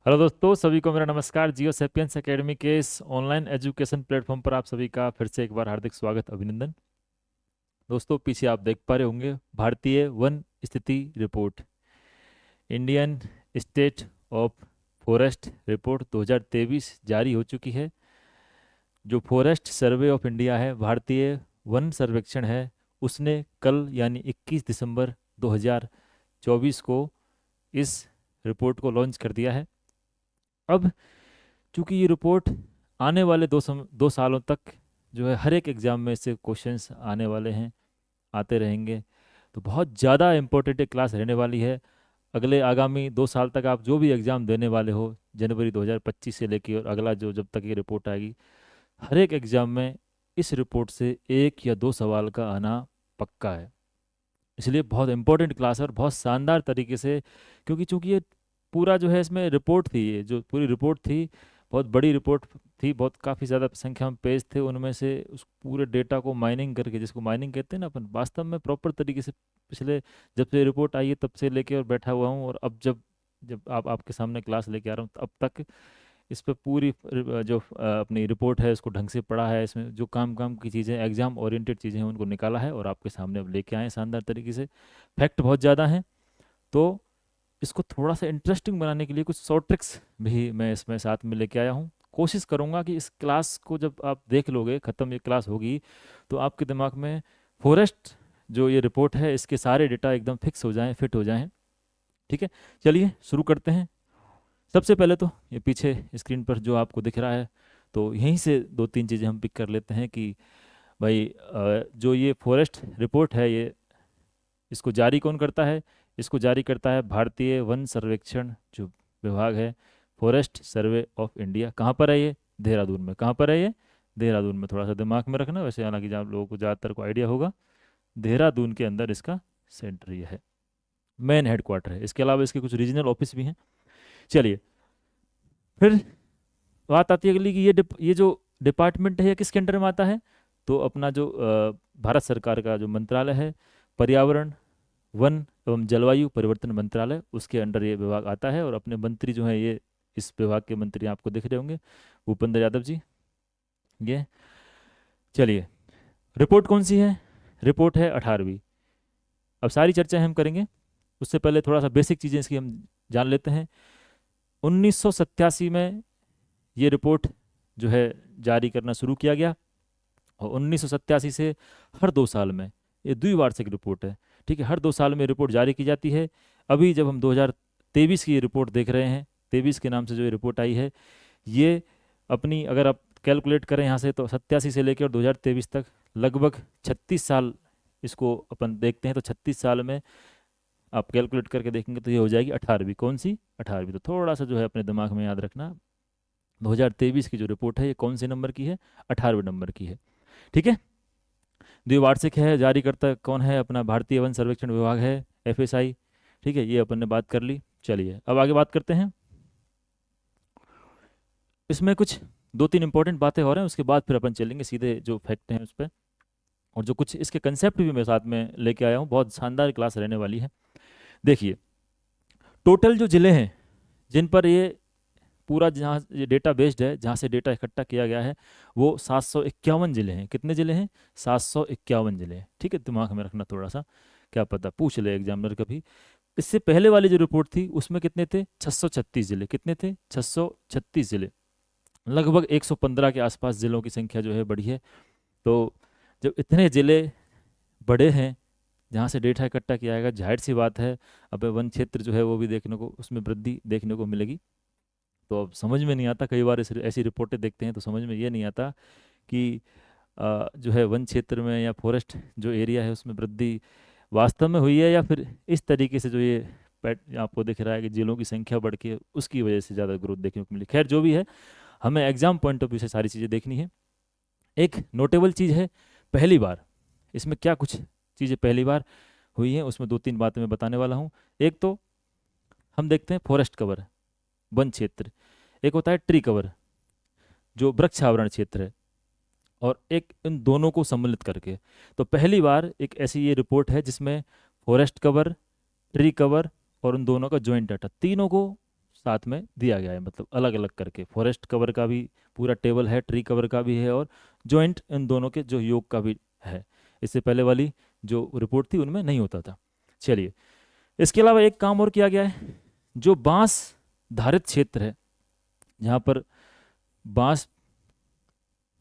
Hello दोस्तों, सभी को मेरा नमस्कार। जियो सैपियंस एकेडमी के इस ऑनलाइन एजुकेशन प्लेटफॉर्म पर आप सभी का फिर से एक बार हार्दिक स्वागत, अभिनंदन। दोस्तों, पीछे आप देख पा रहे होंगे भारतीय वन स्थिति report, Indian state of forest report 2023 जारी हो चुकी है। जो फॉरेस्ट सर्वे ऑफ इंडिया है, भारतीय वन सर्वेक्षण है, उसने कल यानी 21 दिसंबर 2024 को इस रिपोर्ट को लॉन्च कर दिया है। अब चूंकि ये रिपोर्ट आने वाले 2 सालों तक जो है हर एक एग्ज़ाम में से क्वेश्चंस आने वाले हैं, आते रहेंगे, तो बहुत ज़्यादा इम्पोर्टेंट एक क्लास रहने वाली है। अगले आगामी 2 साल तक आप जो भी एग्ज़ाम देने वाले हो, जनवरी 2025 से लेकर और अगला जो जब तक ये रिपोर्ट आएगी, हर एक एग्ज़ाम में इस रिपोर्ट से 1 या 2 सवाल का आना पक्का है। इसलिए बहुत इंपॉर्टेंट क्लास है और बहुत शानदार तरीके से, क्योंकि चूंकि ये पूरा जो है इसमें रिपोर्ट थी, ये जो पूरी रिपोर्ट थी बहुत बड़ी रिपोर्ट थी, बहुत काफ़ी ज़्यादा संख्या में पेज थे, उनमें से उस पूरे डेटा को माइनिंग करके, जिसको माइनिंग कहते हैं ना अपन, वास्तव में प्रॉपर तरीके से पिछले जब से रिपोर्ट आई है तब से लेके और बैठा हुआ हूँ, और अब जब जब आपके सामने क्लास लेके आ रहा हूँ अब तक इस पे पूरी जो अपनी रिपोर्ट है इसको ढंग से पढ़ा है, इसमें जो काम काम की चीज़ें, एग्जाम ओरिएंटेड चीज़ें हैं, उनको निकाला है और आपके सामने अब लेके आए हैं शानदार तरीके से। फैक्ट बहुत ज़्यादा हैं, तो इसको थोड़ा सा इंटरेस्टिंग बनाने के लिए कुछ शॉर्ट ट्रिक्स भी मैं इसमें साथ में लेके आया हूँ। कोशिश करूँगा कि इस क्लास को जब आप देख लोगे, ख़त्म ये क्लास होगी, तो आपके दिमाग में फॉरेस्ट जो ये रिपोर्ट है इसके सारे डेटा एकदम फिक्स हो जाएं, फिट हो जाएं। ठीक है, चलिए शुरू करते हैं। सबसे पहले तो ये पीछे स्क्रीन पर जो आपको दिख रहा है, तो यहीं से 2-3 चीज़ें हम पिक कर लेते हैं कि भाई जो ये फॉरेस्ट रिपोर्ट है, ये इसको जारी कौन करता है? इसको जारी करता है भारतीय वन सर्वेक्षण जो विभाग है, फॉरेस्ट सर्वे ऑफ इंडिया। कहाँ पर है ये? देहरादून में। कहाँ पर है ये? देहरादून में। थोड़ा सा दिमाग में रखना, वैसे हालांकि जहाँ लोगों को ज़्यादातर को आइडिया होगा, देहरादून के अंदर इसका सेंटर ये है, मेन हेडक्वार्टर है। इसके अलावा इसके कुछ रीजनल ऑफिस भी हैं। चलिए, फिर बात आती है अगली कि ये जो डिपार्टमेंट है ये किसके अंडर में आता है? तो अपना जो भारत सरकार का जो मंत्रालय है, पर्यावरण, वन एवं जलवायु परिवर्तन मंत्रालय, उसके अंडर ये विभाग आता है। और अपने मंत्री जो है, ये इस विभाग के मंत्री आपको दिख रहे होंगे, भूपेंद्र यादव जी। ये चलिए, रिपोर्ट कौन सी है? रिपोर्ट है 18वीं। अब सारी चर्चा हम करेंगे, उससे पहले थोड़ा सा बेसिक चीज़ें इसकी हम जान लेते हैं। 1987 में ये रिपोर्ट जो है जारी करना शुरू किया गया, और 1987 से हर 2 साल में, ये द्विवार्षिक रिपोर्ट है, ठीक है, हर 2 साल में रिपोर्ट जारी की जाती है। अभी जब हम 2023 की ये रिपोर्ट देख रहे हैं, 23 के नाम से जो ये रिपोर्ट आई है, ये अपनी अगर आप कैलकुलेट करें यहाँ से, तो 87 से लेकर 2023 तक लगभग 36 साल इसको अपन देखते हैं, तो 36 साल में आप कैलकुलेट करके देखेंगे तो ये हो जाएगी 18वीं। कौन सी? 18वीं। तो थोड़ा सा जो है अपने दिमाग में याद रखना, 2023 की जो रिपोर्ट है ये कौन से नंबर की है? 18वें नंबर की है। ठीक है, द्विवार्षिक है, जारी करता कौन है? अपना भारतीय वन सर्वेक्षण विभाग है, एफएसआई। ठीक है, ये अपन ने बात कर ली। चलिए अब आगे बात करते हैं। इसमें कुछ 2-3 इंपॉर्टेंट बातें हो रहे हैं, उसके बाद फिर अपन चलेंगे सीधे जो फैक्ट हैं उस पर, और जो कुछ इसके कंसेप्ट भी मैं साथ में लेके आया हूँ। बहुत शानदार क्लास रहने वाली है। देखिए, टोटल जो जिले हैं जिन पर ये पूरा, जहाँ ये डेटा बेस्ड है, जहाँ से डेटा इकट्ठा किया गया है, वो 751 जिले हैं। कितने जिले हैं? 751 जिले हैं। ठीक है, दिमाग में रखना थोड़ा सा, क्या पता पूछ ले एग्जामिनर कभी। इससे पहले वाली जो रिपोर्ट थी उसमें कितने थे? 636 जिले। कितने थे? 636 जिले। लगभग 115 के आसपास जिलों की संख्या जो है बढ़ी है। तो जब इतने जिले बड़े हैं जहाँ से डेटा इकट्ठा किया जाएगा, जाहिर सी बात है अब वन क्षेत्र जो है वो भी देखने को, उसमें वृद्धि देखने को मिलेगी। तो अब समझ में नहीं आता, कई बार ऐसी रिपोर्टें देखते हैं तो समझ में ये नहीं आता कि जो है वन क्षेत्र में या फॉरेस्ट जो एरिया है उसमें वृद्धि वास्तव में हुई है, या फिर इस तरीके से जो ये पैट आपको दिख रहा है कि जिलों की संख्या बढ़ के उसकी वजह से ज़्यादा ग्रोथ देखने को मिली। खैर जो भी है, हमें एग्जाम पॉइंट ऑफ व्यू से सारी चीज़ें देखनी है। एक नोटेबल चीज़ है, पहली बार इसमें क्या कुछ चीज़ें पहली बार हुई हैं, उसमें 2-3 बातें मैं बताने वाला हूँ। एक तो हम देखते हैं फॉरेस्ट कवर, वन क्षेत्र। एक होता है ट्री कवर, जो वृक्ष आवरण क्षेत्र है, और एक इन दोनों को सम्मिलित करके। तो पहली बार एक ऐसी ये रिपोर्ट है जिसमें फॉरेस्ट कवर, ट्री कवर और उन दोनों का ज्वाइंट डाटा, तीनों को साथ में दिया गया है, मतलब अलग अलग करके। फॉरेस्ट कवर का भी पूरा टेबल है, ट्री कवर का भी है, और जॉइंट इन दोनों के जो योग का भी है। इससे पहले वाली जो रिपोर्ट थी उनमें नहीं होता था। चलिए, इसके अलावा एक काम और किया गया है, जो बांस धारित क्षेत्र है, जहाँ पर बांस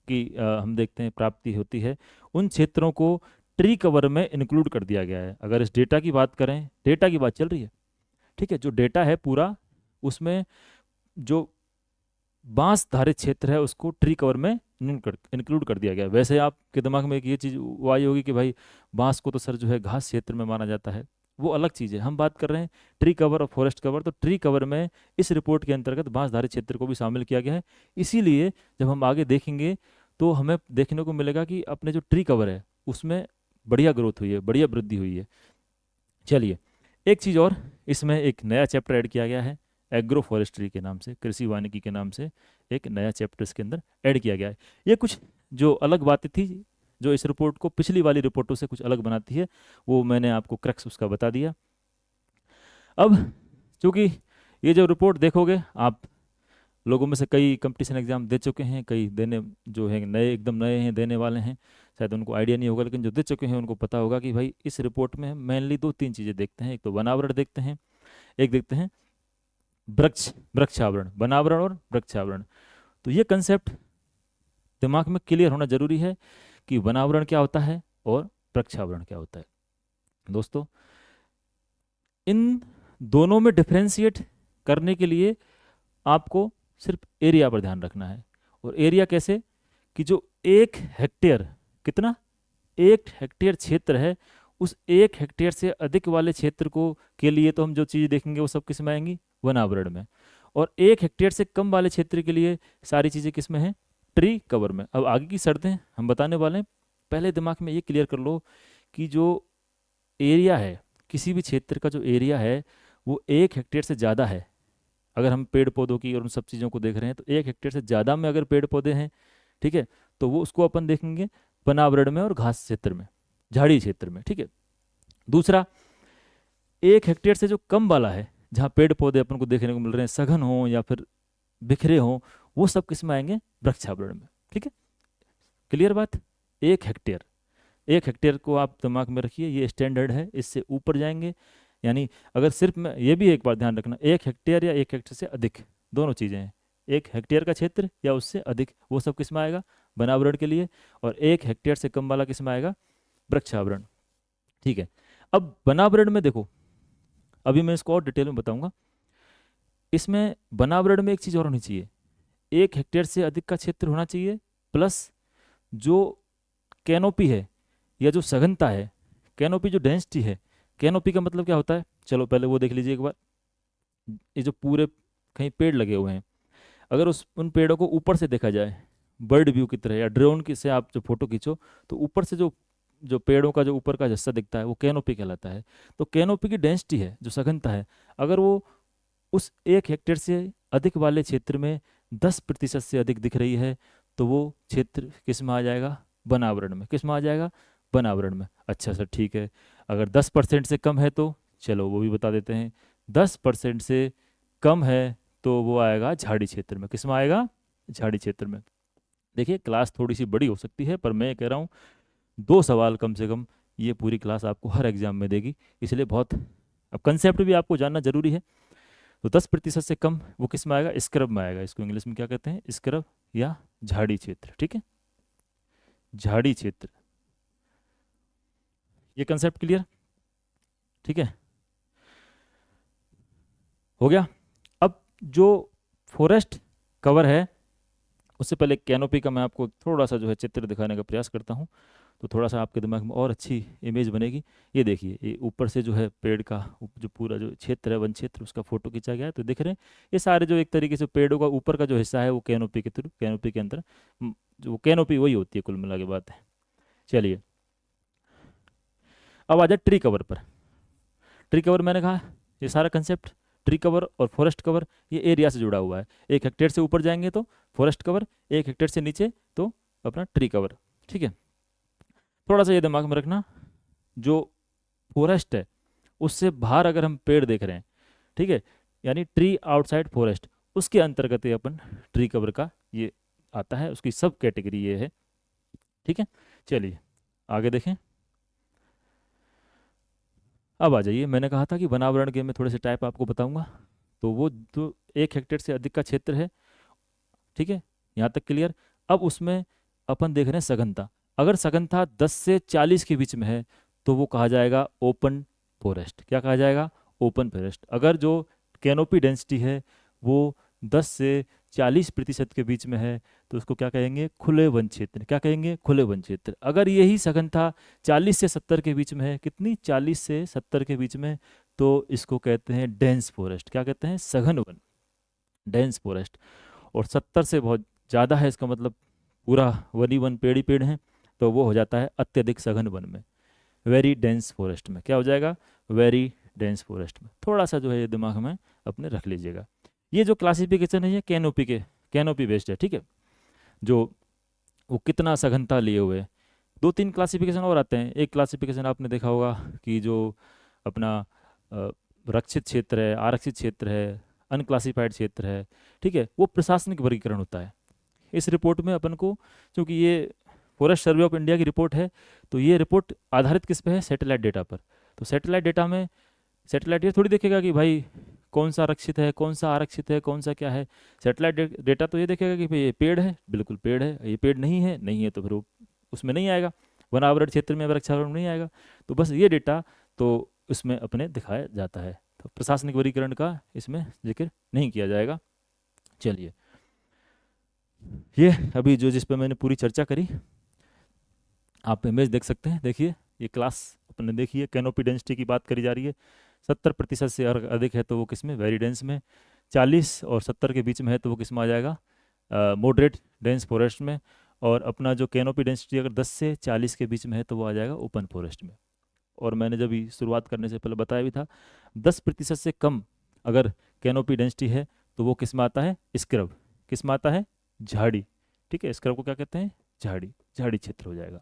की हम देखते हैं प्राप्ति होती है, उन क्षेत्रों को ट्री कवर में इंक्लूड कर दिया गया है। अगर इस डेटा की बात करें, डेटा की बात चल रही है, ठीक है, जो डेटा है पूरा, उसमें जो बांस धारित क्षेत्र है उसको ट्री कवर में इंक्लूड कर दिया गया है। वैसे आपके दिमाग में एक ये चीज़ वो आई होगी कि भाई बांस को तो सर जो है घास क्षेत्र में माना जाता है, वो अलग चीज़ है। हम बात कर रहे हैं ट्री कवर और फॉरेस्ट कवर। तो ट्री कवर में इस रिपोर्ट के अंतर्गत बांस धारित क्षेत्र को भी शामिल किया गया है। इसीलिए जब हम आगे देखेंगे तो हमें देखने को मिलेगा कि अपने जो ट्री कवर है उसमें बढ़िया ग्रोथ हुई है, बढ़िया वृद्धि हुई है। चलिए, एक चीज़ और, इसमें एक नया चैप्टर ऐड किया गया है, एग्रो फॉरेस्ट्री के नाम से, कृषि वानिकी के नाम से एक नया चैप्टर इसके अंदर ऐड किया गया है। ये कुछ जो अलग बातें थी जो इस रिपोर्ट को पिछली वाली रिपोर्टों से कुछ अलग बनाती है, वो मैंने आपको क्रक्स उसका बता दिया। अब चूंकि ये जो रिपोर्ट देखोगे, आप लोगों में से कई कंपटीशन एग्जाम दे चुके हैं, कई देने जो है नए, एकदम नए हैं, देने वाले हैं, शायद उनको आइडिया नहीं होगा, लेकिन जो दे चुके हैं उनको पता होगा कि भाई इस रिपोर्ट में मेनली दो तीन चीज़ें देखते हैं। एक तो वनावरण देखते हैं, एक देखते हैं वृक्षावरण, वनावरण और वृक्षावरण। तो ये कंसेप्ट दिमाग में क्लियर होना जरूरी है कि वनावरण क्या होता है और वृक्षावरण क्या होता है। दोस्तों, इन दोनों में डिफ्रेंशिएट करने के लिए आपको सिर्फ एरिया पर ध्यान रखना है। और एरिया कैसे, कि जो 1 हेक्टेयर, कितना, 1 हेक्टेयर क्षेत्र है, उस 1 हेक्टेयर से अधिक वाले क्षेत्र को के लिए तो हम जो चीज़ देखेंगे वो सब किस में आएंगी, वनावरण में। और 1 हेक्टेयर से कम वाले क्षेत्र के लिए सारी चीज़ें किस में हैं, ट्री कवर में। अब आगे की शर्तें हम बताने वाले हैं, पहले दिमाग में ये क्लियर कर लो कि जो एरिया है, किसी भी क्षेत्र का जो एरिया है वो 1 हेक्टेयर से ज़्यादा है। अगर हम पेड़ पौधों की और उन सब चीज़ों को देख रहे हैं तो 1 हेक्टेयर से ज़्यादा में अगर पेड़ पौधे हैं, ठीक है, तो वो उसको अपन देखेंगे वनावरण में और घास क्षेत्र में, झाड़ी क्षेत्र में, ठीक है। दूसरा, 1 हेक्टेयर से जो कम वाला है, जहाँ पेड़ पौधे अपन को देखने को मिल रहे हैं, सघन हो या फिर बिखरे हों, वो सब किस में आएंगे, वृक्षावरण में, ठीक है। क्लियर बात। 1 हेक्टेयर, 1 हेक्टेयर को आप दिमाग में रखिए, ये स्टैंडर्ड है, इससे ऊपर जाएंगे, यानी अगर सिर्फ मैं ये भी एक बार ध्यान रखना, 1 हेक्टेयर या 1 हेक्टेयर से अधिक, दोनों चीज़ें हैं। 1 हेक्टेयर का क्षेत्र या उससे अधिक, वो सब किस में आएगा, वनावरण के लिए। और 1 हेक्टेयर से कम वाला किस में आएगा, वृक्षावरण, ठीक है। अब वनावरण में देखो, अभी मैं इसको और डिटेल में बताऊंगा। इसमें वनावरण में एक चीज़ और होनी चाहिए, 1 हेक्टेयर से अधिक का क्षेत्र होना चाहिए, प्लस जो कैनोपी है या जो सघनता है, कैनोपी जो डेंसिटी है, कैनोपी का मतलब क्या होता है, चलो पहले वो देख लीजिए एक बार। ये जो पूरे कहीं पेड़ लगे हुए हैं, अगर उन पेड़ों को ऊपर से देखा जाए, बर्ड व्यू की तरह, या ड्रोन की से आप जो फोटो खींचो, तो ऊपर से जो जो पेड़ों का जो ऊपर का हिस्सा दिखता है वो कैनोपी कहलाता है। तो कैनोपी की डेंसिटी है, जो सघनता है, अगर वो उस 1 हेक्टेयर से अधिक वाले क्षेत्र में 10% से अधिक दिख रही है, तो वो क्षेत्र किस में आ जाएगा, वनावरण में। किस में आ जाएगा, वनावरण में। अच्छा सर, ठीक है, अगर 10% से कम है तो चलो वो भी बता देते हैं, 10% से कम है तो वो आएगा झाड़ी क्षेत्र में। किस में आएगा, झाड़ी क्षेत्र में। देखिए, क्लास थोड़ी सी बड़ी हो सकती है, पर मैं कह रहा हूँ 2 सवाल कम से कम ये पूरी क्लास आपको हर एग्जाम में देगी, इसलिए बहुत, अब कंसेप्ट भी आपको जानना जरूरी है। तो 10% से कम वो किस में आएगा, स्क्रब में आएगा। इसको इंग्लिश में क्या कहते हैं, स्क्रब या झाड़ी क्षेत्र, ठीक है, झाड़ी क्षेत्र। ये कंसेप्ट क्लियर, ठीक है, हो गया। अब जो फॉरेस्ट कवर है, उससे पहले कैनोपी का मैं आपको थोड़ा सा जो है चित्र दिखाने का प्रयास करता हूँ, तो थोड़ा सा आपके दिमाग में और अच्छी इमेज बनेगी। ये देखिए, ये ऊपर से जो है पेड़ का जो पूरा जो क्षेत्र है, वन क्षेत्र, उसका फोटो खींचा गया है। तो दिख रहे हैं ये सारे जो एक तरीके से पेड़ों का ऊपर का जो हिस्सा है वो कैनोपी के थ्रू, कैनोपी के अंदर, जो कैनोपी वही होती है कुल मिला के बात है। चलिए, अब आ जाए ट्री कवर पर। ट्री कवर मैंने कहा ये सारा कंसेप्ट, ट्री कवर और फॉरेस्ट कवर ये एरिया से जुड़ा हुआ है। 1 हेक्टेयर से ऊपर जाएंगे तो फॉरेस्ट कवर, 1 हेक्टेयर से नीचे तो अपना ट्री कवर, ठीक है। थोड़ा सा ये दिमाग में रखना, जो फॉरेस्ट है उससे बाहर अगर हम पेड़ देख रहे हैं, ठीक है, यानी ट्री आउटसाइड फॉरेस्ट, उसके अंतर्गत ये अपन ट्री कवर का ये आता है, उसकी सब कैटेगरी ये है। ठीक है, चलिए आगे देखें। अब आ जाइए, मैंने कहा था कि वनावरण के मैं थोड़े से टाइप आपको बताऊंगा। तो वो जो 1 हेक्टेयर से अधिक का क्षेत्र है, ठीक है, यहाँ तक क्लियर। अब उसमें अपन देख रहे हैं सघनता। अगर सघनता 10 से 40 के बीच में है तो वो कहा जाएगा ओपन फॉरेस्ट। क्या कहा जाएगा? Open forest. अगर जो कैनोपी डेंसिटी है वो 10 से 40% के बीच में है तो उसको क्या कहेंगे? खुले वन क्षेत्र। क्या कहेंगे? खुले वन क्षेत्र। अगर यही सघनता 40 से 70 के बीच में है, कितनी? 40 से 70 के बीच में, तो इसको कहते हैं डेंस फॉरेस्ट। क्या कहते हैं? सघन वन, डेंस फॉरेस्ट। और 70 से बहुत ज़्यादा है, इसका मतलब पूरा वन ही वन, पेड़ ही पेड़ हैं, तो वो हो जाता है अत्यधिक सघन वन में, वेरी डेंस फॉरेस्ट में। क्या हो जाएगा? वेरी डेंस फॉरेस्ट में। थोड़ा सा जो है ये दिमाग में अपने रख लीजिएगा। ये जो क्लासिफिकेशन है ये कैनोपी बेस्ड है, ठीक है, जो वो कितना सघनता लिए हुए है। 2-3 क्लासिफिकेशन और आते हैं। एक क्लासिफिकेशन आपने देखा होगा कि जो अपना रक्षित क्षेत्र है, आरक्षित क्षेत्र है, अनक्लासिफाइड क्षेत्र है, ठीक है, वो प्रशासनिक वर्गीकरण होता है। इस रिपोर्ट में अपन को, क्योंकि ये फॉरेस्ट सर्वे ऑफ इंडिया की रिपोर्ट है, तो ये रिपोर्ट आधारित किस पे है? सैटेलाइट डेटा पर। तो सैटेलाइट डेटा में सैटेलाइट ये थोड़ी देखेगा कि भाई कौन सा रक्षित है, कौन सा आरक्षित है, कौन सा क्या है। सैटेलाइट डेटा तो ये देखेगा कि भाई ये पेड़ है, बिल्कुल पेड़ है, ये पेड़ नहीं है तो फिर वो उसमें नहीं आएगा, वन आवरण क्षेत्र में, वृक्षावरण में नहीं आएगा। तो बस ये डेटा तो उसमें अपने दिखाया जाता है, तो प्रशासनिक वर्गीकरण का इसमें जिक्र नहीं किया जाएगा। चलिए, ये अभी जो जिस पे मैंने पूरी चर्चा करी, आप इमेज देख सकते हैं। देखिए ये क्लास अपने देखिए, कैनोपी डेंसिटी की बात करी जा रही है। 70% से अधिक है तो वो किस में? वेरी डेंस में। 40 और 70 के बीच में है तो वो किस में आ जाएगा? मॉडरेट डेंस फॉरेस्ट में। और अपना जो कैनोपी डेंसिटी अगर 10 से 40 के बीच में है तो वो आ जाएगा ओपन फॉरेस्ट में। और मैंने जब शुरुआत करने से पहले बताया भी था, 10% से कम अगर कैनोपी डेंसिटी है तो वो किस में आता है? स्क्रब। किस में आता है? झाड़ी। ठीक है, स्क्रब को क्या कहते हैं? झाड़ी। झाड़ी क्षेत्र हो जाएगा।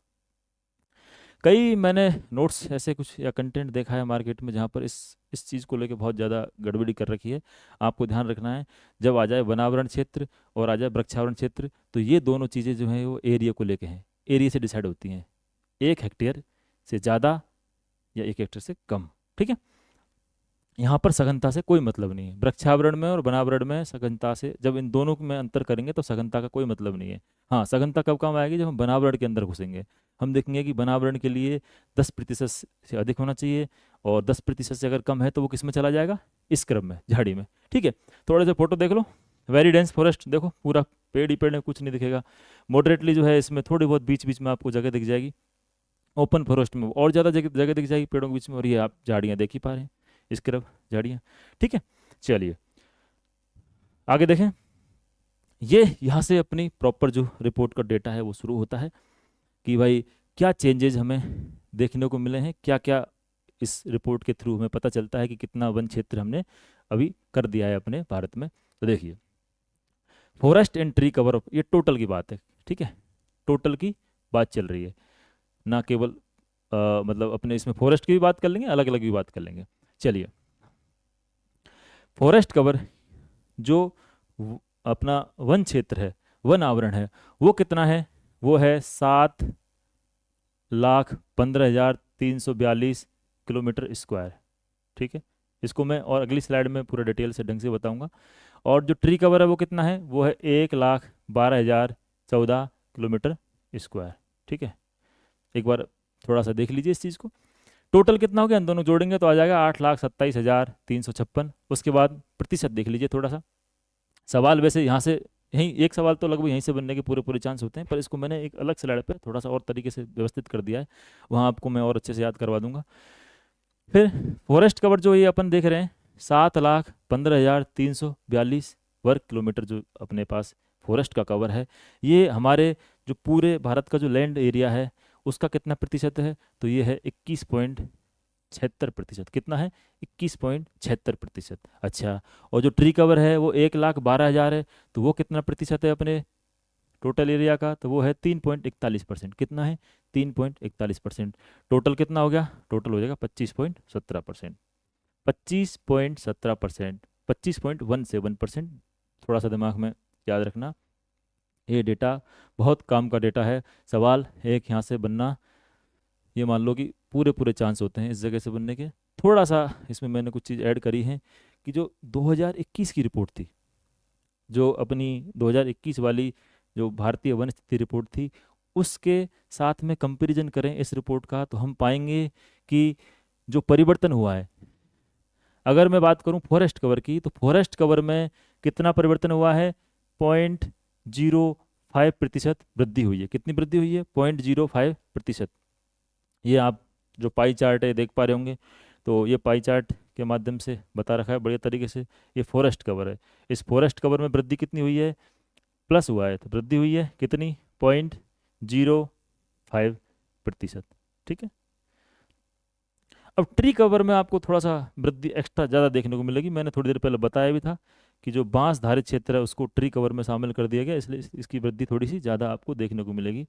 कई मैंने नोट्स ऐसे कुछ या कंटेंट देखा है मार्केट में जहाँ पर इस चीज़ को लेकर बहुत ज़्यादा गड़बड़ी कर रखी है। आपको ध्यान रखना है, जब आ जाए वनावरण क्षेत्र और आ जाए वृक्षावरण क्षेत्र, तो ये दोनों चीज़ें जो हैं वो एरिया को लेके हैं, एरिया से डिसाइड होती हैं। 1 हेक्टेयर से ज़्यादा या 1 हेक्टेयर से कम, ठीक है। यहाँ पर सघनता से कोई मतलब नहीं है। वृक्षावरण में और वनावरण में सघनता से, जब इन दोनों में अंतर करेंगे तो सघनता का कोई मतलब नहीं है। हाँ, सघनता कब काम आएगी? जब हम वनावरण के अंदर घुसेंगे। हम देखेंगे कि वनावरण के लिए 10% से अधिक होना चाहिए, और 10% से अगर कम है तो वो किस में चला जाएगा? इस क्रम में, झाड़ी में। ठीक है, थोड़े से फोटो देख लो। वेरी डेंस फॉरेस्ट, देखो पूरा पेड़ ही पेड़ है, कुछ नहीं दिखेगा। मॉडरेटली जो है इसमें थोड़ी बहुत बीच बीच में आपको जगह दिख जाएगी। ओपन फॉरेस्ट में और ज़्यादा जगह दिख जाएगी पेड़ों के बीच में, और ये आप झाड़ियाँ देख ही पा रहे हैं, इस तरफ झाड़ियाँ। ठीक है, चलिए आगे देखें। ये यहाँ से अपनी प्रॉपर जो रिपोर्ट का डेटा है वो शुरू होता है कि भाई क्या चेंजेज हमें देखने को मिले हैं, क्या क्या इस रिपोर्ट के थ्रू हमें पता चलता है कि कितना वन क्षेत्र हमने अभी कर दिया है अपने भारत में। तो देखिए, forest and tree cover of, ये टोटल की बात है, ठीक है, टोटल की बात चल रही है, ना केवल मतलब अपने इसमें फॉरेस्ट की भी बात कर लेंगे, अलग अलग भी बात कर लेंगे। चलिए, फॉरेस्ट कवर जो अपना वन क्षेत्र है, वन आवरण है, वो कितना है? वो है 7,15,342 किलोमीटर स्क्वायर। ठीक है, इसको मैं और अगली स्लाइड में पूरा डिटेल से ढंग से बताऊंगा। और जो ट्री कवर है वो कितना है? वो है 1,12,014 किलोमीटर स्क्वायर। ठीक है, एक बार थोड़ा सा देख लीजिए इस चीज़ को। टोटल कितना हो गया? इन दोनों जोड़ेंगे तो आ जाएगा 8,27,356। उसके बाद प्रतिशत देख लीजिए थोड़ा सा। सवाल वैसे यहाँ से, यहीं एक सवाल तो लगभग यहीं से बनने के पूरे पूरे चांस होते हैं, पर इसको मैंने एक अलग स्लाइड पे थोड़ा सा और तरीके से व्यवस्थित कर दिया है, वहाँ आपको मैं और अच्छे से याद करवा दूंगा। फिर फॉरेस्ट कवर जो ये अपन देख रहे हैं, 7,15,342 वर्ग किलोमीटर जो अपने पास फॉरेस्ट का कवर है, ये हमारे जो पूरे भारत का जो लैंड एरिया है उसका कितना प्रतिशत है? तो ये है 21.76%। कितना है? 21.76%। अच्छा, और जो ट्री कवर है वो 1,12,000 है, तो वो कितना प्रतिशत है अपने टोटल एरिया का? तो वो है 3.41%। कितना है? 3.41%। टोटल कितना हो गया? टोटल हो जाएगा 25.17%। 25.17% 25.17%। थोड़ा सा दिमाग में याद रखना, ये डेटा बहुत काम का डेटा है। सवाल एक यहाँ से बनना, ये मान लो कि पूरे पूरे चांस होते हैं इस जगह से बनने के। थोड़ा सा इसमें मैंने कुछ चीज़ ऐड करी है कि जो 2021 की रिपोर्ट थी, जो अपनी 2021 वाली जो भारतीय वन स्थिति रिपोर्ट थी, उसके साथ में कंपैरिजन करें इस रिपोर्ट का, तो हम पाएंगे कि जो परिवर्तन हुआ है, अगर मैं बात करूं फॉरेस्ट कवर की, तो फॉरेस्ट कवर में कितना परिवर्तन हुआ है? 0.05% वृद्धि हुई है। कितनी वृद्धि हुई है? 0.05%। ये आप जो पाई चार्ट है देख पा रहे होंगे, तो ये पाई चार्ट के माध्यम से बता रखा है बढ़िया तरीके से। ये फॉरेस्ट कवर है, इस फॉरेस्ट कवर में वृद्धि कितनी हुई है? प्लस हुआ है, तो वृद्धि हुई है कितनी? 0.05%। ठीक है। अब ट्री कवर में आपको थोड़ा सा वृद्धि एक्स्ट्रा ज़्यादा देखने को मिलेगी। मैंने थोड़ी देर पहले बताया भी था कि जो बांस धारित क्षेत्र है उसको ट्री कवर में शामिल कर दिया गया, इसलिए इसकी वृद्धि थोड़ी सी ज़्यादा आपको देखने को मिलेगी।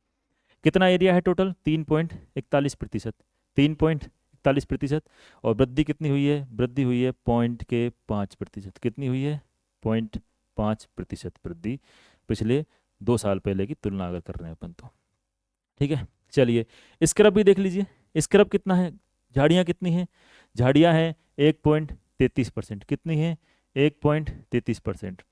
कितना एरिया है टोटल? 3.41%। 3.41%। और वृद्धि कितनी हुई है? वृद्धि हुई है 0.5%। कितनी हुई है? 0.5% वृद्धि पिछले 2 साल पहले की तुलना अगर कर रहे हैं अपन तो। ठीक है, चलिए स्क्रब भी देख लीजिए। स्क्रब कितना है? झाड़ियाँ कितनी हैं? झाड़ियाँ हैं 1.33%। कितनी है? 1.33%।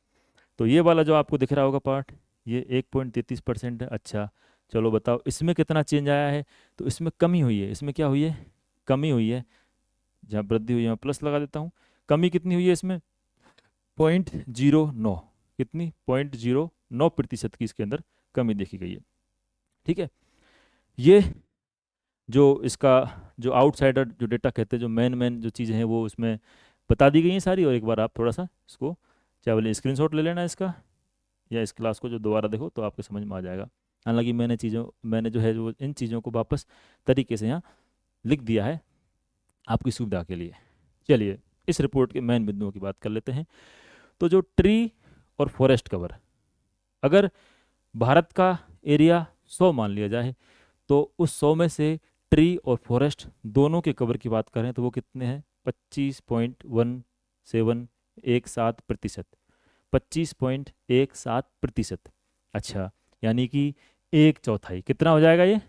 तो ये वाला जो आपको दिख रहा होगा पार्ट, ये 1.33% है। अच्छा चलो बताओ इसमें कितना चेंज आया है? तो इसमें कमी हुई है। इसमें क्या हुई है? कमी हुई है। जहाँ वृद्धि हुई है मैं प्लस लगा देता हूँ। कमी कितनी हुई है इसमें? 0.09। कितनी? 0.09% की इसके अंदर कमी देखी गई है। ठीक है, ये जो इसका जो आउटसाइडर जो डेटा कहते हैं, जो मेन मेन जो चीज़ें हैं वो उसमें बता दी गई हैं सारी। और एक बार आप थोड़ा सा इसको चाहे बोले स्क्रीनशॉट ले लेना इसका, या इस क्लास को जो दोबारा देखो तो आपको समझ में आ जाएगा। हालांकि मैंने जो है जो इन चीज़ों को वापस तरीके से यहाँ लिख दिया है आपकी सुविधा के लिए। चलिए इस रिपोर्ट के मेन बिंदुओं की बात कर लेते हैं। तो जो ट्री और फॉरेस्ट कवर, अगर भारत का एरिया 100 मान लिया जाए, तो उस 100 में से ट्री और फॉरेस्ट दोनों के कवर की बात करें तो वो कितने हैं? 25.1717%। 25.17%। अच्छा, यानी कि एक चौथाई कितना हो जाएगा ये?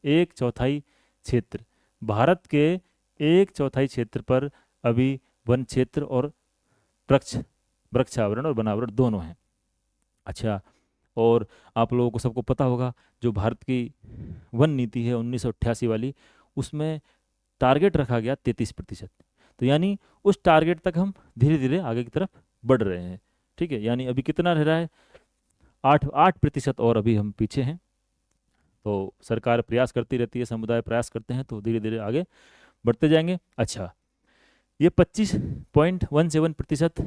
एक चौथाई क्षेत्र, भारत के एक चौथाई क्षेत्र पर अभी वन क्षेत्र और वृक्ष वृक्षावरण और वनावरण दोनों हैं। अच्छा, और आप लोगों को सबको पता होगा जो भारत की वन नीति है 1988 वाली, उसमें टारगेट रखा गया 33%। तो यानी उस टारगेट तक हम धीरे धीरे आगे की तरफ बढ़ रहे हैं। ठीक है, यानी अभी कितना रह रहा है? 8% और अभी हम पीछे हैं। तो सरकार प्रयास करती रहती है, समुदाय प्रयास करते हैं, तो धीरे धीरे आगे बढ़ते जाएंगे। अच्छा, ये 25.17%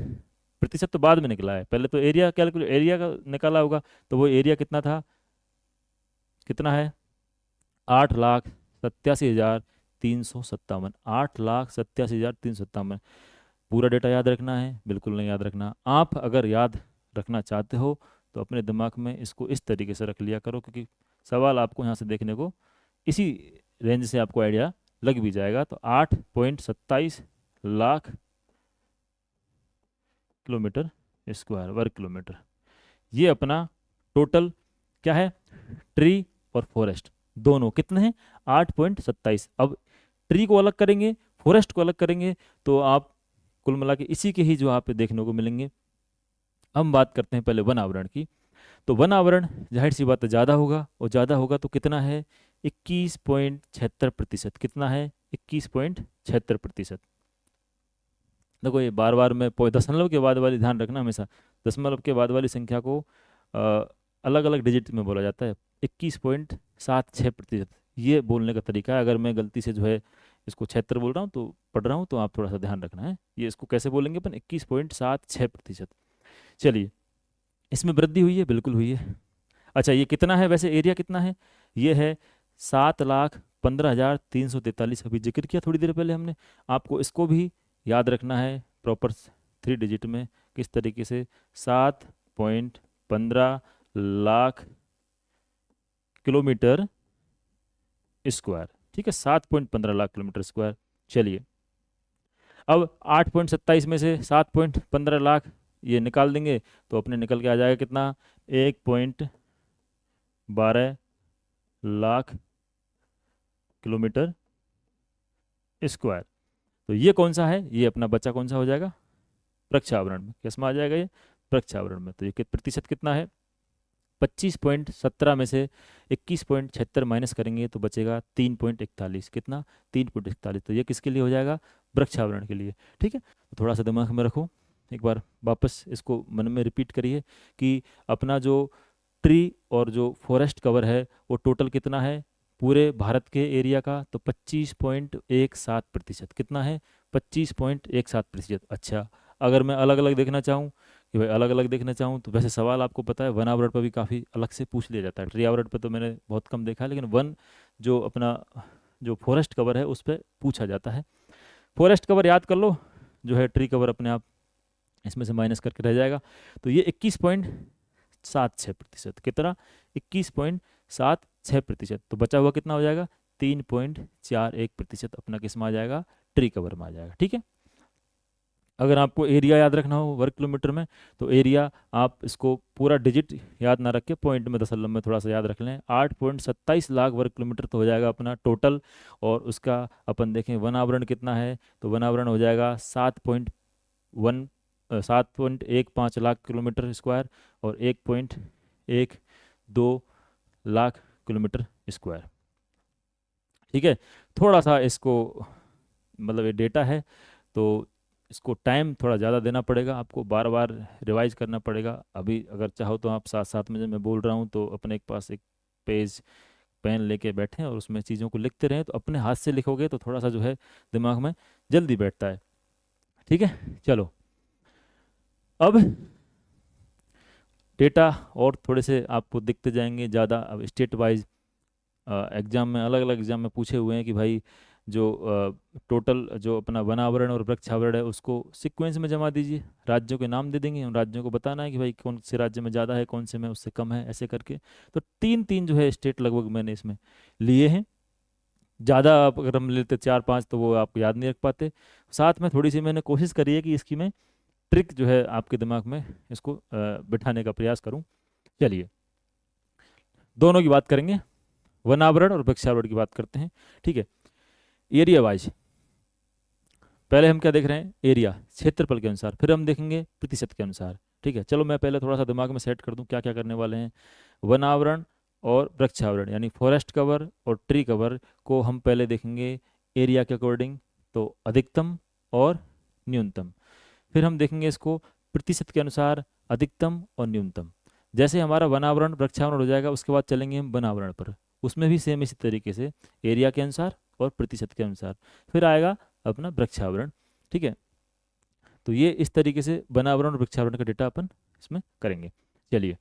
प्रतिशत तो बाद में निकला है, पहले तो एरिया कैलकुलेट एरिया का निकाला होगा। तो वो एरिया कितना था? कितना है? 8,87,357। 8,87,357। पूरा डेटा याद रखना है? बिल्कुल नहीं याद रखना। आप अगर याद रखना चाहते हो तो अपने दिमाग में इसको इस तरीके से रख लिया करो, क्योंकि सवाल आपको यहाँ से देखने को इसी रेंज से आपको आइडिया लग भी जाएगा। तो 8.27 लाख किलोमीटर स्क्वायर, वर्ग किलोमीटर, ये अपना टोटल क्या है? ट्री और फॉरेस्ट दोनों कितने हैं? 8.27। अब ट्री को अलग करेंगे, फॉरेस्ट को अलग करेंगे, तो आप कुल मिला के इसी के ही जो आप देखने को मिलेंगे। हम बात करते हैं पहले वन आवरण की। तो वन आवरण जाहिर सी बात है ज़्यादा होगा, और ज़्यादा होगा तो कितना है? 21.76%। कितना है? 21.76%। देखो ये बार बार मैं दशमलव के बाद वाली ध्यान रखना हमेशा, दशमलव के बाद वाली संख्या को अलग अलग डिजिट में बोला जाता है। 21.76% ये बोलने का तरीका है। अगर मैं गलती से जो है इसको 76 बोल रहा हूँ तो पढ़ रहा हूँ, तो आप थोड़ा सा ध्यान रखना है। ये इसको कैसे बोलेंगे अपन? 21.76%। चलिए, इसमें वृद्धि हुई है? बिल्कुल हुई है। अच्छा, ये कितना है वैसे? एरिया कितना है? ये है 7,15,343। अभी जिक्र किया थोड़ी देर पहले हमने। आपको इसको भी याद रखना है प्रॉपर 3 डिजिट में। किस तरीके से? 7.15 लाख किलोमीटर स्क्वायर। ठीक है, 7.15 लाख किलोमीटर स्क्वायर। चलिए, अब 8.27 में से 7.15 लाख ये निकाल देंगे तो अपने निकल के आ जाएगा कितना, 1.12 लाख किलोमीटर स्क्वायर। तो ये कौन सा है, ये अपना बच्चा कौन सा हो जाएगा, प्रक्षावरण में। किस में आ जाएगा ये, प्रक्षावरण में। तो ये प्रतिशत कितना है, 25.17 में से 21.76 माइनस करेंगे तो बचेगा 3.41। कितना, 3.41। तो ये किसके लिए हो जाएगा, वृक्षावरण के लिए। ठीक है, तो थोड़ा सा दिमाग में रखो, एक बार वापस इसको मन में रिपीट करिए कि अपना जो ट्री और जो फॉरेस्ट कवर है वो टोटल कितना है पूरे भारत के एरिया का, तो 25.17%। कितना है, 25.17%। अच्छा, अगर मैं अलग अलग देखना चाहूँ कि भाई अलग अलग देखना चाहूँ, तो वैसे सवाल आपको पता है वन आवरण पर भी काफ़ी अलग से पूछ लिया जाता है। ट्री आवरण पर तो मैंने बहुत कम देखा है, लेकिन वन जो अपना जो फॉरेस्ट कवर है उस पर पूछा जाता है। फॉरेस्ट कवर याद कर लो, जो है ट्री कवर अपने आप इसमें से माइनस करके रह जाएगा। तो ये 21.76%। कितना, 21.76%। तो बचा हुआ कितना हो जाएगा, 3.41% अपना किस में आ जाएगा, ट्री कवर में आ जाएगा। ठीक है, अगर आपको एरिया याद रखना हो वर्ग किलोमीटर में, तो एरिया आप इसको पूरा डिजिट याद ना रख के पॉइंट में दशमलव में थोड़ा सा याद रख लें। 8.27 लाख वर्ग किलोमीटर तो हो जाएगा अपना टोटल। और उसका अपन देखें वन आवरण कितना है, तो वन आवरण हो जाएगा 7.15 लाख किलोमीटर स्क्वायर और 1.12 लाख किलोमीटर स्क्वायर। ठीक है, थोड़ा सा इसको मतलब ये डेटा है तो इसको टाइम थोड़ा ज़्यादा देना पड़ेगा, आपको बार बार रिवाइज करना पड़ेगा। अभी अगर चाहो तो आप साथ साथ में जब मैं बोल रहा हूँ तो अपने पास एक पेज पेन लेके बैठें और उसमें चीज़ों को लिखते रहें। तो अपने हाथ से लिखोगे तो थोड़ा सा जो है दिमाग में जल्दी बैठता है। ठीक है, चलो अब डेटा और थोड़े से आपको दिखते जाएंगे ज़्यादा। अब स्टेट वाइज एग्जाम में अलग अलग एग्जाम में पूछे हुए हैं कि भाई जो टोटल जो अपना वनावरण और वृक्षावरण है उसको सीक्वेंस में जमा दीजिए, राज्यों के नाम दे देंगे, उन राज्यों को बताना है कि भाई कौन से राज्य में ज़्यादा है, कौन से में उससे कम है, ऐसे करके। तो तीन तीन जो है स्टेट लगभग मैंने इसमें लिए हैं। ज़्यादा आप अगर हम लेते 4-5 तो वो आप याद नहीं रख पाते। साथ में थोड़ी सी मैंने कोशिश करी है कि इसकी मैं ट्रिक जो है आपके दिमाग में इसको बिठाने का प्रयास करूँ। चलिए दोनों की बात करेंगे, वनावरण और वृक्षावरण की बात करते हैं। ठीक है, एरिया वाइज पहले हम क्या देख रहे हैं, एरिया क्षेत्रफल के अनुसार, फिर हम देखेंगे प्रतिशत के अनुसार। ठीक है, चलो मैं पहले थोड़ा सा दिमाग में सेट कर दूं क्या क्या करने वाले हैं। वनावरण और वृक्षावरण यानी फॉरेस्ट कवर और ट्री कवर को हम पहले देखेंगे एरिया के अकॉर्डिंग, तो अधिकतम और न्यूनतम। फिर हम देखेंगे इसको प्रतिशत के अनुसार, अधिकतम और न्यूनतम। जैसे हमारा वनावरण वृक्षावरण हो जाएगा उसके बाद चलेंगे हम वनावरण पर, उसमें भी सेम इसी तरीके से एरिया के अनुसार और प्रतिशत के अनुसार। फिर आएगा अपना वृक्षावरण। ठीक है, तो ये इस तरीके से वनावरण और वृक्षावरण का डेटा अपन इसमें करेंगे। चलिए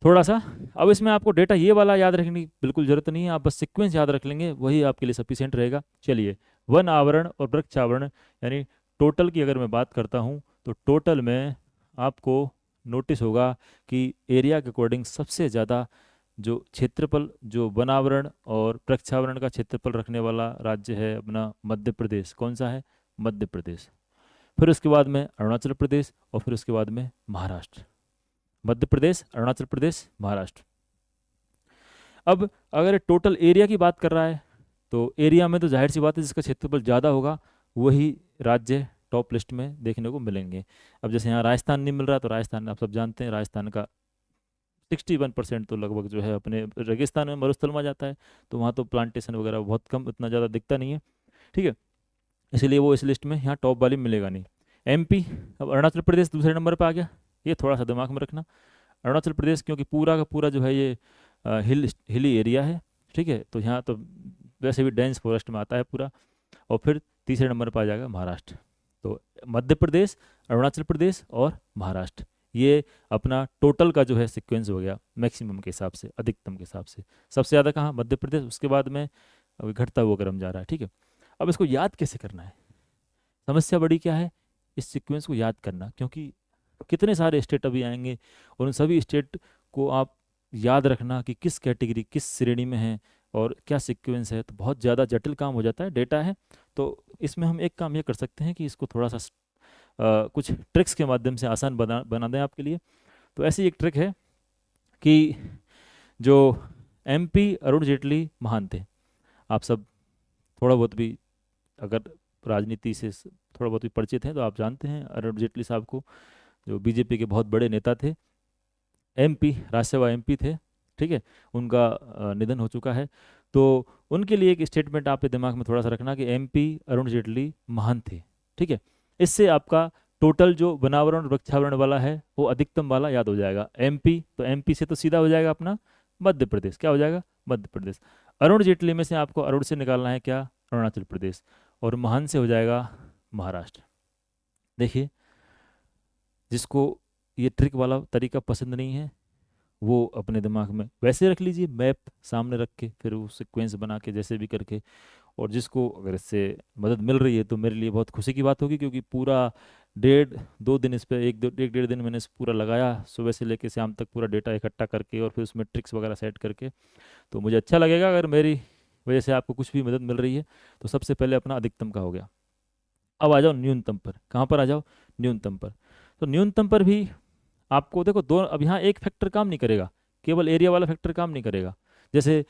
थोड़ा सा अब इसमें आपको डेटा ये वाला याद रखने की बिल्कुल जरूरत नहीं है, आप बस सीक्वेंस याद रख लेंगे, वही आपके लिए सफिशिएंट रहेगा। चलिए वन आवरण और वृक्षावरण यानी टोटल की अगर मैं बात करता हूँ तो टोटल में आपको नोटिस होगा कि एरिया के अकॉर्डिंग सबसे ज़्यादा जो क्षेत्रफल जो वनावरण और वृक्षावरण का क्षेत्रफल रखने वाला राज्य है अपना मध्य प्रदेश। कौन सा है, मध्य प्रदेश। फिर उसके बाद में अरुणाचल प्रदेश और फिर उसके बाद में महाराष्ट्र। मध्य प्रदेश, अरुणाचल प्रदेश, महाराष्ट्र। अब अगर टोटल एरिया की बात कर रहा है तो एरिया में तो जाहिर सी बात है जिसका क्षेत्रफल ज़्यादा होगा वही राज्य टॉप लिस्ट में देखने को मिलेंगे। अब जैसे यहाँ राजस्थान नहीं मिल रहा, तो राजस्थान आप सब जानते हैं राजस्थान का 61% तो लगभग जो है अपने रेगिस्तान में मरुस्थल में जाता है, तो वहाँ तो प्लांटेशन वगैरह बहुत कम, इतना ज़्यादा दिखता नहीं है। ठीक है, इसलिए वो इस लिस्ट में यहाँ टॉप वाली मिलेगा नहीं। एमपी, अब अरुणाचल प्रदेश दूसरे नंबर पर आ गया, ये थोड़ा सा दिमाग में रखना। अरुणाचल प्रदेश क्योंकि पूरा का पूरा जो है ये हिली एरिया है। ठीक है, तो यहाँ तो वैसे भी डेंस फॉरेस्ट में आता है पूरा। और फिर तीसरे नंबर पर आ जाएगा महाराष्ट्र। तो मध्य प्रदेश, अरुणाचल प्रदेश और महाराष्ट्र, ये अपना टोटल का जो है सीक्वेंस हो गया मैक्सिमम के हिसाब से, अधिकतम के हिसाब से। सबसे ज़्यादा कहाँ, मध्य प्रदेश, उसके बाद में अभी घटता हुआ क्रम जा रहा है। ठीक है, अब इसको याद कैसे करना है, समस्या बड़ी क्या है इस सीक्वेंस को याद करना, क्योंकि कितने सारे स्टेट अभी आएंगे और उन सभी स्टेट को आप याद रखना कि किस कैटेगरी किस श्रेणी में है, और क्या सीक्वेंस है, तो बहुत ज़्यादा जटिल काम हो जाता है, डेटा है। तो इसमें हम एक काम ये कर सकते हैं कि इसको थोड़ा सा कुछ ट्रिक्स के माध्यम से आसान बना बना दें आपके लिए। तो ऐसी एक ट्रिक है कि जो एमपी अरुण जेटली महान थे, आप सब थोड़ा बहुत भी अगर राजनीति से थोड़ा बहुत भी परिचित हैं तो आप जानते हैं अरुण जेटली साहब को, जो बीजेपी के बहुत बड़े नेता थे, एमपी, राज्यसभा एमपी थे। ठीक है, उनका निधन हो चुका है। तो उनके लिए एक स्टेटमेंट आपके दिमाग में थोड़ा सा रखना कि एमपी अरुण जेटली महान थे। ठीक है, इससे आपका टोटल जो वनावरण और वृक्षावरण वाला है वो अधिकतम वाला याद हो जाएगा। एमपी, तो एमपी से तो सीधा हो जाएगा अपना मध्य प्रदेश, क्या हो जाएगा, मध्य प्रदेश। अरुण जेटली में से आपको अरुण से निकालना है क्या, अरुणाचल प्रदेश, और महान से हो जाएगा महाराष्ट्र। देखिए, जिसको ये ट्रिक वाला तरीका पसंद नहीं है वो अपने दिमाग में वैसे रख लीजिए, मैप सामने रख के, फिर वो सिक्वेंस बना के जैसे भी करके। और जिसको अगर इससे मदद मिल रही है तो मेरे लिए बहुत खुशी की बात होगी, क्योंकि पूरा 1.5-2 दिन इस पे, एक डेढ़ दिन मैंने इस पूरा लगाया, सुबह से लेकर शाम तक पूरा डेटा इकट्ठा करके और फिर उसमें ट्रिक्स वगैरह सेट करके। तो मुझे अच्छा लगेगा अगर मेरी वजह से आपको कुछ भी मदद मिल रही है। तो सबसे पहले अपना अधिकतम का हो गया। अब आ जाओ न्यूनतम पर। कहाँ पर आ जाओ, न्यूनतम पर। तो न्यूनतम पर भी आपको देखो दो, अब यहाँ एक फैक्टर काम नहीं करेगा, केवल एरिया वाला फैक्टर काम नहीं करेगा। जैसे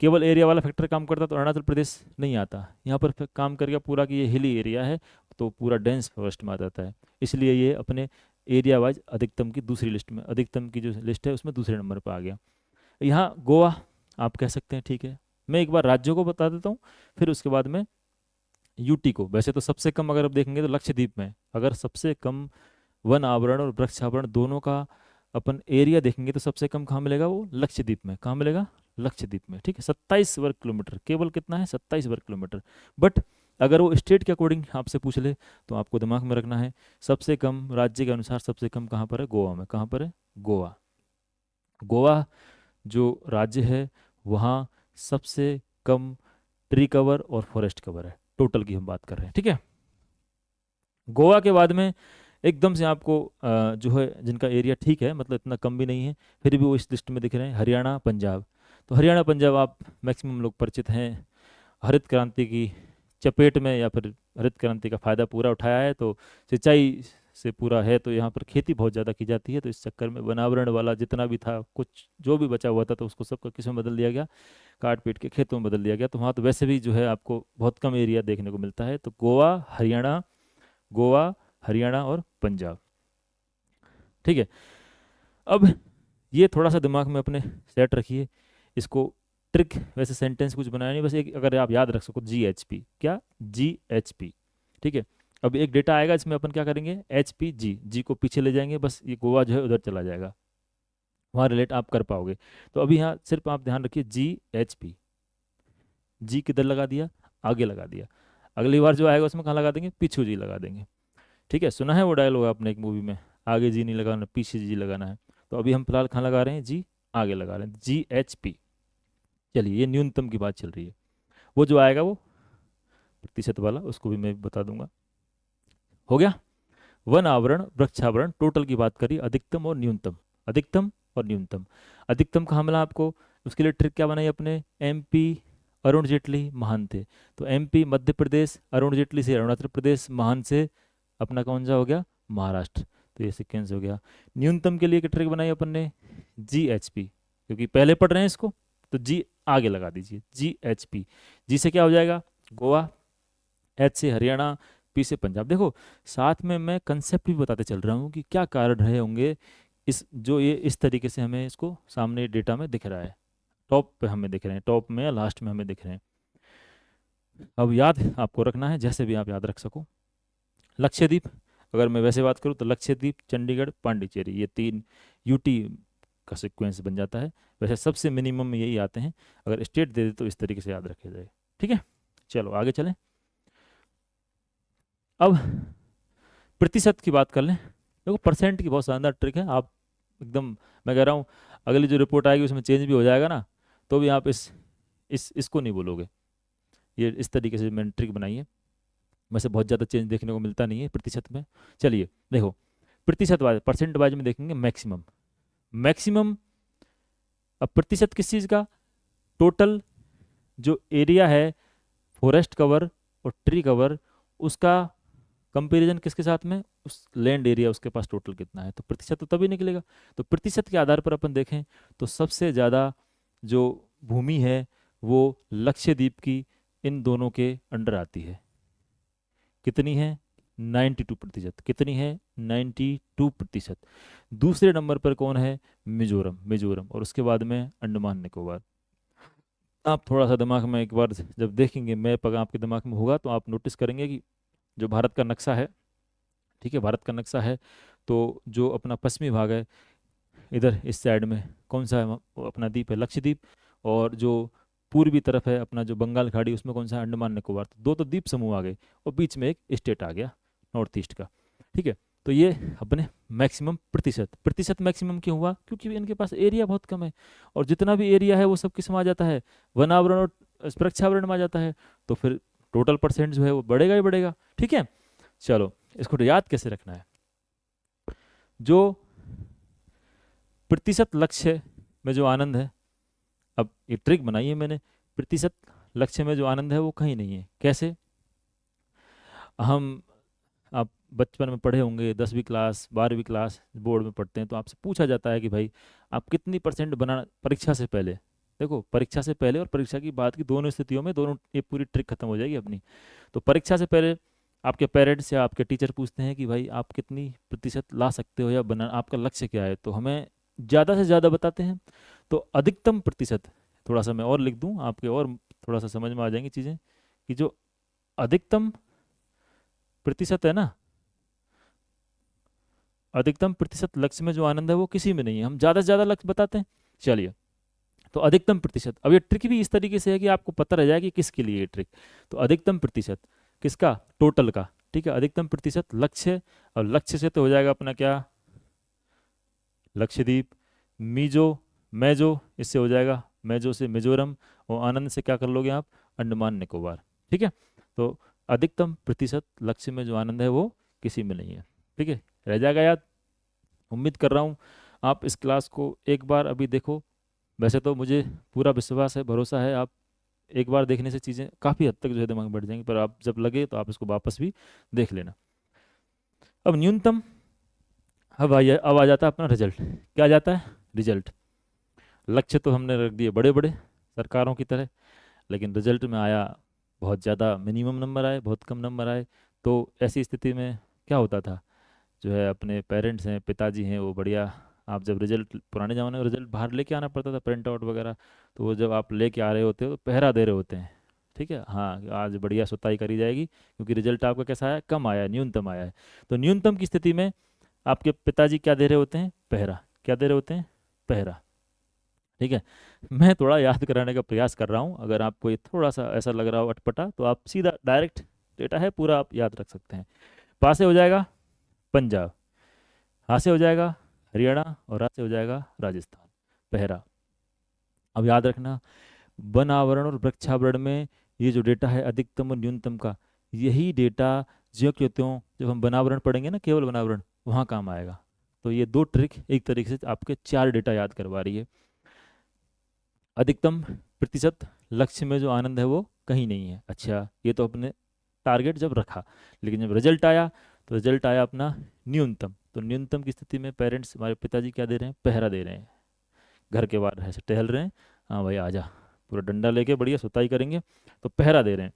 केवल एरिया वाला फैक्टर काम करता तो अरुणाचल प्रदेश नहीं आता, यहाँ पर काम करेगा पूरा कि ये हिली एरिया है तो पूरा डेंस फॉरेस्ट में आ जाता है। इसलिए ये अपने एरिया वाइज अधिकतम की दूसरी लिस्ट में, अधिकतम की जो लिस्ट है उसमें दूसरे नंबर पर आ गया। यहाँ गोवा आप कह सकते हैं, ठीक है। मैं एक बार राज्यों को बता देता हूँ, फिर उसके बाद में यूटी को। वैसे तो सबसे कम अगर आप देखेंगे तो लक्षद्वीप में, अगर सबसे कम वन आवरण और वृक्ष आवरण दोनों का अपन एरिया देखेंगे तो सबसे कम कहाँ मिलेगा, वो लक्षद्वीप में। कहाँ मिलेगा, लक्षद्वीप में। ठीक है, 27 वर्ग किलोमीटर, केवल कितना है, 27 वर्ग किलोमीटर। बट अगर वो स्टेट के अकॉर्डिंग आपसे पूछ ले तो आपको दिमाग में रखना है सबसे कम राज्य के अनुसार सबसे कम कहाँ पर है, गोवा में। कहाँ पर है, गोवा। गोवा जो राज्य है वहाँ सबसे कम ट्री कवर और फॉरेस्ट कवर है, टोटल की हम बात कर रहे हैं। ठीक है, गोवा के बाद में एकदम से आपको जो है जिनका एरिया ठीक है, मतलब इतना कम भी नहीं है फिर भी वो इस लिस्ट में दिख रहे हैं, हरियाणा पंजाब। तो हरियाणा पंजाब आप मैक्सिमम लोग परिचित हैं, हरित क्रांति की चपेट में या फिर हरित क्रांति का फायदा पूरा उठाया है, तो सिंचाई से पूरा है, तो यहाँ पर खेती बहुत ज़्यादा की जाती है। तो इस चक्कर में वनावरण वाला जितना भी था, कुछ जो भी बचा हुआ था तो उसको सबको किस में बदल दिया गया, काट पीट के खेतों में बदल दिया गया। तो वहाँ तो वैसे भी जो है आपको बहुत कम एरिया देखने को मिलता है। तो गोवा, हरियाणा, गोवा, हरियाणा और पंजाब। ठीक है, अब ये थोड़ा सा दिमाग में अपने सेट रखिए इसको। ट्रिक वैसे सेंटेंस कुछ बनाया नहीं, बस एक अगर आप याद रख सको, GHP, क्या, GHP। ठीक है, अब एक डेटा आएगा इसमें अपन क्या करेंगे, HPG, जी को पीछे ले जाएंगे, बस ये गोवा जो है उधर चला जाएगा, वहाँ रिलेट आप कर पाओगे। तो अभी यहाँ सिर्फ आप ध्यान रखिए GHP, जी किधर लगा दिया, आगे लगा दिया। अगली बार जो आएगा उसमें कहाँ लगा देंगे, पीछू जी लगा देंगे। ठीक है, सुना है वो डायलॉग आपने एक मूवी में, आगे जी नहीं लगाना, पीछे जी लगाना है। तो अभी हम फिलहाल कहाँ लगा रहे हैं, जी आगे लगा रहे हैं, GHP। चलिए, ये न्यूनतम की बात चल रही है। वो जो आएगा वो प्रतिशत वाला, उसको भी मैं बता दूंगा। हो गया, वन आवरण वृक्षावरण टोटल की बात करी, अधिकतम और न्यूनतम, अधिकतम और न्यूनतम। अधिकतम कहाँ मिला आपको, उसके लिए ट्रिक क्या बनाई अपने, एमपी अरुण जेटली महान थे, तो एमपी मध्य प्रदेश, अरुण जेटली से अरुणाचल प्रदेश, महान से अपना कौन सा हो गया, महाराष्ट्र। तो ये सिक्वेंस हो गया। न्यूनतम के लिए एक ट्रिक बनाई अपन ने, GHP, क्योंकि पहले पढ़ रहे हैं इसको तो जी आगे लगा दीजिए, GHP। जी से क्या हो जाएगा, गोवा, H से हरियाणा, P से पंजाब। देखो साथ में मैं कंसेप्ट भी बताते चल रहा हूँ कि क्या कारण रहे होंगे इस, जो ये इस तरीके से हमें इसको सामने डेटा में दिख रहा है, टॉप पे हमें दिख रहे हैं, टॉप में या लास्ट में हमें दिख रहे हैं। अब याद आपको रखना है जैसे भी आप याद रख सको। लक्षद्वीप, अगर मैं वैसे बात करूँ तो लक्षद्वीप, चंडीगढ़, पांडिचेरी, ये 3 यूटी का सीक्वेंस बन जाता है। वैसे सबसे मिनिमम में यही आते हैं, अगर स्टेट दे दे तो इस तरीके से याद रखे जाए। ठीक है, चलो आगे चलें। अब प्रतिशत की बात कर लें। देखो परसेंट की बहुत शानदार ट्रिक है, आप एकदम, मैं कह रहा हूँ अगली जो रिपोर्ट आएगी उसमें चेंज भी हो जाएगा ना, तो भी आप इसको नहीं बोलोगे। ये इस तरीके से मैंने ट्रिक बनाई है, वैसे बहुत ज़्यादा चेंज देखने को मिलता नहीं है प्रतिशत में। चलिए देखो, प्रतिशत वाइज, परसेंट वाइज में देखेंगे मैक्सिमम। मैक्सिमम, अब प्रतिशत किस चीज़ का, टोटल जो एरिया है फॉरेस्ट कवर और ट्री कवर, उसका कंपैरिजन किसके साथ में, उस लैंड एरिया उसके पास टोटल कितना है, तो प्रतिशत तो तभी निकलेगा। तो प्रतिशत के आधार पर अपन देखें तो सबसे ज़्यादा जो भूमि है वो लक्षद्वीप की इन दोनों के अंडर आती है। कितनी है, 92%। कितनी है, 92%। दूसरे नंबर पर कौन है, मिजोरम, मिजोरम, और उसके बाद में अंडमान निकोबार। आप थोड़ा सा दिमाग में एक बार जब देखेंगे मैप अगर आपके दिमाग में होगा तो आप नोटिस करेंगे कि जो भारत का नक्शा है, ठीक है, भारत का नक्शा है, तो जो अपना पश्चिमी भाग है इधर इस साइड में कौन सा है, वो अपना द्वीप है लक्षद्वीप, और जो पूर्वी तरफ है अपना जो बंगाल खाड़ी, उसमें कौन सा है, अंडमान निकोबार। तो दो तो द्वीप समूह आ गए और बीच में एक स्टेट आ गया नॉर्थ ईस्ट का। ठीक है, तो ये अपने मैक्सिमम प्रतिशत, प्रतिशत मैक्सिमम क्यों हुआ, क्योंकि इनके पास एरिया बहुत कम है, और जितना भी एरिया है वो सब किस में आ जाता है, वनावरण और वृक्षावरण में आ जाता है, तो फिर टोटल परसेंट जो है वो बढ़ेगा ही बढ़ेगा। ठीक है, चलो इसको तो याद कैसे रखना है, जो प्रतिशत लक्ष्य में जो आनंद है, अब ये ट्रिक बनाई है मैंने, प्रतिशत लक्ष्य में जो आनंद है वो कहीं नहीं है। कैसे, हम आप बचपन में पढ़े होंगे, 10वीं क्लास 12वीं क्लास बोर्ड में पढ़ते हैं, तो आपसे पूछा जाता है कि भाई आप कितनी परसेंट बनाना परीक्षा से पहले। देखो परीक्षा से पहले और परीक्षा की बाद की दोनों स्थितियों में दोनों ये पूरी ट्रिक खत्म हो जाएगी अपनी। तो परीक्षा से पहले आपके पेरेंट्स या आपके टीचर पूछते हैं कि भाई आप कितनी प्रतिशत ला सकते हो या बना, आपका लक्ष्य क्या है, तो हमें ज़्यादा से ज़्यादा बताते हैं। तो अधिकतम प्रतिशत, थोड़ा सा मैं और लिख दूं आपके, और थोड़ा सा समझ में आ जाएंगी चीज़ें, कि जो अधिकतम प्रतिशत है ना, अधिकतम प्रतिशत लक्ष्य में जो आनंद है वो किसी में नहीं है, हम ज़्यादा से ज़्यादा लक्ष्य बताते हैं। चलिए, तो अधिकतम प्रतिशत, अब ये ट्रिक भी इस तरीके से है कि आपको पता रह जाए कि किसके लिए ये ट्रिक। तो अधिकतम प्रतिशत किसका, टोटल का, ठीक है, अधिकतम प्रतिशत लक्ष्य, और लक्ष्य से तो हो जाएगा अपना क्या, लक्षद्वीप, मीजो, मैजो, इससे हो जाएगा मैजो से मिजोरम, और आनंद से क्या कर लोगे आप, अंडमान निकोबार। ठीक है, तो अधिकतम प्रतिशत लक्ष्य में जो आनंद है वो किसी में नहीं है। ठीक है, रह जाएगा याद। उम्मीद कर रहा हूँ आप इस क्लास को एक बार अभी देखो, वैसे तो मुझे पूरा विश्वास है, भरोसा है, आप एक बार देखने से चीज़ें काफ़ी हद तक जो है दिमाग में बैठ जाएंगी, पर आप जब लगे तो आप इसको वापस भी देख लेना। अब न्यूनतम, अब आ जाता है अपना रिजल्ट। क्या आ जाता है, रिजल्ट। लक्ष्य तो हमने रख दिए बड़े बड़े सरकारों की तरह, लेकिन रिजल्ट में आया बहुत ज़्यादा, मिनिमम नंबर आए, बहुत कम नंबर आए। तो ऐसी स्थिति में क्या होता था, जो है अपने पेरेंट्स हैं, पिताजी हैं, वो बढ़िया, आप जब रिजल्ट, पुराने ज़माने में रिजल्ट बाहर लेके आना पड़ता था, प्रिंट आउट वगैरह, तो वो जब आप लेके आ रहे होते हो तो पहरा दे रहे होते हैं। ठीक है, हाँ आज बढ़िया सुताई करी जाएगी क्योंकि रिजल्ट आपका कैसा आया, कम आया है, न्यूनतम आया है। तो न्यूनतम की स्थिति में आपके पिताजी क्या दे रहे होते हैं, पहरा। क्या दे रहे होते हैं, पहरा। ठीक है, मैं थोड़ा याद कराने का प्रयास कर रहा हूँ, अगर आपको ये थोड़ा सा ऐसा लग रहा हो अटपटा तो आप सीधा डायरेक्ट डेटा है पूरा आप याद रख सकते हैं। पा से हो जाएगा पंजाब, हाँ से हो जाएगा हरियाणा, और रा से हो जाएगा राजस्थान, पहरा। अब याद रखना, वन आवरण और वृक्षावरण में ये जो डेटा है अधिकतम और न्यूनतम का, यही डेटा ज्यों के त्यों जब हम वनावरण पढ़ेंगे ना, केवल वनावरण, वहाँ काम आएगा। तो ये दो ट्रिक एक तरीके से आपके 4 डेटा याद करवा रही है। अधिकतम प्रतिशत लक्ष्य में जो आनंद है वो कहीं नहीं है, अच्छा ये तो अपने टारगेट जब रखा, लेकिन जब रिजल्ट आया तो रिजल्ट आया अपना न्यूनतम। तो न्यूनतम की स्थिति में पेरेंट्स, हमारे पिताजी क्या दे रहे हैं, पहरा दे रहे हैं, घर के बाहर ऐसे टहल रहे हैं, हाँ भाई आजा, पूरा डंडा लेके बढ़िया सुताई करेंगे, तो पहरा दे रहे हैं।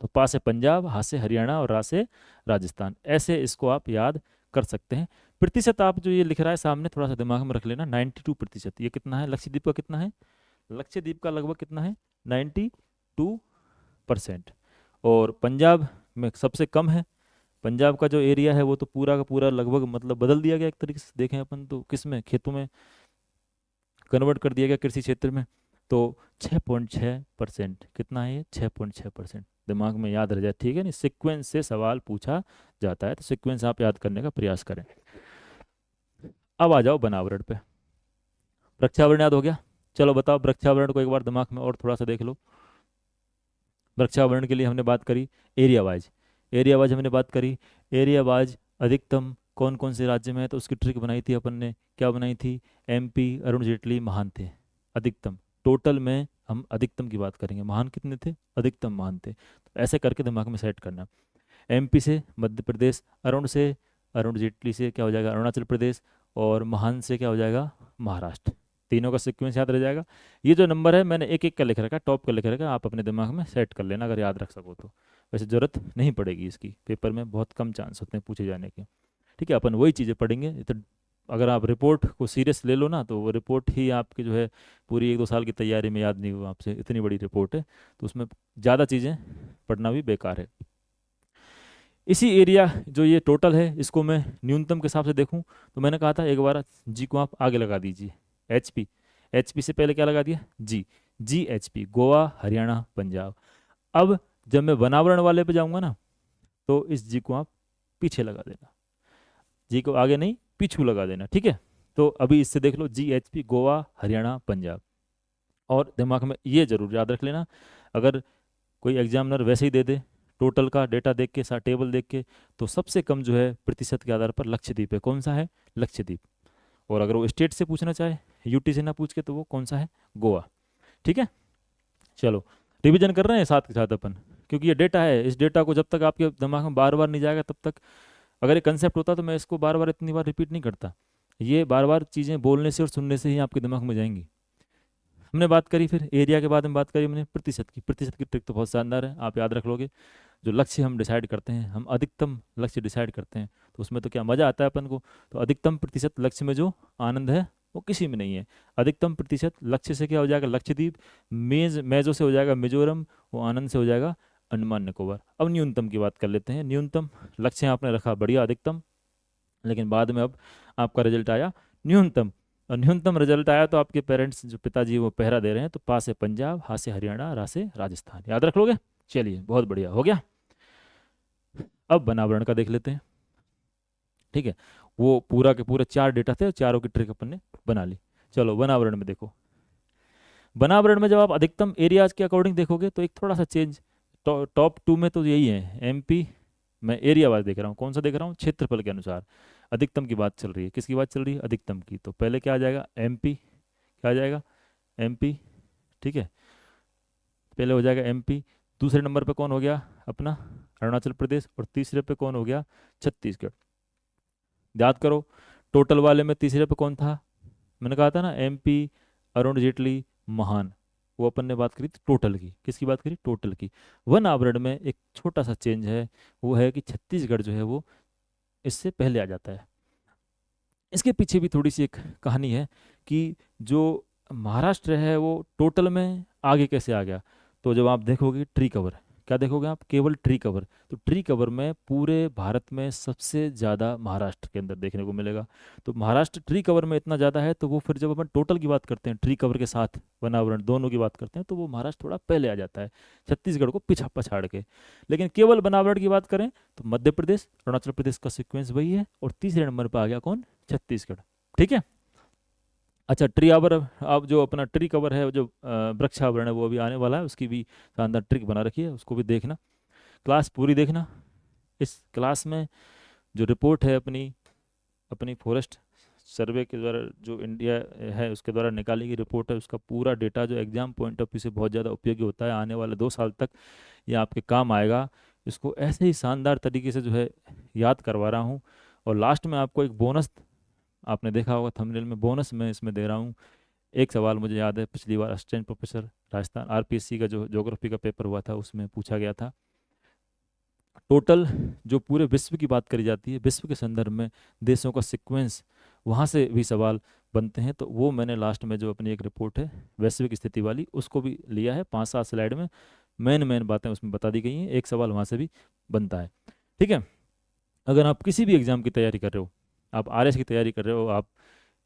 तो पा से पंजाब, हा से हरियाणा, और रा से राजस्थान, ऐसे इसको आप याद कर सकते हैं। प्रतिशत आप जो ये लिख रहा है सामने थोड़ा सा दिमाग में रख लेना, 92%। ये कितना है, लक्षद्वीप का कितना है, लक्षद्वीप का लगभग कितना है, 92%। और पंजाब में सबसे कम है, पंजाब का जो एरिया है वो तो पूरा का पूरा लगभग मतलब बदल दिया गया एक तरीके से, देखें अपन तो किस में, खेतों में कन्वर्ट कर दिया गया, कृषि क्षेत्र में। तो 6.6%, कितना है ये, 6.6%, दिमाग में याद रह जाए। ठीक है, नहीं सीक्वेंस से सवाल पूछा जाता है तो सीक्वेंस आप याद करने का प्रयास करें। अब आ जाओ वनावरण पे, वृक्षावरण याद हो गया, चलो बताओ वृक्षावरण को एक बार दिमाग में और थोड़ा सा देख लो। वृक्षावरण के लिए हमने बात करी एरिया वाइज, एरिया वाइज हमने बात करी, एरिया वाइज अधिकतम कौन कौन से राज्य में है, तो उसकी ट्रिक बनाई थी अपन ने, क्या बनाई थी, एमपी, अरुण जेटली महान थे, अधिकतम टोटल में हम अधिकतम की बात करेंगे। महान कितने थे? अधिकतम महान थे। तो ऐसे करके दिमाग में सेट करना। एमपी से मध्य प्रदेश, अरुण जेटली से क्या हो जाएगा? अरुणाचल प्रदेश, और महान से क्या हो जाएगा? महाराष्ट्र। तीनों का सीक्वेंस याद रह जाएगा। ये जो नंबर है मैंने एक एक का लिख रखा है, टॉप का लिख रखा है, आप अपने दिमाग में सेट कर लेना अगर याद रख सको तो। वैसे ज़रूरत नहीं पड़ेगी इसकी, पेपर में बहुत कम चांस होते हैं पूछे जाने के। ठीक है, अपन वही चीज़ें पढ़ेंगे। तो अगर आप रिपोर्ट को सीरियस ले लो ना, तो वो रिपोर्ट ही आपकी जो है पूरी 1-2 साल की तैयारी में याद नहीं हुआ आपसे, इतनी बड़ी रिपोर्ट है। तो उसमें ज़्यादा चीज़ें पढ़ना भी बेकार है। इसी एरिया जो ये टोटल है, इसको मैं न्यूनतम के हिसाब से देखूं, तो मैंने कहा था एक बार जी को आप आगे लगा दीजिए। एचपी, एचपी से पहले क्या लगा दिया? जी। G H P, Goa, Haryana, Punjab. अब जब मैं वनावरण वाले पे जाऊंगा ना, तो इस जी को आप पीछे लगा देना, जी को आगे नहीं पीछू लगा देना। ठीक है, तो अभी इससे देख लो, G H P, Goa, Haryana, Punjab. और दिमाग में ये जरूर याद रख लेना, अगर कोई एग्जामिनर वैसे ही दे दे टोटल का डेटा देख के, साथ टेबल देख के, तो सबसे कम जो है प्रतिशत के आधार पर लक्षद्वीप है। कौन सा है? लक्षद्वीप। और अगर वो स्टेट से पूछना चाहे, यूटी से ना पूछ के, तो वो कौन सा है? गोवा। ठीक है, चलो रिवीजन कर रहे हैं साथ के साथ अपन, क्योंकि ये डेटा है। इस डेटा को जब तक आपके दिमाग में बार बार नहीं जाएगा तब तक, अगर ये कंसेप्ट होता तो मैं इसको बार बार इतनी बार रिपीट नहीं करता। ये बार बार चीज़ें बोलने से और सुनने से ही आपके दिमाग में जाएंगी। हमने बात करी, फिर एरिया के बाद में बात करी हमने प्रतिशत की। प्रतिशत की ट्रिक तो बहुत शानदार है, आप याद रख लोगे। जो लक्ष्य हम डिसाइड करते हैं, हम अधिकतम लक्ष्य डिसाइड करते हैं, तो उसमें तो क्या मज़ा आता है अपन को। तो अधिकतम प्रतिशत लक्ष्य में जो आनंद है वो किसी में नहीं है। अधिकतम प्रतिशत लक्ष्य से क्या हो जाएगा? लक्षद्वीप। मेजो से हो जाएगा मिजोरम, वो आनंद से हो जाएगा अंडमान निकोबार। अब न्यूनतम की बात कर लेते हैं। न्यूनतम लक्ष्य आपने रखा बढ़िया अधिकतम, लेकिन बाद में अब आपका रिजल्ट आया न्यूनतम। और न्यूनतम रिजल्ट आया तो आपके पेरेंट्स जो पिताजी वो पहरा दे रहे हैं, तो पा से पंजाब, हा से हरियाणा, रा से राजस्थान। याद रख लोगे? चलिए बहुत बढ़िया हो गया। अब बनावरण का देख लेते हैं। ठीक है, वो पूरा के पूरे 4 डेटा थे, चारों की ट्रिक अपन ने बना ली। चलो बनावरण में देखो। बनावरण में जब आप अधिकतम एरियाज के अकॉर्डिंग देखोगे तो एक थोड़ा सा चेंज। टॉप 2 में तो यही है एमपी। मैं एरिया वाइज देख रहा हूँ, कौन सा देख रहा हूँ? क्षेत्रफल के अनुसार अधिकतम की बात चल रही है। किसकी बात चल रही है? अधिकतम की। तो पहले क्या आ जाएगा? एमपी। क्या आ जाएगा? एमपी। ठीक है, पहले हो जाएगा एमपी। दूसरे नंबर पे कौन हो गया? अपना अरुणाचल प्रदेश। और तीसरे पे कौन हो गया? छत्तीसगढ़। याद करो, टोटल वाले में तीसरे पे कौन था? मैंने कहा था ना एमपी, अरुण जेटली, महान। वो अपन ने बात करी थी टोटल की। किसकी बात करी? टोटल की। वन आवरण में एक छोटा सा चेंज है, वो है कि छत्तीसगढ़ जो है वो इससे पहले आ जाता है। इसके पीछे भी थोड़ी सी एक कहानी है कि जो महाराष्ट्र है वो टोटल में आगे कैसे आ गया। तो जब आप देखोगे ट्री कवर, क्या देखोगे आप? केवल ट्री कवर। तो ट्री कवर में पूरे भारत में सबसे ज़्यादा महाराष्ट्र के अंदर देखने को मिलेगा। तो महाराष्ट्र ट्री कवर में इतना ज़्यादा है, तो वो फिर जब अपन टोटल की बात करते हैं, ट्री कवर के साथ वनावरण दोनों की बात करते हैं, तो वो महाराष्ट्र थोड़ा पहले आ जाता है, छत्तीसगढ़ को पिछा पछाड़ के। लेकिन केवल वनावरण की बात करें तो मध्य प्रदेश, अरुणाचल प्रदेश का सिक्वेंस वही है, और तीसरे नंबर पर आ गया कौन? छत्तीसगढ़। ठीक है, अच्छा ट्री आवर। अब जो अपना ट्री कवर है, जो वृक्षावरण है, वो अभी आने वाला है, उसकी भी शानदार ट्रिक बना रखी है, उसको भी देखना। क्लास पूरी देखना। इस क्लास में जो रिपोर्ट है अपनी अपनी फॉरेस्ट सर्वे के द्वारा, जो इंडिया है उसके द्वारा निकाली गई रिपोर्ट है, उसका पूरा डेटा जो एग्जाम पॉइंट ऑफ व्यू से बहुत ज़्यादा उपयोगी होता है, आने वाले 2 साल तक ये आपके काम आएगा। इसको ऐसे ही शानदार तरीके से जो है याद करवा रहा हूँ। और लास्ट में आपको एक बोनस, आपने देखा होगा थंबनेल में, बोनस मैं इसमें दे रहा हूँ। एक सवाल मुझे याद है, पिछली बार असिस्टेंट प्रोफेसर राजस्थान आरपीएससी का जो ज्योग्राफी का पेपर हुआ था, उसमें पूछा गया था। टोटल जो पूरे विश्व की बात करी जाती है, विश्व के संदर्भ में देशों का सीक्वेंस, वहाँ से भी सवाल बनते हैं। तो वो मैंने लास्ट में जो अपनी एक रिपोर्ट है वैश्विक स्थिति वाली, उसको भी लिया है। 5-7 स्लाइड में मेन बातें उसमें बता दी गई हैं, एक सवाल वहाँ से भी बनता है। ठीक है, अगर आप किसी भी एग्जाम की तैयारी कर रहे हो, आप आरएस की तैयारी कर रहे हो, आप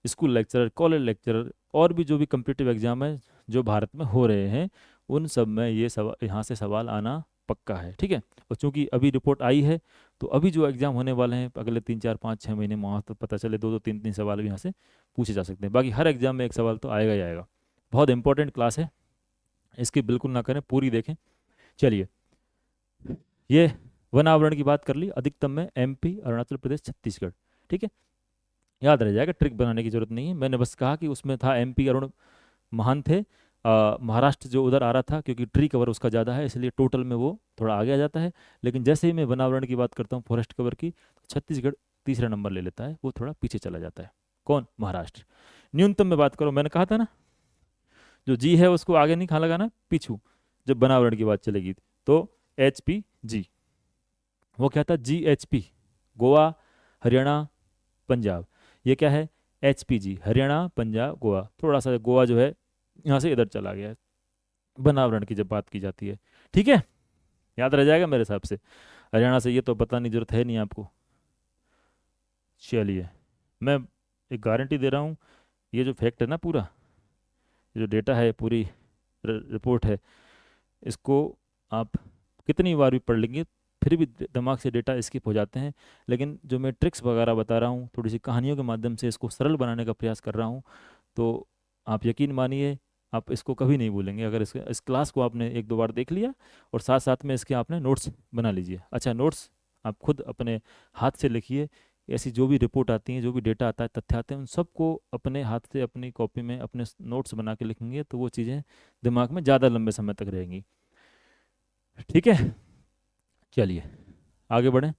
स्कूल लेक्चरर, कॉलेज लेक्चरर, और भी जो भी कम्पिटिटिव एग्जाम है जो भारत में हो रहे हैं, उन सब में ये सवाल, यहाँ से सवाल आना पक्का है। ठीक है, और चूंकि अभी रिपोर्ट आई है, तो अभी जो एग्जाम होने वाले हैं अगले 3-4-5-6 महीने में, वहाँ तक पता चले 2-2 3-3 सवाल भी यहाँ से पूछे जा सकते हैं। बाकी हर एग्जाम में एक सवाल तो आएगा ही आएगा। बहुत इंपॉर्टेंट क्लास है, इसकी बिल्कुल ना करें, पूरी देखें। चलिए, ये वन आवरण की बात कर ली। अधिकतम में एमपी, अरुणाचल प्रदेश, छत्तीसगढ़। ठीक है, याद रह जाएगा, ट्रिक बनाने की जरूरत नहीं है। मैंने बस कहा कि उसमें था एमपी, अरुण महान थे, महाराष्ट्र जो उधर आ रहा था, क्योंकि ट्री कवर उसका ज़्यादा है इसलिए टोटल में वो थोड़ा आगे आ जाता है। लेकिन जैसे ही मैं वनावरण की बात करता हूँ, फॉरेस्ट कवर की, तो छत्तीसगढ़ तीसरा नंबर ले लेता है, वो थोड़ा पीछे चला जाता है। कौन? महाराष्ट्र। न्यूनतम में बात करो, मैंने कहा था ना जो जी है उसको आगे नहीं खा लगाना, पीछू जब वनावरण की बात चलेगी। तो HPG, वो क्या था? GHP, गोवा, हरियाणा, पंजाब। ये क्या है? HPG, हरियाणा, पंजाब, गोवा। थोड़ा सा गोवा जो है यहाँ से इधर चला गया है वनावरण की जब बात की जाती है। ठीक है, याद रह जाएगा मेरे हिसाब से। हरियाणा से ये तो बताने की जरूरत है नहीं आपको। चलिए, मैं एक गारंटी दे रहा हूँ, ये जो फैक्ट है ना, पूरा ये जो डेटा है, पूरी रिपोर्ट है, इसको आप कितनी बार भी पढ़ लेंगे फिर भी दिमाग से डेटा स्किप हो जाते हैं। लेकिन जो मैं ट्रिक्स वगैरह बता रहा हूँ, थोड़ी सी कहानियों के माध्यम से इसको सरल बनाने का प्रयास कर रहा हूँ, तो आप यकीन मानिए आप इसको कभी नहीं भूलेंगे। अगर इस क्लास को आपने एक दो बार देख लिया और साथ साथ में इसके आपने नोट्स बना लीजिए। अच्छा, नोट्स आप खुद अपने हाथ से लिखिए। ऐसी जो भी रिपोर्ट आती है, जो भी डेटा आता है, तथ्य आते हैं, उन सबको अपने हाथ से अपनी कॉपी में अपने नोट्स बना के लिखेंगे तो वो चीज़ें दिमाग में ज़्यादा लंबे समय तक रहेंगी। ठीक है, चलिए आगे बढ़ें।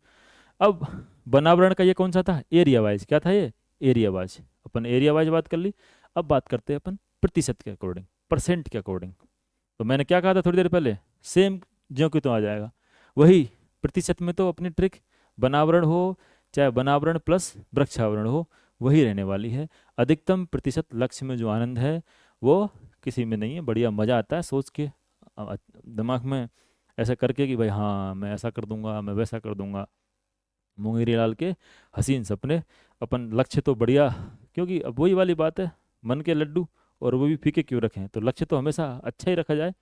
अब बनावरण का ये कौन सा था? Area wise. क्या था ये? Area wise. अपन एरिया वाइज बात कर ली। अब बात करते हैं अपन प्रतिशत के अकॉर्डिंग, परसेंट के अकॉर्डिंग। तो मैंने क्या कहा था थोड़ी देर पहले? सेम ज्यों की तो आ जाएगा वही। प्रतिशत में तो अपनी ट्रिक, बनावरण हो चाहे बनावरण प्लस वृक्षावरण हो, वही रहने वाली है। अधिकतम प्रतिशत लक्ष्य में जो आनंद है वो किसी में नहीं है। बढ़िया मज़ा आता है सोच के, दिमाग में ऐसा करके कि भाई हाँ मैं ऐसा कर दूंगा, मैं वैसा कर दूंगा, मुंगेरी लाल के हसीन सपने। अपन लक्ष्य तो बढ़िया, क्योंकि अब वही वाली बात है, मन के लड्डू और वो भी फीके क्यों रखें? तो लक्ष्य तो हमेशा अच्छा ही रखा जाए।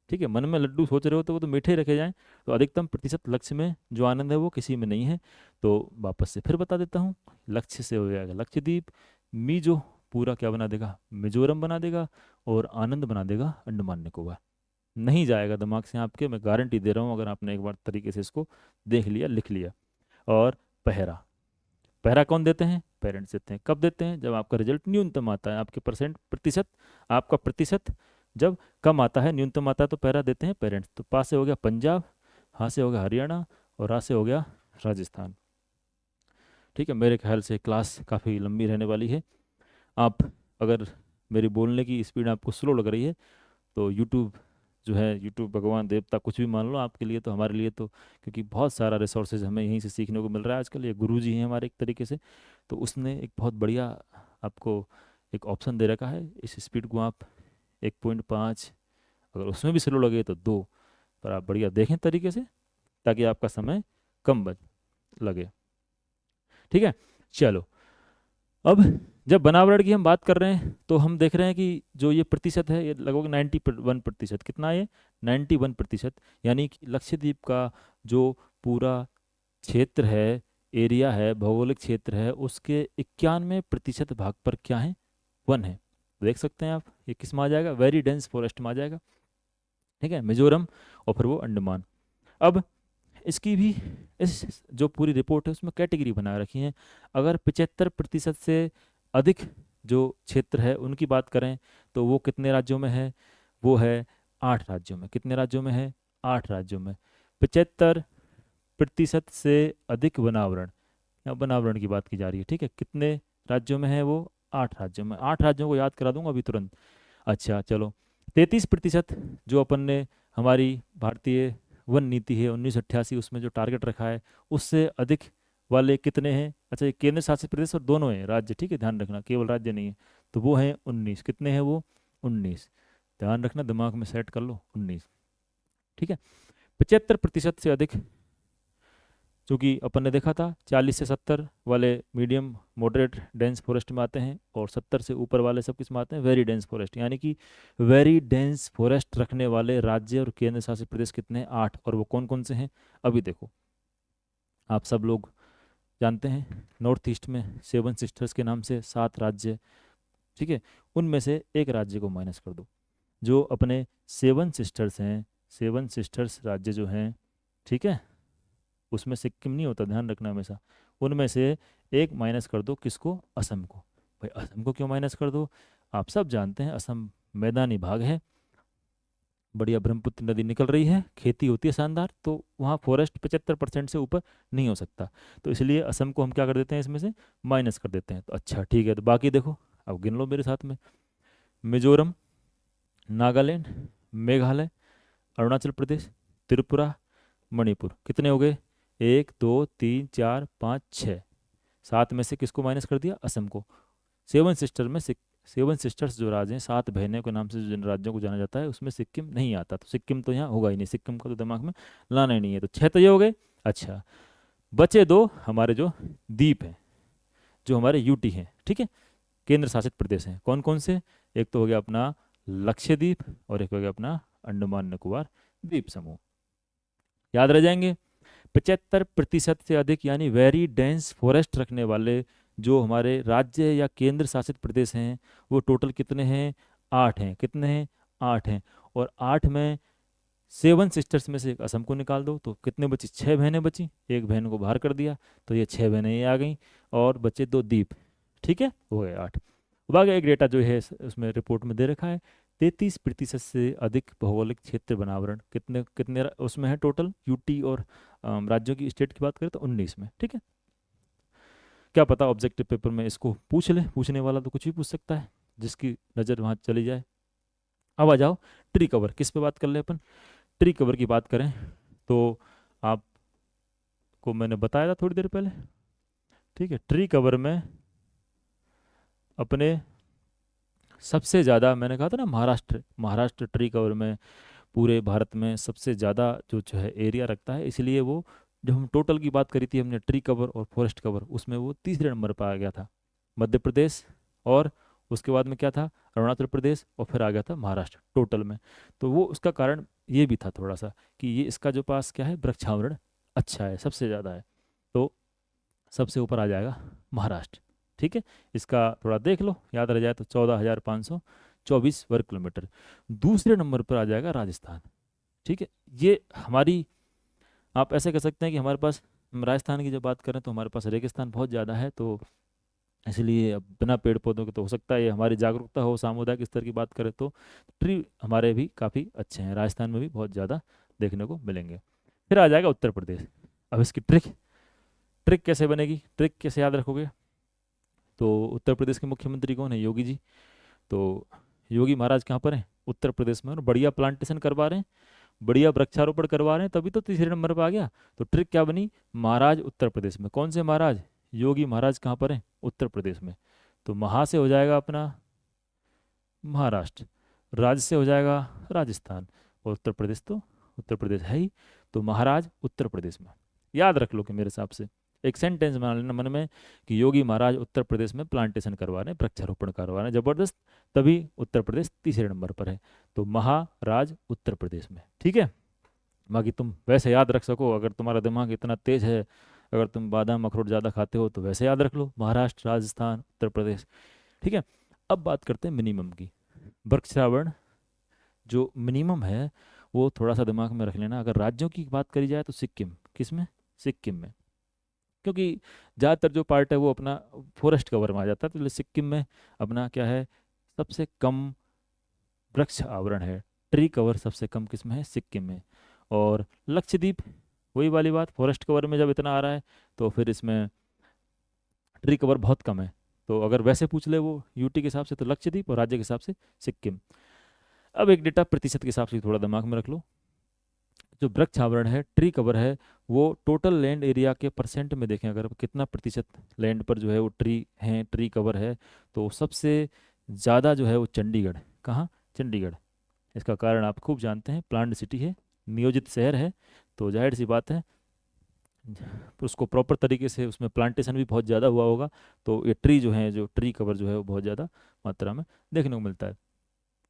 ठीक है, मन में लड्डू सोच रहे हो तो वो तो मीठे ही रखे जाएं। तो अधिकतम प्रतिशत लक्ष्य में जो आनंद है वो किसी में नहीं है। तो वापस से फिर बता देता हूँ, लक्ष्य से हो जाएगा लक्षद्वीप, मी जो पूरा क्या बना देगा? मिजोरम बना देगा, और आनंद बना देगा अंडमान निकोबार। नहीं जाएगा दिमाग से आपके, मैं गारंटी दे रहा हूँ, अगर आपने एक बार तरीके से इसको देख लिया, लिख लिया। और पहरा, पहरा कौन देते हैं? पेरेंट्स देते हैं। कब देते हैं? जब आपका रिजल्ट न्यूनतम आता है, आपके परसेंट प्रतिशत, आपका प्रतिशत जब कम आता है, न्यूनतम आता है, तो पहरा देते हैं पेरेंट्स। तो पा से हो गया पंजाब, हाँ से हो गया हरियाणा, और रा से हो गया राजस्थान। ठीक है, मेरे ख्याल से क्लास काफ़ी लंबी रहने वाली है। आप अगर मेरी बोलने की स्पीड आपको स्लो लग रही है तो यूट्यूब जो है, यूट्यूब भगवान देवता कुछ भी मान लो आपके लिए, तो हमारे लिए तो, क्योंकि बहुत सारा रिसोर्सेज हमें यहीं से सीखने को मिल रहा है आजकल। ये गुरु जी हैं हमारे एक तरीके से, तो उसने एक बहुत बढ़िया आपको एक ऑप्शन दे रखा है। इस स्पीड को आप 1.5, अगर उसमें भी स्लो लगे तो 2 पर आप बढ़िया देखें तरीके से, ताकि आपका समय कम बच लगे। ठीक है, चलो। अब जब बनावट की हम बात कर रहे हैं तो हम देख रहे हैं कि जो ये प्रतिशत है, ये लगभग 91%। कितना है? 91%। यानी कि लक्षद्वीप का जो पूरा क्षेत्र है, एरिया है, भौगोलिक क्षेत्र है, उसके 91% भाग पर क्या है? वन है। देख सकते हैं आप, ये किस में आ जाएगा? वेरी डेंस फॉरेस्ट में आ जाएगा। ठीक है, मिजोरम और फिर वो अंडमान। अब इसकी भी, इस जो पूरी रिपोर्ट है उसमें कैटेगरी बना रखी है। अगर 75% से अधिक जो क्षेत्र है उनकी बात करें तो वो कितने राज्यों में है? वो है 8 राज्यों में। कितने राज्यों में है? 8 राज्यों में। 75% से अधिक वनावरण, या वनावरण की बात की जा रही है। ठीक है, कितने राज्यों में है वो? 8 राज्यों में। 8 राज्यों को याद करा दूंगा अभी तुरंत। अच्छा चलो, 33% जो अपन ने हमारी भारतीय वन नीति है 1988, उसमें जो टारगेट रखा है उससे अधिक वाले कितने हैं? अच्छा, ये केंद्र शासित प्रदेश और दोनों हैं राज्य, ठीक है, ध्यान रखना, केवल राज्य नहीं है। तो वो हैं 19। कितने हैं वो? 19। ध्यान रखना, दिमाग में सेट कर लो, 19। ठीक है, 75% से अधिक, क्योंकि अपन ने देखा था 40 से 70 वाले मीडियम मॉडरेट डेंस फॉरेस्ट में आते हैं, और 70 से ऊपर वाले सब किस में आते हैं? Very dense forest. यानी कि वेरी डेंस फॉरेस्ट रखने वाले राज्य और केंद्र शासित प्रदेश कितने हैं? 8। और वो कौन कौन से हैं? अभी देखो, आप सब लोग जानते हैं नॉर्थ ईस्ट में 7 सिस्टर्स के नाम से 7 राज्य। ठीक है, उनमें से एक राज्य को माइनस कर दो। जो अपने 7 सिस्टर्स हैं, 7 सिस्टर्स राज्य जो हैं, ठीक है, उसमें सिक्किम नहीं होता, ध्यान रखना हमेशा। उनमें से एक माइनस कर दो, किसको? असम को। भाई असम को क्यों माइनस कर दो? आप सब जानते हैं असम मैदानी भाग है, बढ़िया ब्रह्मपुत्र नदी निकल रही है, खेती होती है शानदार, तो वहाँ फॉरेस्ट 75% से ऊपर नहीं हो सकता। तो इसलिए असम को हम क्या कर देते हैं, इसमें से माइनस कर देते हैं। तो अच्छा ठीक है, तो बाकी देखो, अब गिन लो मेरे साथ में। मिजोरम, नागालैंड, मेघालय, अरुणाचल प्रदेश, त्रिपुरा, मणिपुर, कितने हो गए? 1 2 3 4 5 6। 7 में से किसको माइनस कर दिया? असम को। सेवन सिस्टर में सेवन सिस्टर्स जो राज्य हैं, 7 बहनों के नाम से जिन राज्यों को जाना जाता है, उसमें सिक्किम नहीं आता। तो सिक्किम तो यहाँ होगा ही नहीं, सिक्किम का तो दिमाग में लाना ही नहीं है। तो 6 तो ये हो गए। अच्छा, बचे 2 हमारे जो द्वीप हैं, जो हमारे यूटी हैं, ठीक है, केंद्र शासित प्रदेश हैं। कौन कौन से? एक तो हो गया अपना लक्षद्वीप और एक हो गया अपना अंडमान निकोबार द्वीप समूह। याद रह जाएंगे। 75% से अधिक यानी वेरी डेंस फॉरेस्ट रखने वाले जो हमारे राज्य या केंद्र शासित प्रदेश हैं, वो टोटल कितने हैं? 8 हैं। कितने हैं? 8 हैं। और 8 में 7 सिस्टर्स में से एक असम को निकाल दो, तो कितने बची? 6 बहनें बची। एक बहन को बाहर कर दिया, तो ये 6 बहनें ये आ गई, और बचे 2 द्वीप। ठीक है, हो गए 8। बाकी एक डेटा जो है उसमें रिपोर्ट में दे रखा है, 33% से अधिक भौगोलिक क्षेत्र बनावरण कितने कितने उसमें है टोटल, यूटी और राज्यों की, स्टेट की बात करें तो 19 में। ठीक है, क्या पता ऑब्जेक्टिव पेपर में इसको पूछ ले, पूछने वाला तो कुछ भी पूछ सकता है, जिसकी नज़र वहाँ चली जाए। अब आ जाओ ट्री कवर, किस पे बात कर ले अपन? ट्री कवर की बात करें तो आपको मैंने बताया था थोड़ी देर पहले, ठीक है, ट्री कवर में अपने सबसे ज़्यादा, मैंने कहा था ना, महाराष्ट्र ट्री कवर में पूरे भारत में सबसे ज़्यादा जो है एरिया रखता है। इसलिए वो, जब हम टोटल की बात करी थी हमने ट्री कवर और फॉरेस्ट कवर, उसमें वो तीसरे नंबर पर आ गया था। मध्य प्रदेश, और उसके बाद में क्या था? अरुणाचल प्रदेश, और फिर आ गया था महाराष्ट्र टोटल में। तो वो उसका कारण ये भी था थोड़ा सा कि ये इसका जो पास क्या है, वृक्षावरण अच्छा है, सबसे ज़्यादा है। तो सबसे ऊपर आ जाएगा महाराष्ट्र। ठीक है, इसका थोड़ा देख लो, याद रह जाए तो 14,524 वर्ग किलोमीटर। दूसरे नंबर पर आ जाएगा राजस्थान। ठीक है, ये हमारी, आप ऐसे कह सकते हैं कि हमारे पास, हम राजस्थान की जब बात करें तो हमारे पास रेगिस्तान बहुत ज़्यादा है, तो इसलिए अब बिना पेड़ पौधों के तो हो सकता है ये हमारी जागरूकता हो, सामुदायिक स्तर की बात करें तो ट्री हमारे भी काफ़ी अच्छे हैं, राजस्थान में भी बहुत ज़्यादा देखने को मिलेंगे। फिर आ जाएगा उत्तर प्रदेश। अब इसकी ट्रिक ट्रिक कैसे बनेगी, ट्रिक कैसे याद रखोगे? तो उत्तर प्रदेश के मुख्यमंत्री कौन है? योगी जी। तो योगी महाराज कहाँ पर हैं? उत्तर प्रदेश में, और बढ़िया प्लांटेशन करवा रहे हैं, बढ़िया वृक्षारोपण करवा रहे हैं, तभी तो तीसरे नंबर पर आ गया। तो ट्रिक क्या बनी? महाराज उत्तर प्रदेश में। कौन से महाराज? योगी महाराज। कहाँ पर हैं? उत्तर प्रदेश में। तो महा से हो जाएगा अपना महाराष्ट्र, राज से हो जाएगा राजस्थान, और उत्तर प्रदेश तो उत्तर प्रदेश है ही। तो महाराज उत्तर प्रदेश में। याद रख लो कि मेरे हिसाब से एक सेंटेंस बना लेना मन में कि योगी महाराज उत्तर प्रदेश में प्लांटेशन करवा रहे हैं, वृक्षारोपण करवा रहे हैं, जबरदस्त, तभी उत्तर प्रदेश तीसरे नंबर पर है। तो महाराज उत्तर प्रदेश में। ठीक है, बाकी तुम वैसे याद रख सको, अगर तुम्हारा दिमाग इतना तेज है, अगर तुम बादाम अखरोट ज़्यादा खाते हो तो वैसे याद रख लो, महाराष्ट्र, राजस्थान, उत्तर प्रदेश। ठीक है, अब बात करते हैं मिनिमम की। वृक्षावरण जो मिनिमम है वो थोड़ा सा दिमाग में रख लेना। अगर राज्यों की बात करी जाए तो सिक्किम, किस में? सिक्किम में, क्योंकि ज़्यादातर जो पार्ट है वो अपना फॉरेस्ट कवर में आ जाता है, तो इसलिए सिक्किम में अपना क्या है, सबसे कम वृक्ष आवरण है, ट्री कवर सबसे कम किस में है? सिक्किम में। और लक्षद्वीप, वही वाली बात, फॉरेस्ट कवर में जब इतना आ रहा है तो फिर इसमें ट्री कवर बहुत कम है। तो अगर वैसे पूछ ले वो यूटी के हिसाब से तो लक्षद्वीप, और राज्य के हिसाब से सिक्किम। अब एक डेटा प्रतिशत के हिसाब से थोड़ा दिमाग में रख लो। जो वृक्ष आवरण है, ट्री कवर है, वो टोटल लैंड एरिया के परसेंट में देखें, अगर कितना प्रतिशत लैंड पर जो है वो ट्री है, ट्री कवर है, तो सबसे ज़्यादा जो है वो चंडीगढ़। कहाँ? चंडीगढ़। इसका कारण आप खूब जानते हैं, प्लांट सिटी है, नियोजित शहर है, तो जाहिर सी बात है उसको प्रॉपर तरीके से उसमें प्लांटेशन भी बहुत ज़्यादा हुआ होगा, तो ये ट्री जो है, जो ट्री कवर जो है वो बहुत ज़्यादा मात्रा में देखने को मिलता है।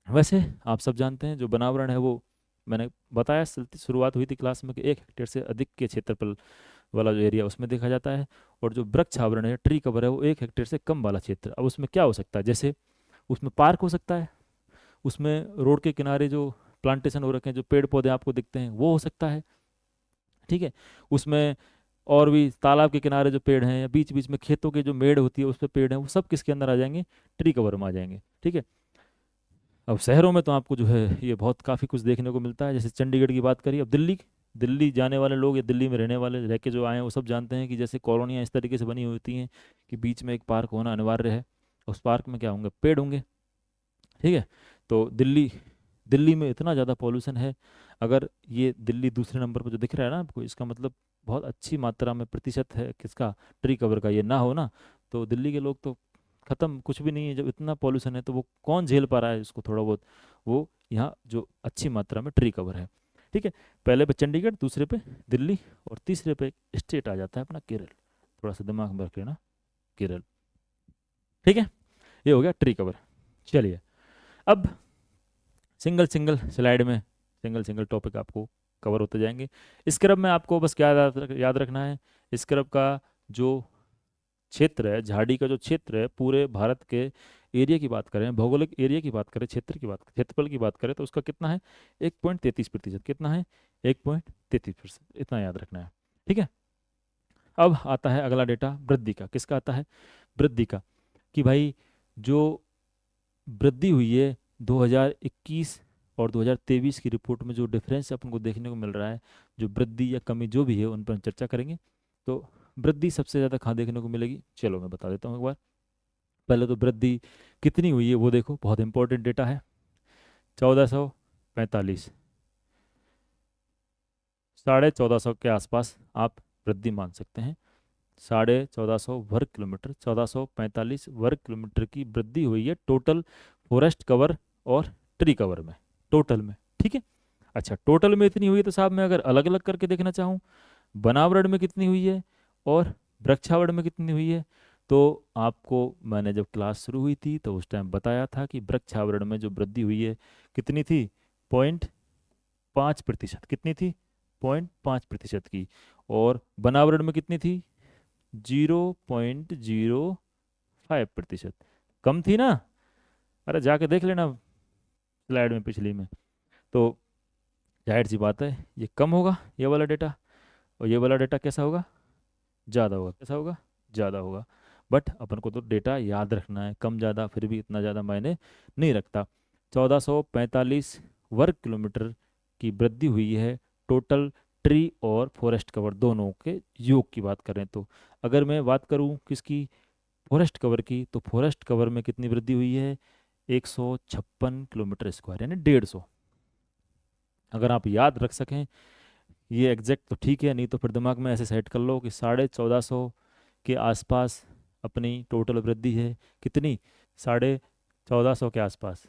वैसे आप सब जानते हैं जो बनावरण है वो, मैंने बताया, शुरुआत हुई थी क्लास में कि 1 हेक्टेयर से अधिक के क्षेत्रफल वाला जो एरिया उसमें देखा जाता है, और जो वृक्ष आवरण है, ट्री कवर है, वो 1 हेक्टेयर से कम वाला क्षेत्र। अब उसमें क्या हो सकता है? जैसे उसमें पार्क हो सकता है, उसमें रोड के किनारे जो प्लांटेशन हो रखे हैं, जो पेड़ पौधे आपको दिखते हैं, वो हो सकता है। ठीक है, उसमें और भी तालाब के किनारे जो पेड़ हैं, या बीच बीच में खेतों के जो मेड़ होती है उस पर पेड़ हैं, वो सब किसके अंदर आ जाएंगे? ट्री कवर में आ जाएंगे। ठीक है, अब शहरों में तो आपको जो है ये बहुत काफ़ी कुछ देखने को मिलता है, जैसे चंडीगढ़ की बात करिए। अब दिल्ली, दिल्ली जाने वाले लोग या दिल्ली में रहने वाले रह के जो आए हैं वो सब जानते हैं कि जैसे कॉलोनियाँ इस तरीके से बनी होती हैं कि बीच में एक पार्क होना अनिवार्य है। उस पार्क में क्या होंगे, पेड़ होंगे। ठीक है। तो दिल्ली, दिल्ली में इतना ज़्यादा पॉल्यूशन है। अगर ये दिल्ली दूसरे नंबर पर जो दिख रहा है ना आपको, इसका मतलब बहुत अच्छी मात्रा में प्रतिशत है किसका, ट्री कवर का। ये ना हो ना तो दिल्ली के लोग तो खत्म, कुछ भी नहीं है। जब इतना पॉल्यूशन है तो वो कौन झेल पा रहा है इसको थोड़ा बहुत। वो यहाँ जो अच्छी मात्रा में ट्री कवर है। ठीक है। पहले पे चंडीगढ़, दूसरे पे दिल्ली, और तीसरे पे स्टेट आ जाता है अपना केरल। थोड़ा सा दिमाग में रख लेना, केरल। ठीक है। ये हो गया ट्री कवर। चलिए अब सिंगल सिंगल स्लाइड में सिंगल सिंगल टॉपिक आपको कवर होते जाएंगे। स्क्रब में आपको बस क्या याद रखना है, स्क्रब का जो क्षेत्र है, झाड़ी का जो क्षेत्र है, पूरे भारत के एरिया की बात करें, भौगोलिक एरिया की बात करें, क्षेत्र की बात, क्षेत्रफल की बात करें, तो उसका कितना है, 1.33%। कितना है, 1.33%, इतना याद रखना है। ठीक है। अब आता है अगला डेटा वृद्धि का। किसका आता है, वृद्धि का, कि भाई जो वृद्धि हुई है 2021 और 2023 की रिपोर्ट में, जो डिफरेंस अपन को देखने को मिल रहा है, जो वृद्धि या कमी जो भी है, उन पर हम चर्चा करेंगे। तो वृद्धि सबसे ज़्यादा कहाँ देखने को मिलेगी, चलो मैं बता देता हूँ एक बार। पहले तो वृद्धि कितनी हुई है वो देखो, बहुत इंपॉर्टेंट डेटा है। 1445, 1450 के आसपास आप वृद्धि मान सकते हैं। 1450 वर्ग किलोमीटर, 1445 वर्ग किलोमीटर की वृद्धि हुई है टोटल फॉरेस्ट कवर और ट्री कवर में, टोटल में। ठीक है। अच्छा, टोटल में इतनी हुई है तो साहब मैं अगर अलग अलग करके देखना चाहूँ, बनावरण में कितनी हुई है और वृक्षावरण में कितनी हुई है, तो आपको मैंने जब क्लास शुरू हुई थी तो उस टाइम बताया था कि वृक्षावरण में जो वृद्धि हुई है कितनी थी, 0.5%। कितनी थी, 0.5% की। और बनावरण में कितनी थी, 0.05%। कम थी ना, अरे जाके देख लेना स्लाइड में पिछली में। तो जाहिर सी बात है ये कम होगा ये वाला डेटा, और ये वाला डेटा कैसा होगा, ज़्यादा होगा। कैसा होगा, ज़्यादा होगा। बट अपन को तो डेटा याद रखना है, कम ज़्यादा फिर भी इतना ज़्यादा मायने नहीं रखता। 1445 वर्ग किलोमीटर की वृद्धि हुई है टोटल ट्री और फॉरेस्ट कवर दोनों के योग की बात करें तो। अगर मैं बात करूं किसकी, फॉरेस्ट कवर की, तो फॉरेस्ट कवर में कितनी वृद्धि हुई है, 156 किलोमीटर स्क्वायर, यानी 150। अगर आप याद रख सकें ये एग्जैक्ट तो ठीक है, नहीं तो फिर दिमाग में ऐसे सेट कर लो कि 1450 के आसपास अपनी टोटल वृद्धि है। कितनी, 1450 के आसपास।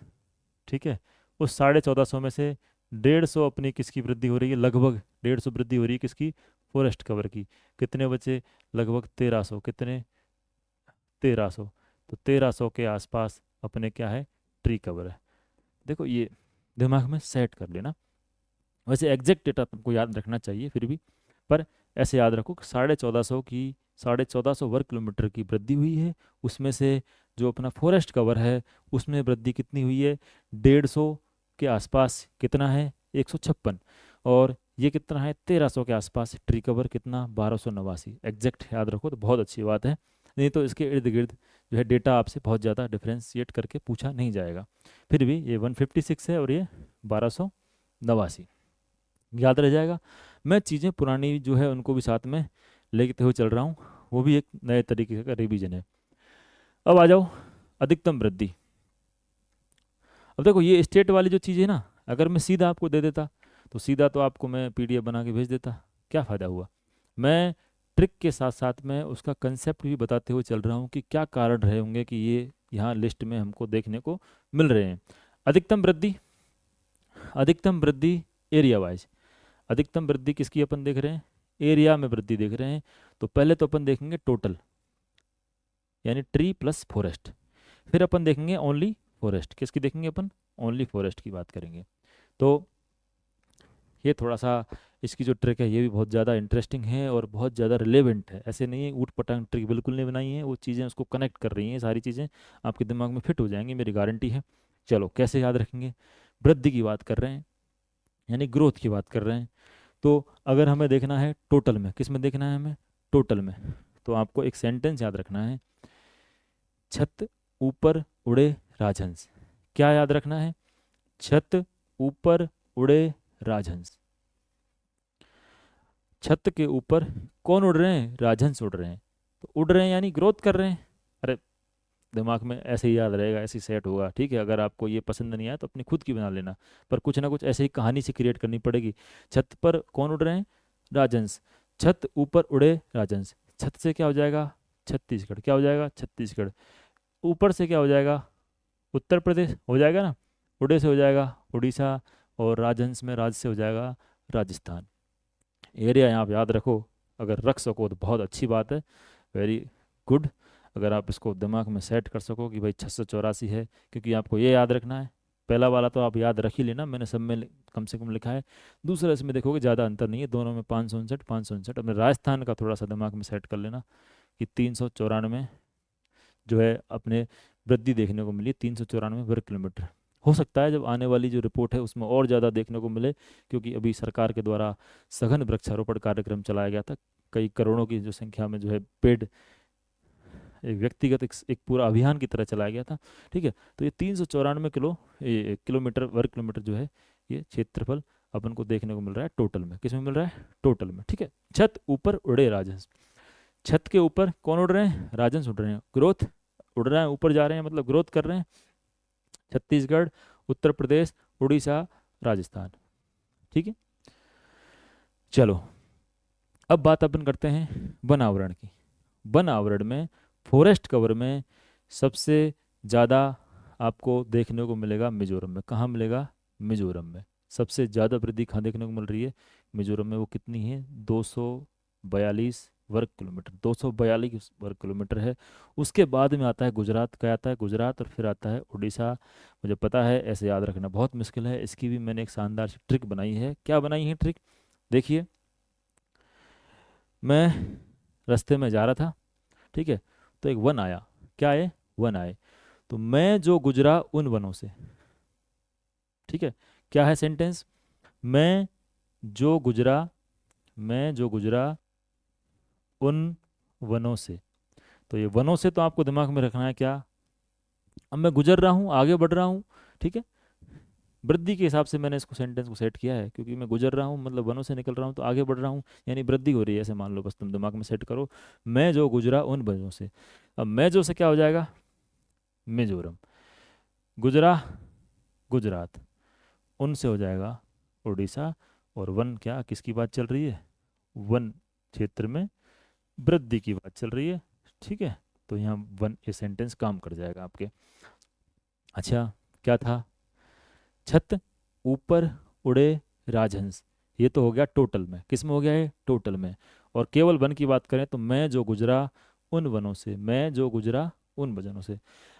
ठीक है। उस 1450 में से 150 अपनी किसकी वृद्धि हो रही है, लगभग 150 वृद्धि हो रही है किसकी, फॉरेस्ट कवर की। कितने बचे, लगभग 1300। कितने, 1300। तो 1300 के आसपास अपने क्या है, ट्री कवर है। देखो ये दिमाग में सेट कर लेना। वैसे एग्जैक्ट डेटा तुमको याद रखना चाहिए फिर भी, पर ऐसे याद रखो कि 1450 की, 1450 वर्ग किलोमीटर की वृद्धि हुई है। उसमें से जो अपना फॉरेस्ट कवर है उसमें वृद्धि कितनी हुई है, 150 के आसपास। कितना है, 156। और ये कितना है, 1300 के आसपास। ट्री कवर कितना, 1289। एग्जैक्ट याद रखो तो बहुत अच्छी बात है, नहीं तो इसके इर्द गिर्द जो है डेटा आपसे बहुत ज़्यादा डिफ्रेंशिएट करके पूछा नहीं जाएगा। फिर भी ये 156 है और ये 1289, याद रह जाएगा। मैं चीज़ें पुरानी जो है उनको भी साथ में लेते हुए चल रहा हूँ, वो भी एक नए तरीके का रिवीजन है। अब आ जाओ अधिकतम वृद्धि। अब देखो ये स्टेट वाली जो चीज़ है ना, अगर मैं सीधा आपको दे देता तो सीधा तो आपको मैं पीडीएफ बना के भेज देता, क्या फ़ायदा हुआ। मैं ट्रिक के साथ साथ में उसका कंसेप्ट भी बताते हुए चल रहा हूँ कि क्या कारण रहे होंगे कि ये यहाँ लिस्ट में हमको देखने को मिल रहे हैं। अधिकतम वृद्धि, अधिकतम वृद्धि एरिया वाइज। अधिकतम वृद्धि किसकी अपन देख रहे हैं, एरिया में वृद्धि देख रहे हैं। तो पहले तो अपन देखेंगे टोटल, यानी ट्री प्लस फॉरेस्ट। फिर अपन देखेंगे ओनली फॉरेस्ट। किसकी देखेंगे अपन, ओनली फॉरेस्ट की बात करेंगे। तो ये थोड़ा सा इसकी जो ट्रिक है ये भी बहुत ज़्यादा इंटरेस्टिंग है और बहुत ज़्यादा रिलेवेंट है। ऐसे नहीं है ऊट पटांग ट्रिक बिल्कुल नहीं बनाई है, वो चीज़ें उसको कनेक्ट कर रही हैं, सारी चीज़ें आपके दिमाग में फिट हो जाएंगी, मेरी गारंटी है। चलो कैसे याद रखेंगे, वृद्धि की बात कर रहे हैं यानी ग्रोथ की बात कर रहे हैं। तो अगर हमें देखना है टोटल में, किस में देखना है हमें, टोटल में, तो आपको एक सेंटेंस याद रखना है, छत ऊपर उड़े राजहंस। क्या याद रखना है, छत ऊपर उड़े राजहंस। छत के ऊपर कौन उड़ रहे हैं? राजहंस उड़ रहे हैं। तो उड़ रहे हैं यानी ग्रोथ कर रहे हैं। अरे दिमाग में ऐसे ही याद रहेगा, ऐसे ही सेट होगा, ठीक है। अगर आपको ये पसंद नहीं आया तो अपनी खुद की बना लेना, पर कुछ ना कुछ ऐसे ही कहानी से क्रिएट करनी पड़ेगी। छत पर कौन उड़ रहे हैं? राजहंस। छत ऊपर उड़े राजहंस। छत से क्या हो जाएगा? छत्तीसगढ़। क्या हो जाएगा? छत्तीसगढ़। ऊपर से क्या हो जाएगा? उत्तर प्रदेश हो जाएगा ना। उड़े से हो जाएगा उड़ीसा, और राजहंस में राज से हो जाएगा राजस्थान। एरिया यहाँ आप याद रखो, अगर रख सको तो बहुत अच्छी बात है, वेरी गुड। अगर आप इसको दिमाग में सेट कर सको कि भाई 684 है, क्योंकि आपको ये याद रखना है। पहला वाला तो आप याद रख ही लेना, मैंने सब में कम से कम लिखा है। दूसरा इसमें देखोगे ज़्यादा अंतर नहीं है, दोनों में 559 559। अपने राजस्थान का थोड़ा सा दिमाग में सेट कर लेना कि 394 जो है अपने वृद्धि देखने को मिली, 394 वर्ग किलोमीटर। हो सकता है जब आने वाली जो रिपोर्ट है उसमें और ज़्यादा देखने को मिले, क्योंकि अभी सरकार के द्वारा सघन वृक्षारोपण कार्यक्रम चलाया गया था। कई करोड़ों की जो संख्या में जो है पेड़ एक व्यक्तिगत एक पूरा अभियान की तरह चलाया गया था, ठीक है। तो ये 394 किलोमीटर वर्ग किलोमीटर जो है ये क्षेत्रफल अपन को देखने को मिल रहा है टोटल में। किस में मिल रहा है? टोटल में, ठीक है। छत ऊपर उड़े राजहंस। छत के ऊपर कौन उड़ रहे हैं? राजहंस उड़ रहे हैं। ग्रोथ उड़ रहा है, ऊपर जा रहे हैं, मतलब ग्रोथ कर रहे हैं। छत्तीसगढ़, उत्तर प्रदेश, उड़ीसा, राजस्थान, ठीक है। चलो अब बात अपन करते हैं वन आवरण की। वन आवरण में, फॉरेस्ट कवर में सबसे ज़्यादा आपको देखने को मिलेगा मिजोरम में। कहाँ मिलेगा? मिजोरम में सबसे ज़्यादा वृद्धि कहाँ देखने को मिल रही है? मिजोरम में। वो कितनी है? 242 वर्ग किलोमीटर। 242 वर्ग किलोमीटर है। उसके बाद में आता है गुजरात। क्या आता है? गुजरात। और फिर आता है उड़ीसा। मुझे पता है ऐसे याद रखना बहुत मुश्किल है, इसकी भी मैंने एक शानदार सी ट्रिक बनाई है। क्या बनाई है ट्रिक? देखिए, मैं रास्ते में जा रहा था, ठीक है, तो एक वन आया। क्या है? वन आए। तो मैं जो गुजरा उन वनों से, ठीक है। क्या है सेंटेंस? मैं जो गुजरा, मैं जो गुजरा उन वनों से। तो ये वनों से तो आपको दिमाग में रखना है क्या? अब मैं गुजर रहा हूँ, आगे बढ़ रहा हूँ, ठीक है। वृद्धि के हिसाब से मैंने इसको सेंटेंस को सेट किया है, क्योंकि मैं गुजर रहा हूँ मतलब वनों से निकल रहा हूँ, तो आगे बढ़ रहा हूँ यानी वृद्धि हो रही है, ऐसे मान लो। बस तुम दिमाग में सेट करो, मैं जो गुजरा उन वनों से। अब मैं जो से क्या हो जाएगा? मिजोरम। गुजरा गुजरात, उनसे हो जाएगा उड़ीसा। और वन, क्या किसकी बात चल रही है? वन क्षेत्र में वृद्धि की बात चल रही है, ठीक है। तो यहाँ वन ये सेंटेंस काम कर जाएगा आपके। अच्छा, क्या था? छत ऊपर उड़े राजहंस, ये तो हो गया टोटल में। किस में हो गया है? टोटल में। और केवल वन की बात करें तो मैं जो गुजरा उन वनों से, मैं जो गुजरा उन वनों से।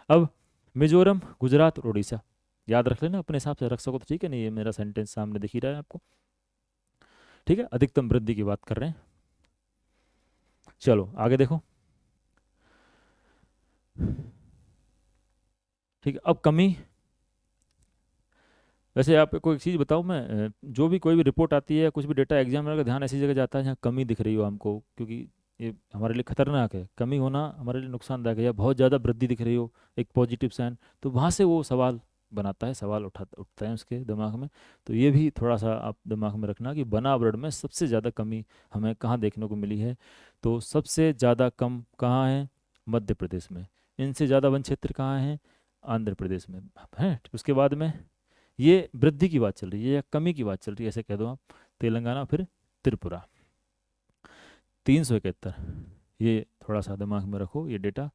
अब मिजोरम, गुजरात और उड़ीसा याद रख लेना, अपने हिसाब से रख सको तो ठीक है। नहीं, ये मेरा सेंटेंस सामने दिख ही रहा है आपको, ठीक है। अधिकतम वृद्धि की बात कर रहे हैं। चलो आगे देखो, ठीक है। अब कमी। वैसे आपको एक चीज़ बताऊं मैं, जो भी कोई भी रिपोर्ट आती है, कुछ भी डेटा एग्जामिनर का ध्यान ऐसी जगह जाता है जहाँ कमी दिख रही हो हमको, क्योंकि ये हमारे लिए खतरनाक है। कमी होना हमारे लिए नुकसानदायक है, या बहुत ज़्यादा वृद्धि दिख रही हो, एक पॉजिटिव साइन, तो वहाँ से वो सवाल बनाता है, सवाल उठता है उसके दिमाग में। तो ये भी थोड़ा सा आप दिमाग में रखना कि वनावरण में सबसे ज़्यादा कमी हमें कहाँ देखने को मिली है। तो सबसे ज़्यादा कम कहाँ है? मध्य प्रदेश में। इनसे ज़्यादा वन क्षेत्र कहाँ है? आंध्र प्रदेश में है। उसके बाद में ये वृद्धि की बात चल रही है या कमी की बात चल रही है, ऐसे कह दो आप। तेलंगाना, फिर त्रिपुरा। 371, ये थोड़ा सा दिमाग में रखो ये डेटा,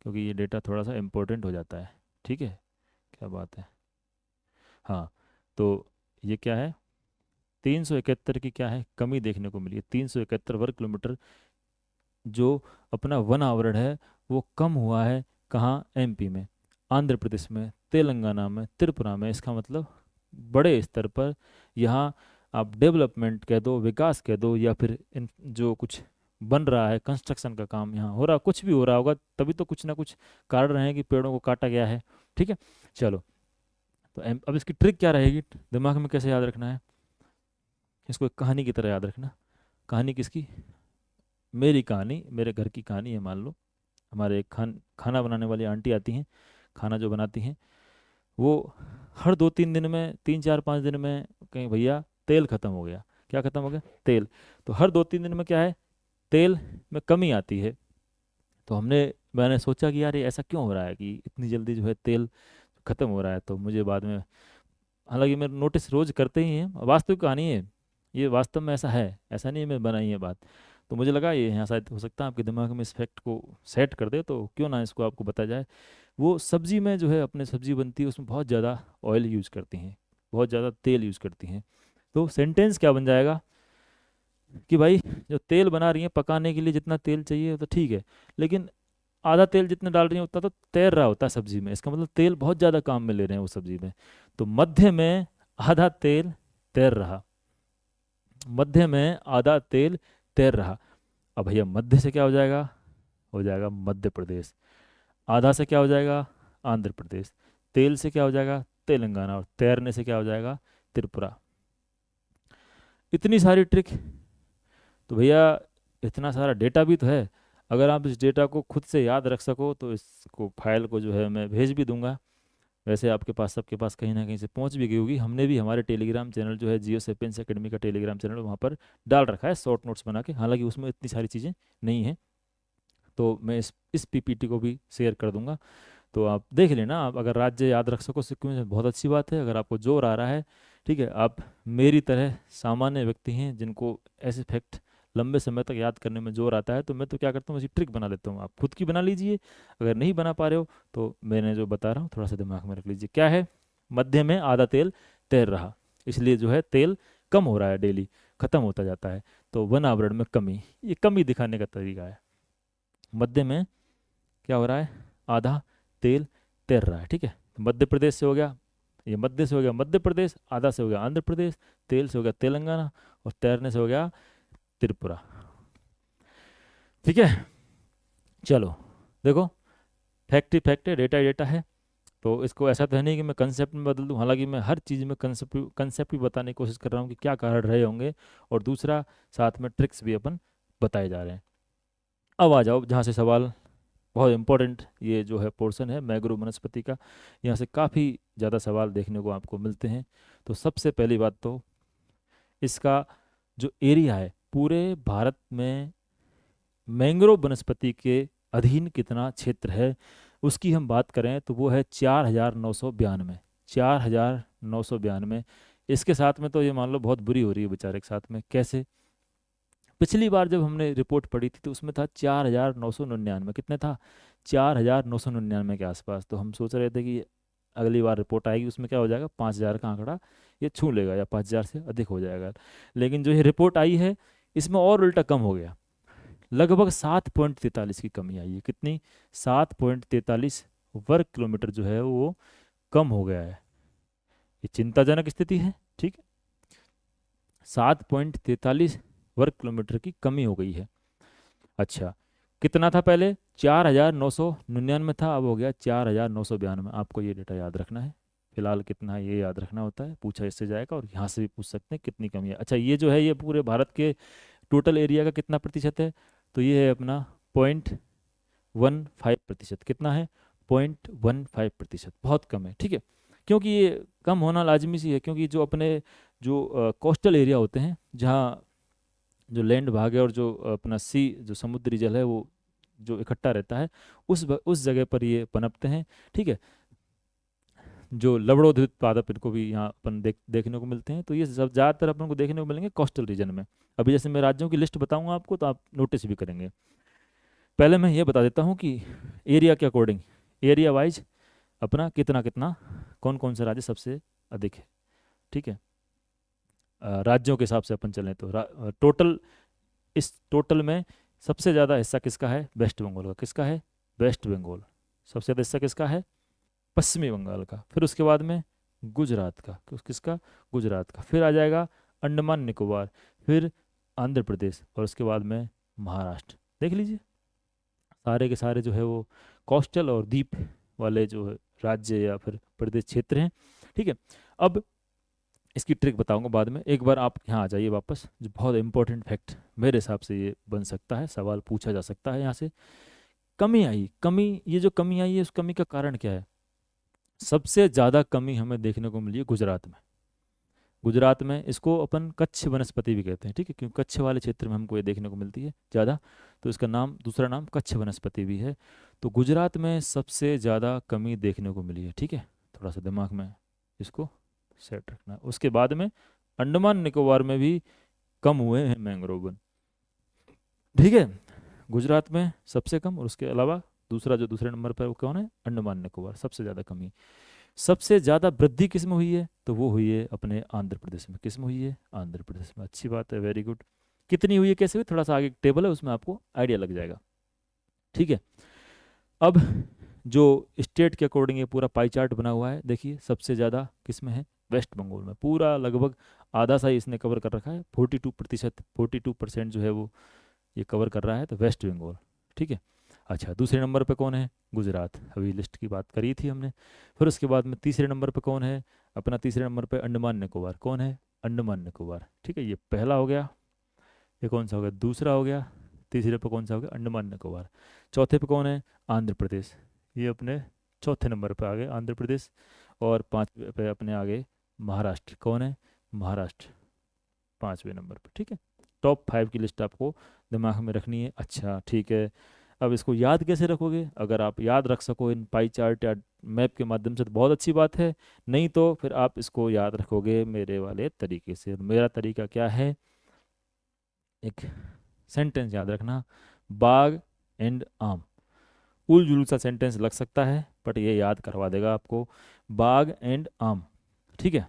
क्योंकि ये डेटा थोड़ा सा इम्पोर्टेंट हो जाता है, ठीक है। क्या बात है? हाँ, तो ये क्या है? 371 की क्या है? कमी देखने को मिली है। 371 वर्ग किलोमीटर जो अपना वन आवरण है वो कम हुआ है। कहाँ? एमपी में, आंध्र प्रदेश में, तेलंगाना में, त्रिपुरा में। इसका मतलब बड़े स्तर पर यहाँ आप डेवलपमेंट कह दो, विकास कह दो, या फिर इन जो कुछ बन रहा है, कंस्ट्रक्शन का काम यहाँ हो रहा, कुछ भी हो रहा होगा, तभी तो कुछ ना कुछ कारण रहे हैं कि पेड़ों को काटा गया है, ठीक है। चलो, तो अब इसकी ट्रिक क्या रहेगी? दिमाग में कैसे याद रखना है इसको? एक कहानी की तरह याद रखना। कहानी किसकी? मेरी कहानी, मेरे घर की कहानी है। मान लो हमारे एक खाना बनाने वाली आंटी आती हैं, खाना जो बनाती हैं, वो हर 2-3 दिन में, 3-4-5 दिन में कहीं भैया तेल खत्म हो गया। क्या खत्म हो गया? तेल। तो हर 2-3 दिन में क्या है, तेल में कमी आती है। तो मैंने सोचा कि यार ये ऐसा क्यों हो रहा है कि इतनी जल्दी जो है तेल खत्म हो रहा है। तो मुझे बाद में, हालांकि मैं नोटिस रोज करते ही हैं, वास्तविक कहानी है ये, वास्तव में ऐसा है, ऐसा नहीं है मैं बनाई है बात। तो मुझे लगा ये यहाँ शायद हो सकता है आपके दिमाग में इस फैक्ट को सेट कर दे, तो क्यों ना इसको आपको बताया जाए। वो सब्जी में जो है, अपने सब्जी बनती है उसमें बहुत ज़्यादा ऑयल यूज़ करती हैं, बहुत ज़्यादा तेल यूज़ करती हैं। तो सेंटेंस क्या बन जाएगा कि भाई जो तेल बना रही है पकाने के लिए जितना तेल चाहिए तो ठीक है, लेकिन आधा तेल जितना डाल रही है उतना तो तैर रहा होता है सब्जी में, इसका मतलब तेल बहुत ज़्यादा काम में ले रहे हैं वो सब्जी में। तो मध्य में आधा तेल तैर रहा, मध्य में आधा तेल तैर रहा। अब भैया मध्य से क्या हो जाएगा मध्य प्रदेश। आधा से क्या हो जाएगा? आंध्र प्रदेश। तेल से क्या हो जाएगा? तेलंगाना। और तैरने से क्या हो जाएगा? त्रिपुरा। इतनी सारी ट्रिक। तो भैया इतना सारा डेटा भी तो है, अगर आप इस डेटा को खुद से याद रख सको तो इसको फाइल को जो है मैं भेज भी दूंगा। वैसे आपके पास, सबके पास कहीं ना कहीं से पहुंच भी गई होगी। हमने भी हमारे टेलीग्राम चैनल जो है, जियो सेपियंस एकेडमी का टेलीग्राम चैनल, वहाँ पर डाल रखा है शॉर्ट नोट्स बना के, हालांकि उसमें इतनी सारी चीज़ें नहीं हैं। तो मैं इस पीपीटी को भी शेयर कर दूंगा, तो आप देख लेना। आप अगर राज्य याद रख सको सिक्किम में, बहुत अच्छी बात है। अगर आपको जोर आ रहा है, ठीक है, आप मेरी तरह सामान्य व्यक्ति हैं जिनको ऐसे फैक्ट लंबे समय तक याद करने में जोर आता है, तो मैं तो क्या करता हूँ, ऐसी ट्रिक बना लेता हूँ। आप खुद की बना लीजिए, अगर नहीं बना पा रहे हो तो मैंने जो बता रहा हूँ थोड़ा सा दिमाग में रख लीजिए। क्या है? मध्य में आधा तेल तैर रहा, इसलिए जो है तेल कम हो रहा है, डेली खत्म होता जाता है। तो वन आवरण में कमी, ये कमी दिखाने का तरीका है। मध्य में क्या हो रहा है? आधा तेल तैर रहा है, ठीक है। तो मध्य प्रदेश से हो गया, ये मध्य से हो गया मध्य प्रदेश, आधा से हो गया आंध्र प्रदेश, तेल से हो गया तेलंगाना, और तैरने से हो गया त्रिपुरा। ठीक है, चलो देखो, फैक्ट ही फैक्ट है, डेटा ही डेटा है। तो इसको ऐसा तो है नहीं कि मैं कंसेप्ट में बदल दूं, हालांकि मैं हर चीज़ में कंसेप्ट भी बताने की कोशिश कर रहा हूँ कि क्या कारण रहे होंगे, और दूसरा साथ में ट्रिक्स भी अपन बताए जा रहे हैं। अब आ जाओ जहाँ से सवाल, बहुत इंपॉर्टेंट ये जो है पोर्शन है मैग्रो वनस्पति का, यहाँ से काफ़ी ज़्यादा सवाल देखने को आपको मिलते हैं। तो सबसे पहली बात तो इसका जो एरिया है पूरे भारत में, मैंग्रोव वनस्पति के अधीन कितना क्षेत्र है, उसकी हम बात करें तो वो है 4,992। 4,992। इसके साथ में तो ये मान लो बहुत बुरी हो रही है बेचारे के साथ में। कैसे? पिछली बार जब हमने रिपोर्ट पढ़ी थी तो उसमें था 4,999। कितने था? 4,999 के आसपास। तो हम सोच रहे थे कि अगली बार रिपोर्ट आएगी उसमें क्या हो जाएगा, 5,000 का आंकड़ा ये छू लेगा या 5,000 से अधिक हो जाएगा। लेकिन जो ये रिपोर्ट आई है इसमें और उल्टा कम हो गया, लगभग 7.43 की कमी आई है। कितनी? 7.43 वर्ग किलोमीटर जो है वो कम हो गया है। ये चिंताजनक स्थिति है, ठीक है। 7.43 वर्ग किलोमीटर की कमी हो गई है। अच्छा, कितना था पहले? 4,999 था, अब हो गया 4,992। आपको ये डेटा याद रखना है, फिलहाल कितना है ये याद रखना होता है, पूछा इससे जाएगा। और यहाँ से भी पूछ सकते हैं कितनी कमी है। अच्छा, ये जो है ये पूरे भारत के टोटल एरिया का कितना प्रतिशत है? तो ये है अपना 0.15%। कितना है? 0.15%, बहुत कम है, ठीक है। क्योंकि ये कम होना लाजमी सी है, क्योंकि जो अपने जो कोस्टल एरिया होते हैं, जहाँ जो लैंड भाग है और जो अपना सी, जो समुद्री जल है वो जो इकट्ठा रहता है, उस जगह पर ये पनपते हैं, ठीक है। जो लवणोद्भिद पादप, इनको भी यहाँ अपन देखने को मिलते हैं। तो ये सब ज़्यादातर अपन को देखने को मिलेंगे कोस्टल रीजन में। अभी जैसे मैं राज्यों की लिस्ट बताऊंगा आपको तो आप नोटिस भी करेंगे। पहले मैं ये बता देता हूँ कि एरिया के अकॉर्डिंग, एरिया वाइज अपना कितना कितना, कौन कौन से राज्य सबसे अधिक है, ठीक है। राज्यों के हिसाब से अपन चलें तो टोटल, इस टोटल में सबसे ज़्यादा हिस्सा किसका है? वेस्ट बंगाल का। किसका है? वेस्ट बंगाल। सबसे ज़्यादा हिस्सा किसका है? पश्चिमी बंगाल का। फिर उसके बाद में गुजरात का। किसका? गुजरात का। फिर आ जाएगा अंडमान निकोबार, फिर आंध्र प्रदेश, और उसके बाद में महाराष्ट्र। देख लीजिए, सारे के सारे जो है वो कोस्टल और द्वीप वाले जो है राज्य या फिर प्रदेश क्षेत्र हैं, ठीक है। अब इसकी ट्रिक बताऊंगा बाद में, एक बार आप यहाँ आ जाइए वापस। जो बहुत इंपॉर्टेंट फैक्ट मेरे हिसाब से ये बन सकता है, सवाल पूछा जा सकता है यहाँ से। कमी आई, कमी, ये जो कमी आई है उस कमी का कारण क्या है? सबसे ज़्यादा कमी हमें देखने को मिली है गुजरात में। गुजरात में इसको अपन कच्छ वनस्पति भी कहते हैं, ठीक है, क्योंकि कच्छ वाले क्षेत्र में हमको ये देखने को मिलती है ज़्यादा, तो इसका नाम, दूसरा नाम कच्छ वनस्पति भी है। तो गुजरात में सबसे ज़्यादा कमी देखने को मिली है, ठीक है, थोड़ा सा दिमाग में इसको सेट रखना। उसके बाद में अंडमान निकोबार में भी कम हुए हैं मैंग्रोव वन, ठीक है। गुजरात में सबसे कम, और उसके अलावा दूसरा जो दूसरे नंबर पर वो कौन है, अंडमान निकोबार, सबसे ज़्यादा कमी। सबसे ज़्यादा वृद्धि किस में हुई है, तो वो हुई है अपने आंध्र प्रदेश में। किस में हुई है, आंध्र प्रदेश में। अच्छी बात है, वेरी गुड। कितनी हुई है, कैसे हुई, थोड़ा सा आगे टेबल है उसमें आपको आइडिया लग जाएगा, ठीक है। अब जो स्टेट के अकॉर्डिंग ये पूरा पाई चार्ट बना हुआ है, देखिए सबसे ज़्यादा किस में है, वेस्ट बंगाल में। पूरा लगभग आधा सा ही इसने कवर कर रखा है, 42%, 42% जो है वो ये कवर कर रहा है, तो वेस्ट बंगाल, ठीक है। अच्छा, दूसरे नंबर पे कौन है, गुजरात, अभी लिस्ट की बात करी थी हमने। फिर उसके बाद में तीसरे नंबर पे कौन है, अपना तीसरे नंबर पे अंडमान निकोबार। कौन है, अंडमान निकोबार, ठीक है, ये पहला हो गया। ये कौन सा हो गया, दूसरा हो गया। तीसरे पे कौन सा हो गया, अंडमान निकोबार। चौथे पे कौन है, आंध्र प्रदेश, ये अपने चौथे नंबर पे आ गए आंध्र प्रदेश। और पाँचवें पे अपने आगे महाराष्ट्र। कौन है, महाराष्ट्र, पाँचवें नंबर पे, ठीक है। टॉप 5 की लिस्ट आपको दिमाग में रखनी है। अच्छा, ठीक है। अब इसको याद कैसे रखोगे, अगर आप याद रख सको इन पाई चार्ट या मैप के माध्यम से तो बहुत अच्छी बात है, नहीं तो फिर आप इसको याद रखोगे मेरे वाले तरीके से। मेरा तरीका क्या है, एक सेंटेंस याद रखना, बाग एंड आम। उल जुलूल सा सेंटेंस लग सकता है, बट ये याद करवा देगा आपको, बाग एंड आम, ठीक है,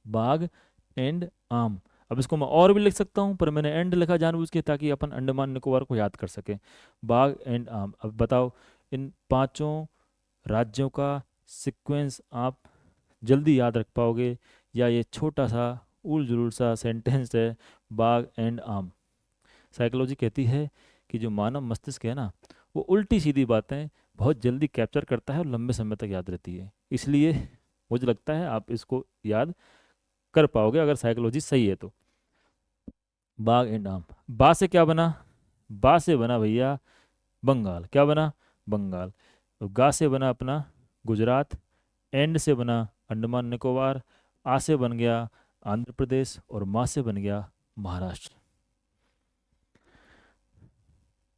बाग एंड आम। अब इसको मैं और भी लिख सकता हूँ, पर मैंने एंड लिखा जानबूझ के ताकि अपन अंडमान निकोबार को याद कर सकें। बाग एंड आम। अब बताओ, इन पांचों राज्यों का सीक्वेंस आप जल्दी याद रख पाओगे, या ये छोटा सा उल जुलूल सा सेंटेंस है, बाग एंड आम। साइकोलॉजी कहती है कि जो मानव मस्तिष्क है ना, वो उल्टी सीधी बातें बहुत जल्दी कैप्चर करता है और लंबे समय तक याद रहती है। इसलिए मुझे लगता है आप इसको याद कर पाओगे अगर साइकोलॉजी सही है तो। बाग एंड आम। बा से क्या बना, बा से बना भैया बंगाल। क्या बना, बंगाल। तो गा से बना अपना गुजरात, एंड से बना अंडमान निकोबार, आ से बन गया आंध्र प्रदेश, और मा से बन गया महाराष्ट्र।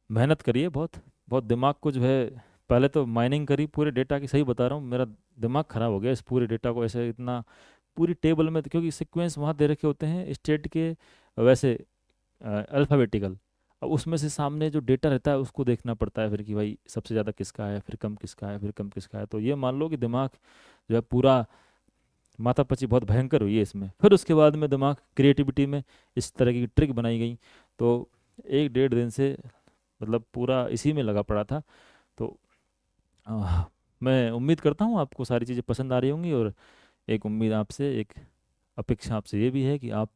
मेहनत करिए बहुत, बहुत दिमाग को जो है, पहले तो माइनिंग करी पूरे डेटा की, सही बता रहा हूँ, मेरा दिमाग खराब हो गया इस पूरे डेटा को ऐसे इतना पूरी टेबल में, क्योंकि सीक्वेंस वहाँ दे रखे होते हैं स्टेट के, वैसे अल्फ़ाबेटिकल। अब उसमें से सामने जो डेटा रहता है उसको देखना पड़ता है फिर कि भाई सबसे ज़्यादा किसका है, फिर कम किसका है, फिर कम किसका है। तो ये मान लो कि दिमाग जो है पूरा माथापच्ची बहुत भयंकर हुई है इसमें। फिर उसके बाद में दिमाग क्रिएटिविटी में इस तरह की ट्रिक बनाई गई। तो 1 डेढ़ दिन से मतलब पूरा इसी में लगा पड़ा था। तो आह, मैं उम्मीद करता हूँ आपको सारी चीज़ें पसंद आ रही होंगी, और एक उम्मीद आपसे, एक अपेक्षा आपसे ये भी है कि आप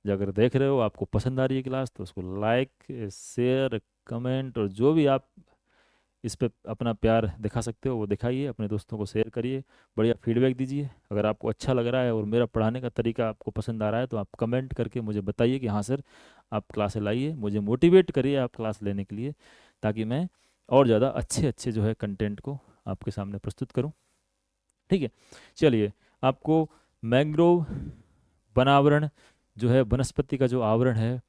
जो अगर देख रहे हो, आपको पसंद आ रही है क्लास, तो उसको लाइक, शेयर, कमेंट, और जो भी आप इस पे अपना प्यार दिखा सकते हो वो दिखाइए, अपने दोस्तों को शेयर करिए, बढ़िया फीडबैक दीजिए। अगर आपको अच्छा लग रहा है और मेरा पढ़ाने का तरीका आपको पसंद आ रहा है, तो आप कमेंट करके मुझे बताइए कि हाँ सर आप क्लासें लाइए, मुझे मोटिवेट करिए आप क्लास लेने के लिए, ताकि मैं और ज़्यादा अच्छे अच्छे जो है कंटेंट को आपके सामने प्रस्तुत करूँ, ठीक है। चलिए, आपको मैंग्रोव वनावरण जो है, वनस्पति का जो आवरण है,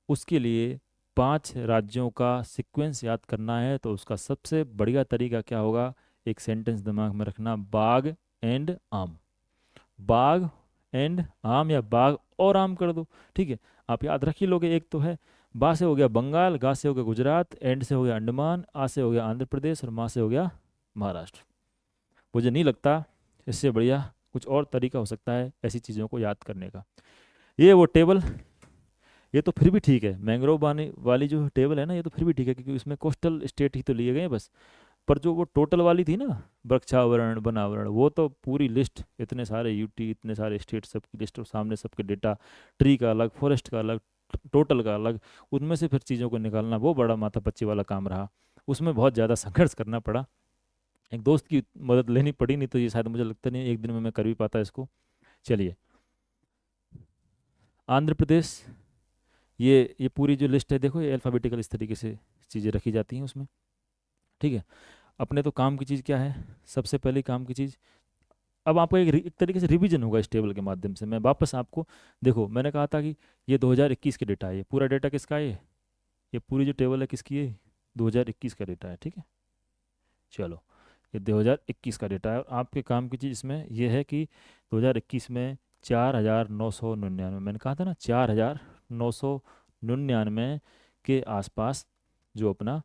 उसके लिए 5 राज्यों का सीक्वेंस याद करना है। तो उसका सबसे बढ़िया तरीका क्या होगा, एक सेंटेंस दिमाग में रखना, बाग एंड आम। बाग एंड आम, या बाग और आम कर दो, ठीक है, आप याद रख ही लोगे। एक तो है, बा से हो गया बंगाल, गा से हो गया गुजरात, एंड से हो गया अंडमान, आ से हो गया आंध्र प्रदेश, और मा से हो गया महाराष्ट्र। मुझे नहीं लगता इससे बढ़िया कुछ और तरीका हो सकता है ऐसी चीज़ों को याद करने का। ये वो टेबल, ये तो फिर भी ठीक है, मैंग्रोव वाली वाली जो टेबल है ना, ये तो फिर भी ठीक है, क्योंकि इसमें कोस्टल स्टेट ही तो लिए गए हैं बस। पर जो वो टोटल वाली थी ना, वृक्षावरण वनावरण, वो तो पूरी लिस्ट, इतने सारे यूटी, इतने सारे स्टेट, सबकी लिस्ट, और सामने सबके डेटा, ट्री का अलग, फॉरेस्ट का अलग, टोटल का अलग, उनमें से फिर चीज़ों को निकालना वो बड़ा माथापच्ची वाला काम रहा। उसमें बहुत ज़्यादा संघर्ष करना पड़ा, एक दोस्त की मदद लेनी पड़ी, नहीं तो ये शायद मुझे लगता नहीं एक दिन में मैं कर भी पाता इसको। चलिए, आंध्र प्रदेश, ये पूरी जो लिस्ट है देखो, ये अल्फ़ाबेटिकल इस तरीके से चीज़ें रखी जाती हैं उसमें, ठीक है। अपने तो काम की चीज़ क्या है, सबसे पहले काम की चीज़, अब आपका एक तरीके से रिवीजन होगा इस टेबल के माध्यम से। मैं वापस आपको, देखो मैंने कहा था कि ये 2021 के डेटा है, ये पूरा डेटा किसका है, ये पूरी जो टेबल है किसकी है, 2021 का डेटा है, ठीक है। चलो, ये 2021 का डेटा है, और आपके काम की चीज़ इसमें ये है कि 2021 में 4,999, मैंने कहा था ना 4,999 के आसपास जो अपना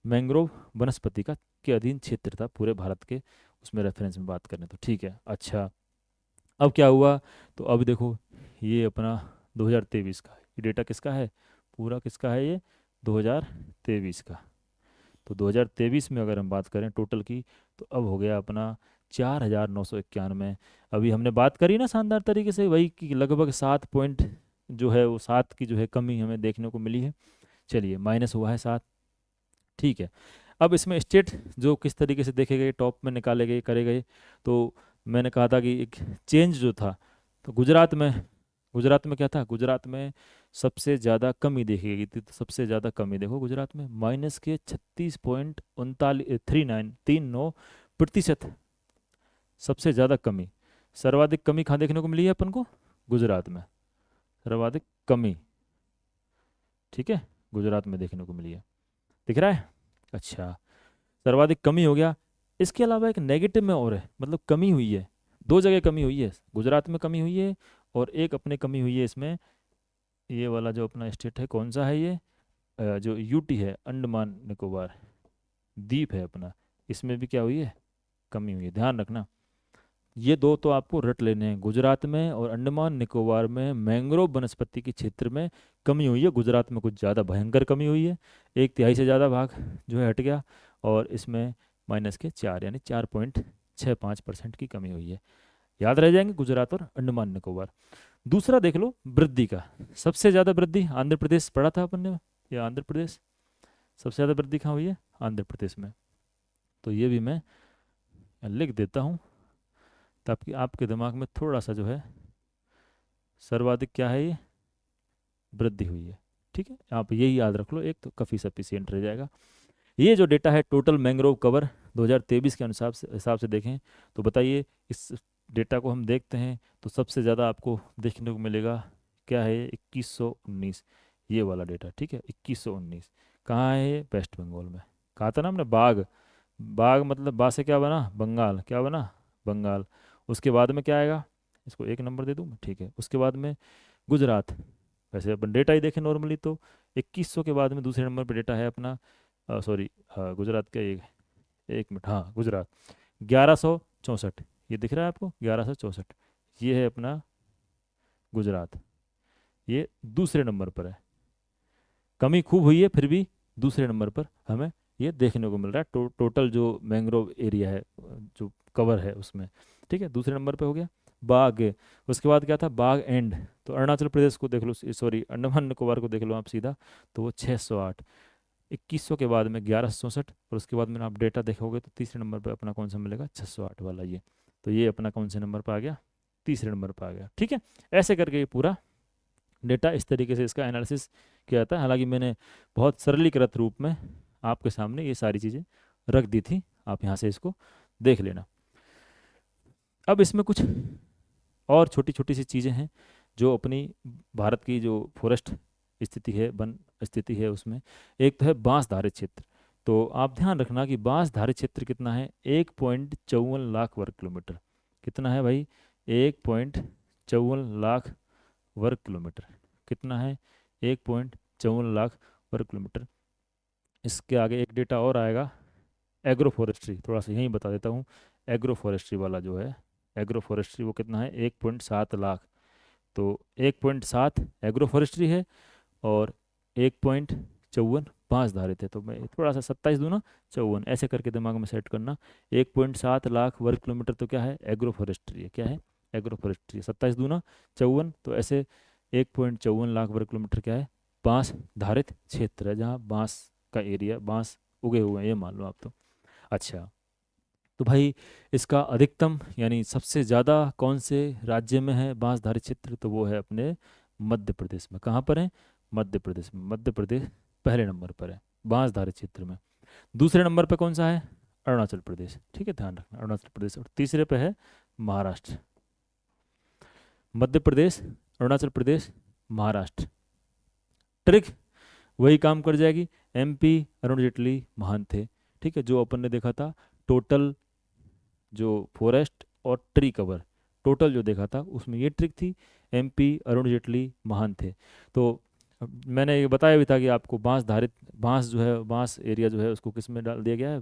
मैंग्रोव वनस्पति का के अधीन क्षेत्र था पूरे भारत के, उसमें रेफरेंस में बात करें तो, ठीक है। अच्छा, अब क्या हुआ, तो अब देखो ये अपना 2023 का ये डेटा किसका है, पूरा किसका है ये, 2023 का। तो 2023 में अगर हम बात करें टोटल की, तो अब हो गया अपना 4,991। अभी हमने बात करी ना शानदार तरीके से, वही कि लगभग 7 पॉइंट जो है वो 7 की जो है कमी हमें देखने को मिली है। चलिए, माइनस हुआ है 7, ठीक है। अब इसमें स्टेट जो किस तरीके से देखे गए, टॉप में निकाले गए, करे गए, तो मैंने कहा था कि एक चेंज जो था, तो गुजरात में क्या था, गुजरात में सबसे ज़्यादा कमी देखी गई थी। तो सबसे ज़्यादा कमी देखो गुजरात में, माइनस के 36.39 प्रतिशत, सबसे ज़्यादा कमी। सर्वाधिक कमी कहाँ देखने को मिली है अपन को, गुजरात में, सर्वाधिक कमी, ठीक है, गुजरात में देखने को मिली है, दिख रहा है। अच्छा, सर्वाधिक कमी हो गया। इसके अलावा एक नेगेटिव में और है, मतलब कमी हुई है, दो जगह कमी हुई है, गुजरात में कमी हुई है, और एक अपने कमी हुई है इसमें, ये वाला जो अपना स्टेट है कौन सा है ये, जो यूटी है, अंडमान निकोबार द्वीप है अपना, इसमें भी क्या हुई है, कमी हुई है, ध्यान रखना। ये दो तो आपको रट लेने हैं, गुजरात में और अंडमान निकोबार में मैंग्रोव वनस्पति के क्षेत्र में कमी हुई है। गुजरात में कुछ ज़्यादा भयंकर कमी हुई है, 1/3 से ज़्यादा भाग जो है हट गया, और इसमें माइनस के 4 यानी 4.65% की कमी हुई है। याद रह जाएंगे गुजरात और अंडमान निकोबार। दूसरा देख लो वृद्धि का, सबसे ज़्यादा वृद्धि आंध्र प्रदेश, पढ़ा था अपन ने, ये आंध्र प्रदेश सबसे ज़्यादा वृद्धि कहाँ हुई है, आंध्र प्रदेश में। तो ये भी मैं लिख देता हूँ ताकि आपके दिमाग में थोड़ा सा जो है, सर्वाधिक क्या है ये, वृद्धि हुई है, ठीक है। आप यही याद रख लो, एक तो काफ़ी सफिशियंट रह जाएगा। ये जो डेटा है टोटल मैंग्रोव कवर 2023 के अनुसार से हिसाब से देखें, तो बताइए इस डेटा को हम देखते हैं, तो सबसे ज़्यादा आपको देखने को मिलेगा क्या है, 2119, ये वाला डेटा, ठीक है, 2119 कहाँ है ये, वेस्ट बंगाल में। कहा था ना हमने बाघ, बाघ मतलब बा से क्या बना, बंगाल, क्या बना, बंगाल। उसके बाद में क्या आएगा, इसको 1 नंबर दे दूँ मैं, ठीक है। उसके बाद में गुजरात, वैसे अपन डेटा ही देखें नॉर्मली तो 2100 के बाद में दूसरे नंबर पर डेटा है अपना, सॉरी, गुजरात का, एक मिनट, हाँ गुजरात 1164, ये दिख रहा है आपको 1164, ये है अपना गुजरात, ये दूसरे नंबर पर है। कमी खूब हुई है, फिर भी दूसरे नंबर पर हमें ये देखने को मिल रहा है, टोटल जो मैंग्रोव एरिया है, जो कवर है उसमें, ठीक है, दूसरे नंबर पे हो गया बाघ। उसके बाद क्या था, बाघ एंड, तो अरुणाचल प्रदेश को देख लो, सॉरी अंडमान निकोबार को देख लो आप सीधा, तो वो 608, 2100 के बाद में 1164, और उसके बाद में आप डेटा देखोगे तो तीसरे नंबर पे अपना कौन सा मिलेगा, 608 वाला ये। तो ये अपना कौन से नंबर पर आ गया, तीसरे नंबर पर आ गया, ठीक है। ऐसे करके ये पूरा डेटा इस तरीके से इसका एनालिसिस किया जाता है। हालांकि मैंने बहुत सरलीकृत रूप में आपके सामने ये सारी चीज़ें रख दी थी, आप यहाँ से इसको देख लेना। अब इसमें कुछ और छोटी छोटी सी चीज़ें हैं जो अपनी भारत की जो फॉरेस्ट स्थिति है, वन स्थिति है, उसमें एक तो है बांस धारित क्षेत्र। तो आप ध्यान रखना कि बांस धारित क्षेत्र कितना है, 1.54 लाख वर्ग किलोमीटर। कितना है भाई, 1.54 लाख वर्ग किलोमीटर। कितना है, 1.54 लाख वर्ग किलोमीटर। इसके आगे एक डेटा और आएगा, एग्रो फॉरेस्ट्री, थोड़ा सा यहीं बता देता हूँ। एग्रो फॉरेस्ट्री वाला जो है, एग्रो फॉरेस्ट्री वो कितना है, 1.7 लाख। तो 1.7 एग्रो फॉरेस्ट्री है, और 1.54 बांस धारित है। तो मैं थोड़ा सा 27 दूँ ना, 54 ऐसे करके दिमाग में सेट करना। 1.7 लाख वर्ग किलोमीटर तो क्या है, एग्रो फॉरेस्ट्री है, क्या है, एग्रो फॉरेस्ट्री। 27 दूँ ना 54, तो ऐसे 1.54 लाख वर्ग किलोमीटर क्या है, बांस धारित क्षेत्र है, जहाँ बांस का एरिया, बांस उगे हुए हैं, ये मान लो आप तो। अच्छा, तो भाई इसका अधिकतम यानी सबसे ज़्यादा कौन से राज्य में है बांस धारित क्षेत्र, तो वो है अपने मध्य प्रदेश में। कहाँ पर है, मध्य प्रदेश में। मध्य प्रदेश पहले नंबर पर है बांस धारित क्षेत्र में। दूसरे नंबर पर कौन सा है, अरुणाचल प्रदेश, ठीक है, ध्यान रखना अरुणाचल प्रदेश। और तीसरे पे है महाराष्ट्र। मध्य प्रदेश, अरुणाचल प्रदेश, महाराष्ट्र। ट्रिक वही काम कर जाएगी। एमपी, अरुण जेटली महान थे, ठीक है, जो अपन ने देखा था टोटल जो फॉरेस्ट और ट्री कवर, टोटल जो देखा था उसमें ये ट्रिक थी, एमपी अरुण जेटली महान थे। तो मैंने ये बताया भी था कि आपको बांस धारित, बांस जो है, बांस एरिया जो है उसको किस में डाल दिया गया है,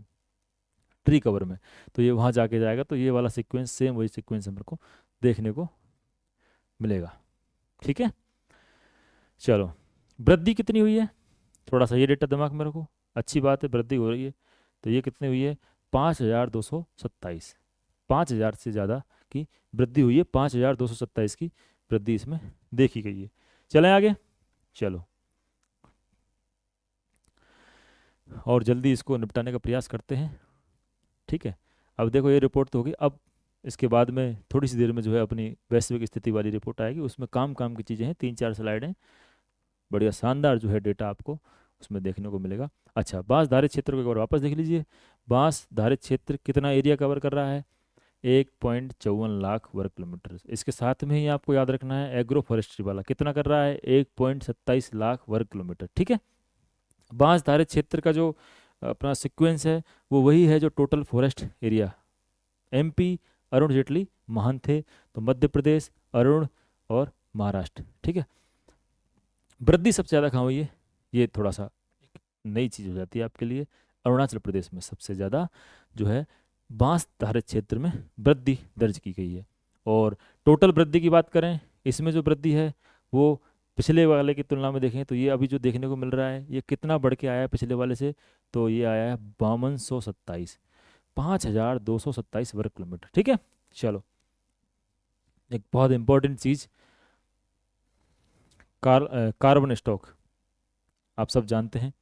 ट्री कवर में। तो ये वहाँ जाके जाएगा, तो ये वाला सीक्वेंस सेम वही सीक्वेंस मेरे को देखने को मिलेगा, ठीक है। चलो, वृद्धि कितनी हुई है, थोड़ा सा ये डेटा दिमाग में रखो। अच्छी बात है, वृद्धि हो रही है। तो ये कितनी हुई है, 5227, 5000 से ज़्यादा की वृद्धि हुई है, 5227 की वृद्धि इसमें देखी गई है। चलें आगे, चलो और जल्दी इसको निपटाने का प्रयास करते हैं, ठीक है। अब देखो ये रिपोर्ट तो होगी, अब इसके बाद में थोड़ी सी देर में जो है अपनी वैश्विक स्थिति वाली रिपोर्ट आएगी, उसमें काम काम की चीज़ें हैं, 3-4 स्लाइडें, बढ़िया शानदार जो है डेटा आपको उसमें देखने को मिलेगा। अच्छा, बांस धारित क्षेत्र को एक बार वापस देख लीजिए। बांस धारित क्षेत्र कितना एरिया कवर कर रहा है, 1.54 लाख वर्ग किलोमीटर। इसके साथ में ही आपको याद रखना है एग्रो फॉरेस्ट्री वाला कितना कर रहा है, 1.27 लाख वर्ग किलोमीटर, ठीक है। बांस धारित क्षेत्र का जो अपना सीक्वेंस है वो वही है जो total forest area. MP Arun Jaitley महान थे, तो मध्य प्रदेश, अरुण और महाराष्ट्र, ठीक है। वृद्धि सबसे ज़्यादा कहाँ हुई है, ये थोड़ा सा एक नई चीज़ हो जाती है आपके लिए। अरुणाचल प्रदेश में सबसे ज़्यादा जो है बांस धारित क्षेत्र में वृद्धि दर्ज की गई है। और टोटल वृद्धि की बात करें, इसमें जो वृद्धि है वो पिछले वाले की तुलना में देखें तो ये अभी जो देखने को मिल रहा है ये कितना बढ़ के आया है पिछले वाले से, तो ये आया है 5227, 5227 वर्ग किलोमीटर, ठीक है। चलो, एक बहुत इंपॉर्टेंट चीज़, कार्बन स्टॉक। आप सब जानते हैं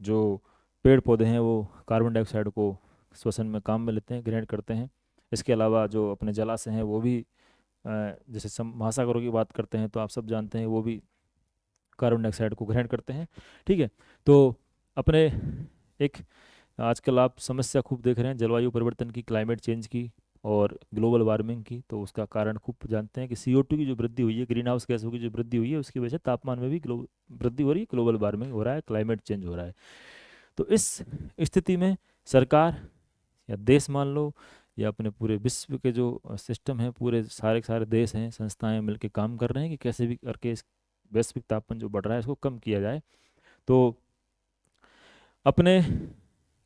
जो पेड़ पौधे हैं वो कार्बन डाइऑक्साइड को श्वसन में काम में लेते हैं, ग्रहण करते हैं। इसके अलावा जो अपने जलाशय हैं वो भी जैसे महासागरों की बात करते हैं तो आप सब जानते हैं वो भी कार्बन डाइऑक्साइड को ग्रहण करते हैं, ठीक है। तो अपने एक आजकल आप समस्या खूब देख रहे हैं जलवायु परिवर्तन की, क्लाइमेट चेंज की और ग्लोबल वार्मिंग की। तो उसका कारण खूब जानते हैं कि CO2 की जो वृद्धि हुई है, ग्रीन हाउस गैसों की जो वृद्धि हुई है, उसकी वजह से तापमान में भी वृद्धि हो रही है, ग्लोबल वार्मिंग हो रहा है, क्लाइमेट चेंज हो रहा है। तो इस स्थिति में सरकार या देश मान लो या अपने पूरे विश्व के जो सिस्टम है, पूरे सारे के सारे देश हैं, संस्थाएं मिलकर काम कर रहे हैं कि कैसे भी करके इस वैश्विक तापमान जो बढ़ रहा है इसको कम किया जाए। तो अपने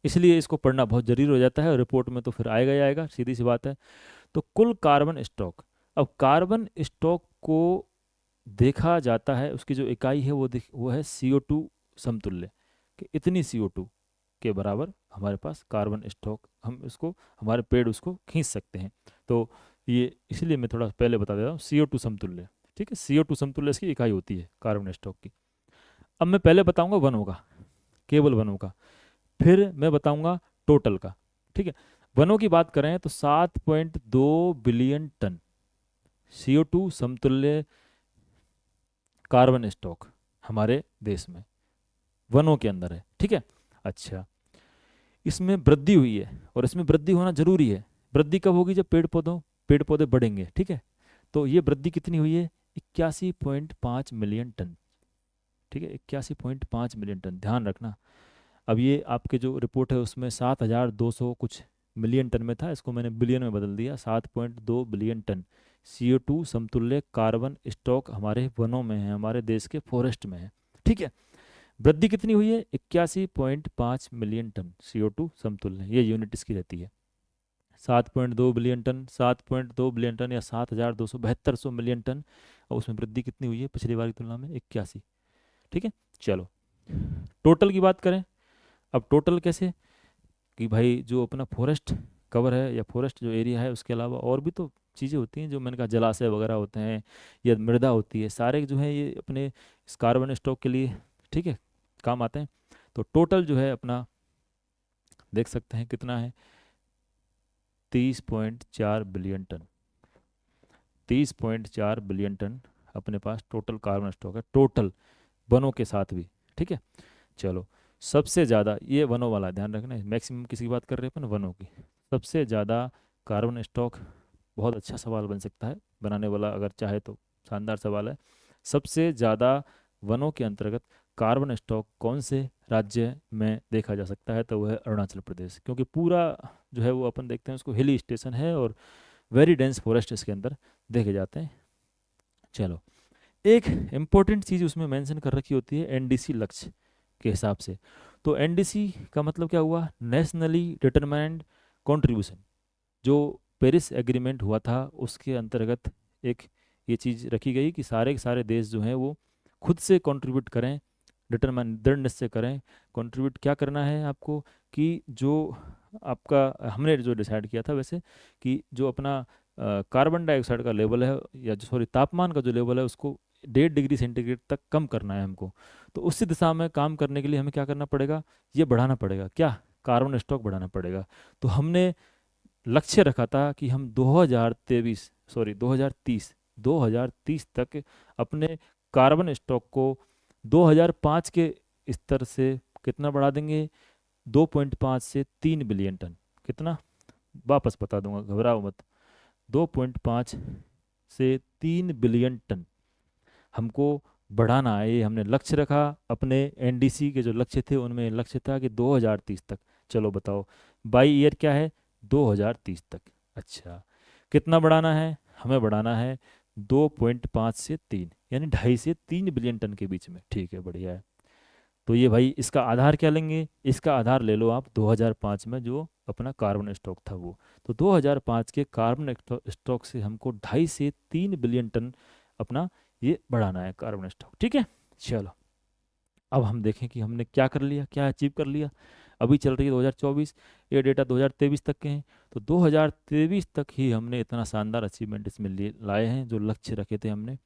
इसलिए इसको पढ़ना बहुत जरूरी हो जाता है, और रिपोर्ट में तो फिर आएगा ही आएगा, सीधी सी बात है। तो कुल कार्बन स्टॉक, अब कार्बन स्टॉक को देखा जाता है, उसकी जो इकाई है वो है CO2 समतुल्य, कि इतनी CO2 के बराबर हमारे पास कार्बन स्टॉक, हम इसको, हमारे पेड़ उसको खींच सकते हैं। तो ये इसलिए मैं थोड़ा पहले बता देता हूँ, CO2 समतुल्य, ठीक है। CO2 समतुल्य इसकी इकाई होती है कार्बन स्टॉक की। अब मैं पहले बताऊंगा वनों का, केवल वनों का, फिर मैं बताऊंगा टोटल का, ठीक है। वनों की बात करें तो 7.2 बिलियन टन CO2 समतुल्य कार्बन स्टॉक हमारे देश में वनों के अंदर है, ठीक है। अच्छा, इसमें वृद्धि हुई है और इसमें वृद्धि होना जरूरी है। वृद्धि कब होगी, जब पेड़ पौधे बढ़ेंगे, ठीक है। तो ये वृद्धि कितनी हुई है, 81.5 मिलियन टन, ठीक है, 81.5 मिलियन टन, ध्यान रखना। अब ये आपके जो रिपोर्ट है उसमें 7200 कुछ मिलियन टन में था, इसको मैंने बिलियन में बदल दिया, 7.2 बिलियन टन CO2 समतुल्य कार्बन स्टॉक हमारे वनों में है, हमारे देश के फॉरेस्ट में है, ठीक है। वृद्धि कितनी हुई है, 81.5 मिलियन टन CO2 समतुल्य, ये यूनिट इसकी रहती है। 7.2 बिलियन टन, 7.2 बिलियन टन या 7200 मिलियन टन, और उसमें वृद्धि कितनी हुई है पिछली बार की तुलना में, 81, ठीक है। चलो, टोटल की बात करें। अब टोटल कैसे, कि भाई जो अपना फॉरेस्ट कवर है या फॉरेस्ट जो एरिया है उसके अलावा और भी तो चीज़ें होती हैं, जो मैंने कहा जलाशय वगैरह होते हैं या मृदा होती है, सारे जो है ये अपने इस कार्बन स्टॉक के लिए, ठीक है, काम आते हैं। तो टोटल जो है अपना देख सकते हैं कितना है, 30.4 बिलियन टन, 30.4 बिलियन टन अपने पास टोटल कार्बन स्टॉक है, टोटल वनों के साथ भी, ठीक है। चलो, सबसे ज़्यादा, ये वनों वाला ध्यान रखना है, मैक्सिमम किसी की बात कर रहे हैं अपन, वनों की। सबसे ज़्यादा कार्बन स्टॉक, बहुत अच्छा सवाल बन सकता है, बनाने वाला अगर चाहे तो शानदार सवाल है। सबसे ज़्यादा वनों के अंतर्गत कार्बन स्टॉक कौन से राज्य में देखा जा सकता है, तो वह है अरुणाचल प्रदेश, क्योंकि पूरा जो है वो अपन देखते हैं उसको हिली स्टेशन है और वेरी डेंस फॉरेस्ट इसके अंदर देखे जाते हैं। चलो, एक इम्पोर्टेंट चीज़ उसमें मेंशन कर रखी होती है एनडीसी लक्ष्य के हिसाब से। तो एनडीसी का मतलब क्या हुआ, नेशनली डिटरमाइंड कंट्रीब्यूशन। जो पेरिस एग्रीमेंट हुआ था उसके अंतर्गत एक ये चीज़ रखी गई कि सारे के सारे देश जो हैं वो खुद से कंट्रीब्यूट करें, डिटरमाइन दृढ़ निश्चय करें। कंट्रीब्यूट क्या करना है आपको, कि जो आपका हमने जो डिसाइड किया था वैसे, कि जो अपना कार्बन डाइऑक्साइड का लेवल है, या जो सॉरी तापमान का जो लेवल है, उसको 1.5 डिग्री सेंटीग्रेड तक कम करना है हमको। तो उसी दिशा में काम करने के लिए हमें क्या करना पड़ेगा, ये बढ़ाना पड़ेगा, क्या, कार्बन स्टॉक बढ़ाना पड़ेगा। तो हमने लक्ष्य रखा था कि हम 2030 तक अपने कार्बन स्टॉक को 2005 के स्तर से कितना बढ़ा देंगे, 2.5 से 3 बिलियन टन। कितना, वापस बता दूंगा, घबराओ मत। 2.5 से 3 बिलियन टन हमको बढ़ाना है, ये हमने लक्ष्य रखा। अपने एनडीसी के जो लक्ष्य थे उनमें लक्ष्य था कि 2030 तक। चलो बताओ, बाई ईयर क्या है, 2030 तक। अच्छा, कितना बढ़ाना है, हमें बढ़ाना है 2.5 से 3, यानी 2.5 से 3 बिलियन टन के बीच में। ठीक है, बढ़िया है। तो ये भाई इसका आधार क्या लेंगे, इसका आधार ले लो आप 2005 में जो अपना कार्बन स्टॉक था वो। तो 2005 के कार्बन स्टॉक से हमको 2.5 से 3 बिलियन टन अपना ये बढ़ाना है कार्बन स्टॉक। ठीक है, चलो अब हम देखें कि हमने क्या कर लिया, क्या अचीव कर लिया। अभी चल रही है 2024, ये डेटा 2023 तक के हैं। तो 2023 तक ही हमने इतना शानदार अचीवमेंट इसमें लाए हैं, जो लक्ष्य रखे थे हमने।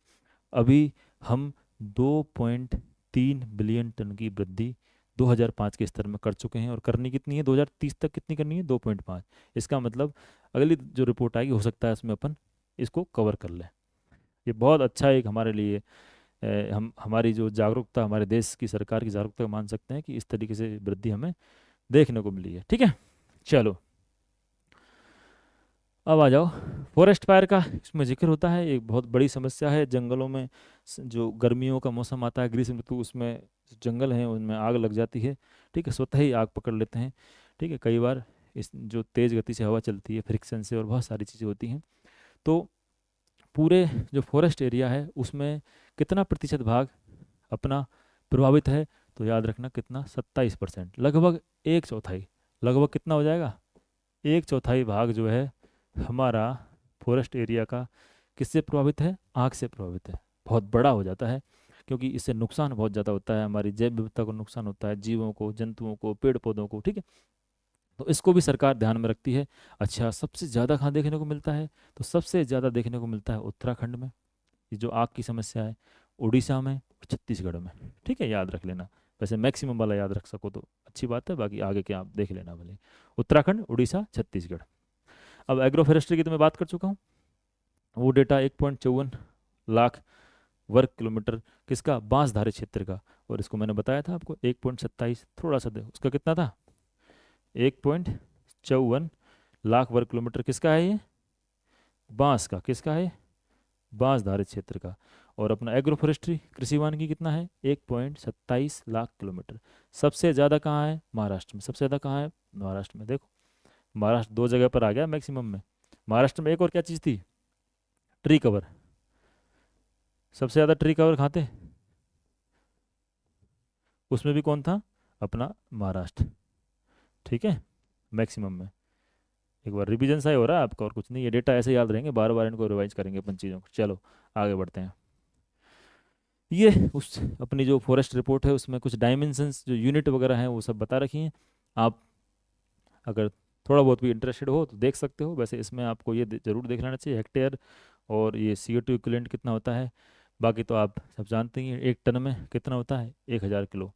अभी हम 2.3 बिलियन टन की वृद्धि 2005 के स्तर में कर चुके हैं, और करनी कितनी है 2030 तक, कितनी करनी है, 2.5। इसका मतलब अगली जो रिपोर्ट आएगी हो सकता है उसमें अपन इसको कवर कर लें। ये बहुत अच्छा एक हमारे लिए हम हमारी जो जागरूकता, हमारे देश की सरकार की जागरूकता को मान सकते हैं कि इस तरीके से वृद्धि हमें देखने को मिली है। ठीक है, चलो अब आ जाओ, फॉरेस्ट फायर का इसमें जिक्र होता है। एक बहुत बड़ी समस्या है जंगलों में। जो गर्मियों का मौसम आता है, ग्रीष्म ऋतु, उसमें जंगल हैं उनमें आग लग जाती है। ठीक है, स्वतः ही आग पकड़ लेते हैं। ठीक है, कई बार इस जो तेज़ गति से हवा चलती है, फ्रिक्शन से, और बहुत सारी चीज़ें होती हैं। तो पूरे जो फॉरेस्ट एरिया है उसमें कितना प्रतिशत भाग अपना प्रभावित है, तो याद रखना कितना, 27%, लगभग एक चौथाई। लगभग कितना हो जाएगा, एक चौथाई भाग जो है हमारा फॉरेस्ट एरिया का किससे प्रभावित है, आग से प्रभावित है। बहुत बड़ा हो जाता है, क्योंकि इससे नुकसान बहुत ज़्यादा होता है, हमारी जैव विविधता को नुकसान होता है, जीवों को, जंतुओं को, पेड़ पौधों को। ठीक है, तो इसको भी सरकार ध्यान में रखती है। अच्छा, सबसे ज़्यादा कहाँ देखने को मिलता है, तो सबसे ज़्यादा देखने को मिलता है उत्तराखंड में, ये जो आग की समस्या है, उड़ीसा में और छत्तीसगढ़ में। ठीक है, याद रख लेना। वैसे मैक्सिमम वाला याद रख सको तो अच्छी बात है, बाकी आगे के आप देख लेना भले। उत्तराखंड, उड़ीसा, छत्तीसगढ़। अब एग्रो फॉरेस्ट्री की तो मैं बात कर चुका हूँ। वो डेटा 1.54 लाख वर्ग किलोमीटर किसका, बांसधारी क्षेत्र का। और इसको मैंने बताया था आपको 1.27, थोड़ा सा दे उसका कितना था, 1.54 लाख वर्ग किलोमीटर किसका है ये, बांस का, किसका है, बांस धारित क्षेत्र का। और अपना एग्रो फॉरेस्ट्री कृषि वानिकी कितना है, 1.27 लाख किलोमीटर। सबसे ज़्यादा कहाँ है, महाराष्ट्र में। सबसे ज़्यादा कहाँ है, महाराष्ट्र में। देखो, महाराष्ट्र दो जगह पर आ गया मैक्सिमम में। महाराष्ट्र में एक और क्या चीज़ थी, ट्री कवर। सबसे ज़्यादा ट्री कवर कहाँ थे, उसमें भी कौन था, अपना महाराष्ट्र। ठीक है, मैक्सिमम में। एक बार रिवीजन सा ही हो रहा है आपका, और कुछ नहीं, ये डेटा ऐसे याद रहेंगे, बार बार इनको रिवाइज करेंगे अपन चीज़ों को। चलो आगे बढ़ते हैं। ये उस अपनी जो फॉरेस्ट रिपोर्ट है उसमें कुछ डायमेंशंस, जो यूनिट वगैरह हैं वो सब बता रखी हैं। आप अगर थोड़ा बहुत भी इंटरेस्टेड हो तो देख सकते हो। वैसे इसमें आपको ये जरूर देख लेना चाहिए, हेक्टेयर और ये CO2 इक्विवेलेंट कितना होता है। बाकी तो आप सब जानते ही हैं, 1 टन में कितना होता है, 1000 किलो।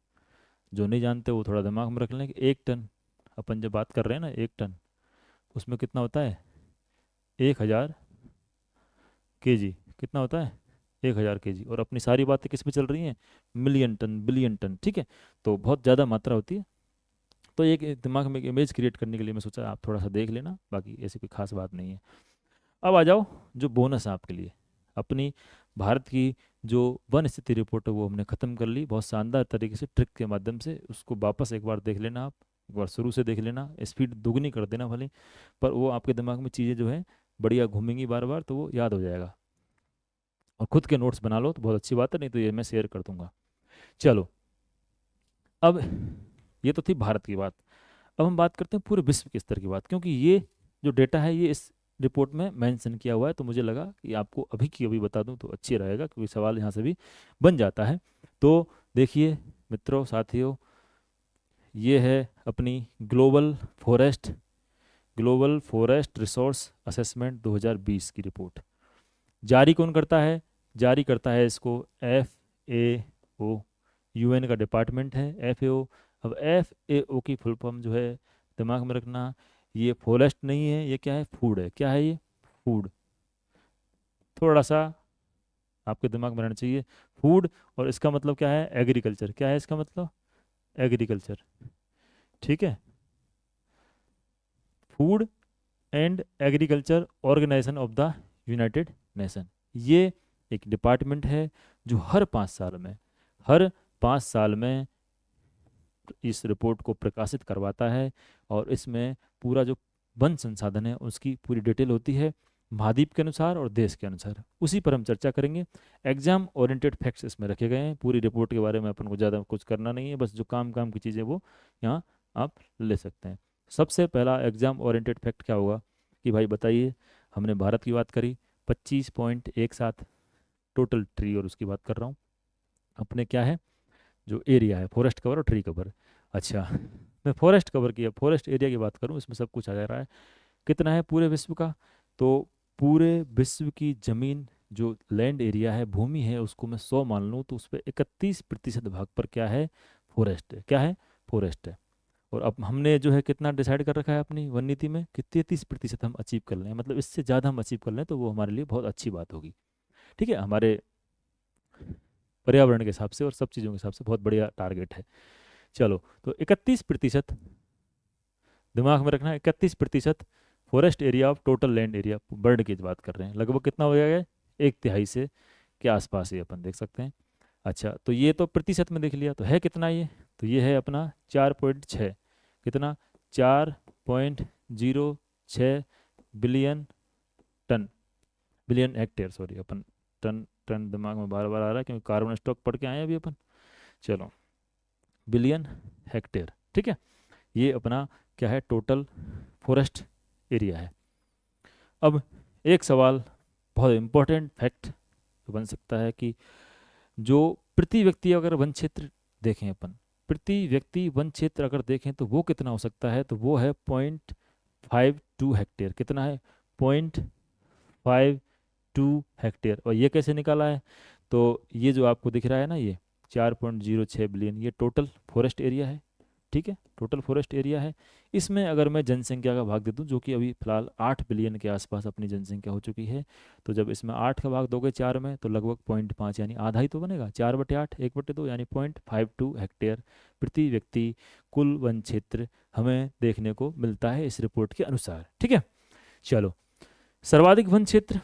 जो नहीं जानते वो थोड़ा दिमाग में रख लें कि 1 टन, अपन जब बात कर रहे हैं ना 1 टन, उसमें कितना होता है, 1000 kg कितना होता है, 1000 केजी, और अपनी सारी बातें किस पे चल रही हैं, मिलियन टन, बिलियन टन, ठीक है। तो बहुत ज़्यादा मात्रा होती है। तो एक दिमाग में एक इमेज क्रिएट करने के लिए मैं सोचा आप थोड़ा सा देख लेना, बाकी ऐसी कोई खास बात नहीं है। अब आ जाओ जो बोनस है आपके लिए। अपनी भारत की जो वन स्थिति रिपोर्ट है वो हमने ख़त्म कर ली बहुत शानदार तरीके से, ट्रिक के माध्यम से। उसको वापस एक बार देख लेना आप, एक बार शुरू से देख लेना, स्पीड दुगनी कर देना भले, पर वो आपके दिमाग में चीज़ें जो है बढ़िया घूमेंगी बार बार, तो वो याद हो जाएगा। और खुद के नोट्स बना लो तो बहुत अच्छी बात है, नहीं तो ये मैं शेयर कर दूंगा। चलो, अब ये तो थी भारत की बात। अब हम बात करते हैं पूरे विश्व के स्तर की बात, क्योंकि ये जो डेटा है ये इस रिपोर्ट में मेंशन किया हुआ है, तो मुझे लगा कि आपको अभी की अभी बता दूं तो अच्छी रहेगा, क्योंकि सवाल यहाँ से भी बन जाता है। तो देखिए मित्रों, साथियों, ये है अपनी ग्लोबल फॉरेस्ट रिसोर्स असेसमेंट 2020 की रिपोर्ट। जारी कौन करता है? जारी करता है इसको FAO, UN का डिपार्टमेंट है FAO। अब FAO की फुल फॉर्म जो है दिमाग में रखना, ये फॉरेस्ट नहीं है, ये क्या है, फूड है। क्या है ये? फूड। थोड़ा सा आपके दिमाग में रहना चाहिए, फूड। और इसका मतलब क्या है? एग्रीकल्चर। क्या है इसका मतलब? एग्रीकल्चर, ठीक है। Food and agriculture organization of the United Nation, ये एक डिपार्टमेंट है जो हर 5 साल में इस रिपोर्ट को प्रकाशित करवाता है। और इसमें पूरा जो वन संसाधन है उसकी पूरी डिटेल होती है, महाद्वीप के अनुसार और देश के अनुसार। उसी पर हम चर्चा करेंगे। एग्जाम ओरिएंटेड फैक्ट्स इसमें रखे गए हैं। पूरी रिपोर्ट के बारे में अपन को ज़्यादा कुछ करना नहीं है, बस जो काम काम की चीज़ें वो यहाँ आप ले सकते हैं। सबसे पहला एग्जाम ओरिएंटेड फैक्ट क्या होगा कि भाई बताइए, हमने भारत की बात करी, 25.17 टोटल ट्री, और उसकी बात कर रहा हूँ अपने क्या है जो एरिया है, फॉरेस्ट कवर और ट्री कवर। अच्छा, मैं फॉरेस्ट कवर की, फॉरेस्ट एरिया की बात करूँ, इसमें सब कुछ आ जा रहा है। कितना है पूरे विश्व का? तो पूरे विश्व की जमीन जो लैंड एरिया है, भूमि है, उसको मैं 100 मान लूँ, तो उस पर 31% भाग पर क्या है? फॉरेस्ट है। क्या है? फॉरेस्ट है। और अब हमने जो है कितना डिसाइड कर रखा है अपनी वन नीति में कि 33% हम अचीव कर लें, मतलब इससे ज़्यादा हम अचीव कर लें तो वो हमारे लिए बहुत अच्छी बात होगी, ठीक है। हमारे पर्यावरण के हिसाब से और सब चीज़ों के हिसाब से बहुत बढ़िया टारगेट है। चलो, तो 31% दिमाग में रखना, 31% forest area of total land area, world की बात कर रहे हैं, लगभग कितना हो जाएगा? 1/3 से के आसपास ही अपन देख सकते हैं। अच्छा, तो ये तो प्रतिशत में देख लिया, तो है कितना ये? तो ये है अपना 4.6, कितना? 4.06 billion ton, billion hectare, sorry, अपन टन टन दिमाग में बार बार आ रहा है क्योंकि कार्बन स्टॉक पढ़ के आए हैं अभी अपन। चलो, बिलियन हेक्टेयर, ठीक है। ये अपना क्या है? टोटल फॉरेस्ट एरिया है। अब एक सवाल, बहुत इम्पोर्टेंट फैक्ट बन सकता है कि जो प्रति व्यक्ति अगर वन क्षेत्र देखें अपन, प्रति व्यक्ति वन क्षेत्र अगर देखें तो वो कितना हो सकता है? तो वो है 0.52 हेक्टेयर। कितना है? 0.52 हेक्टेयर। और ये कैसे निकाला है? तो ये जो आपको दिख रहा है ना, ये 4.06 बिलियन, ये टोटल फॉरेस्ट एरिया है, ठीक है, टोटल फॉरेस्ट एरिया है। इसमें अगर मैं जनसंख्या का भाग दे दूं, जो कि अभी फिलहाल 8 बिलियन के आसपास अपनी जनसंख्या हो चुकी है, तो जब इसमें 8 का भाग दोगे 4 में तो लगभग 0.5 यानी आधा ही तो बनेगा। 4/8 1/2 यानी 0.52 हेक्टेयर प्रति व्यक्ति कुल वन क्षेत्र हमें देखने को मिलता है इस रिपोर्ट के अनुसार, ठीक है। चलो, सर्वाधिक वन क्षेत्र।